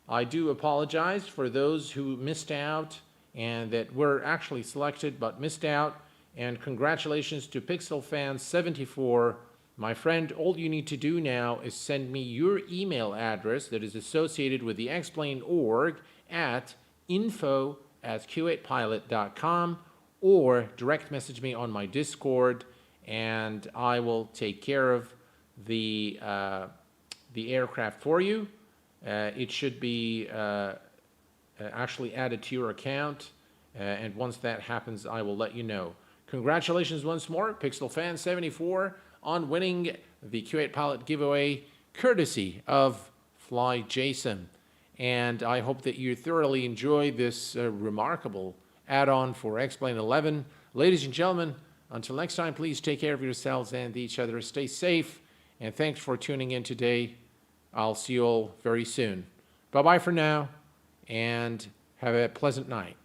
I do apologize for those who missed out and that were actually selected but missed out. And congratulations to PixelFan74. My friend, all you need to do now is send me your email address that is associated with the Explain org at info@q8pilot.com, or direct message me on my Discord, and I will take care of the aircraft for you. It should be actually added to your account, and once that happens, I will let you know. Congratulations once more, PixelFan74, on winning the Q8 Pilot giveaway courtesy of FlyJSim. And I hope that you thoroughly enjoy this remarkable add-on for X-Plane 11. Ladies and gentlemen, until next time, please take care of yourselves and each other. Stay safe. And thanks for tuning in today. I'll see you all very soon. Bye-bye for now, and have a pleasant night.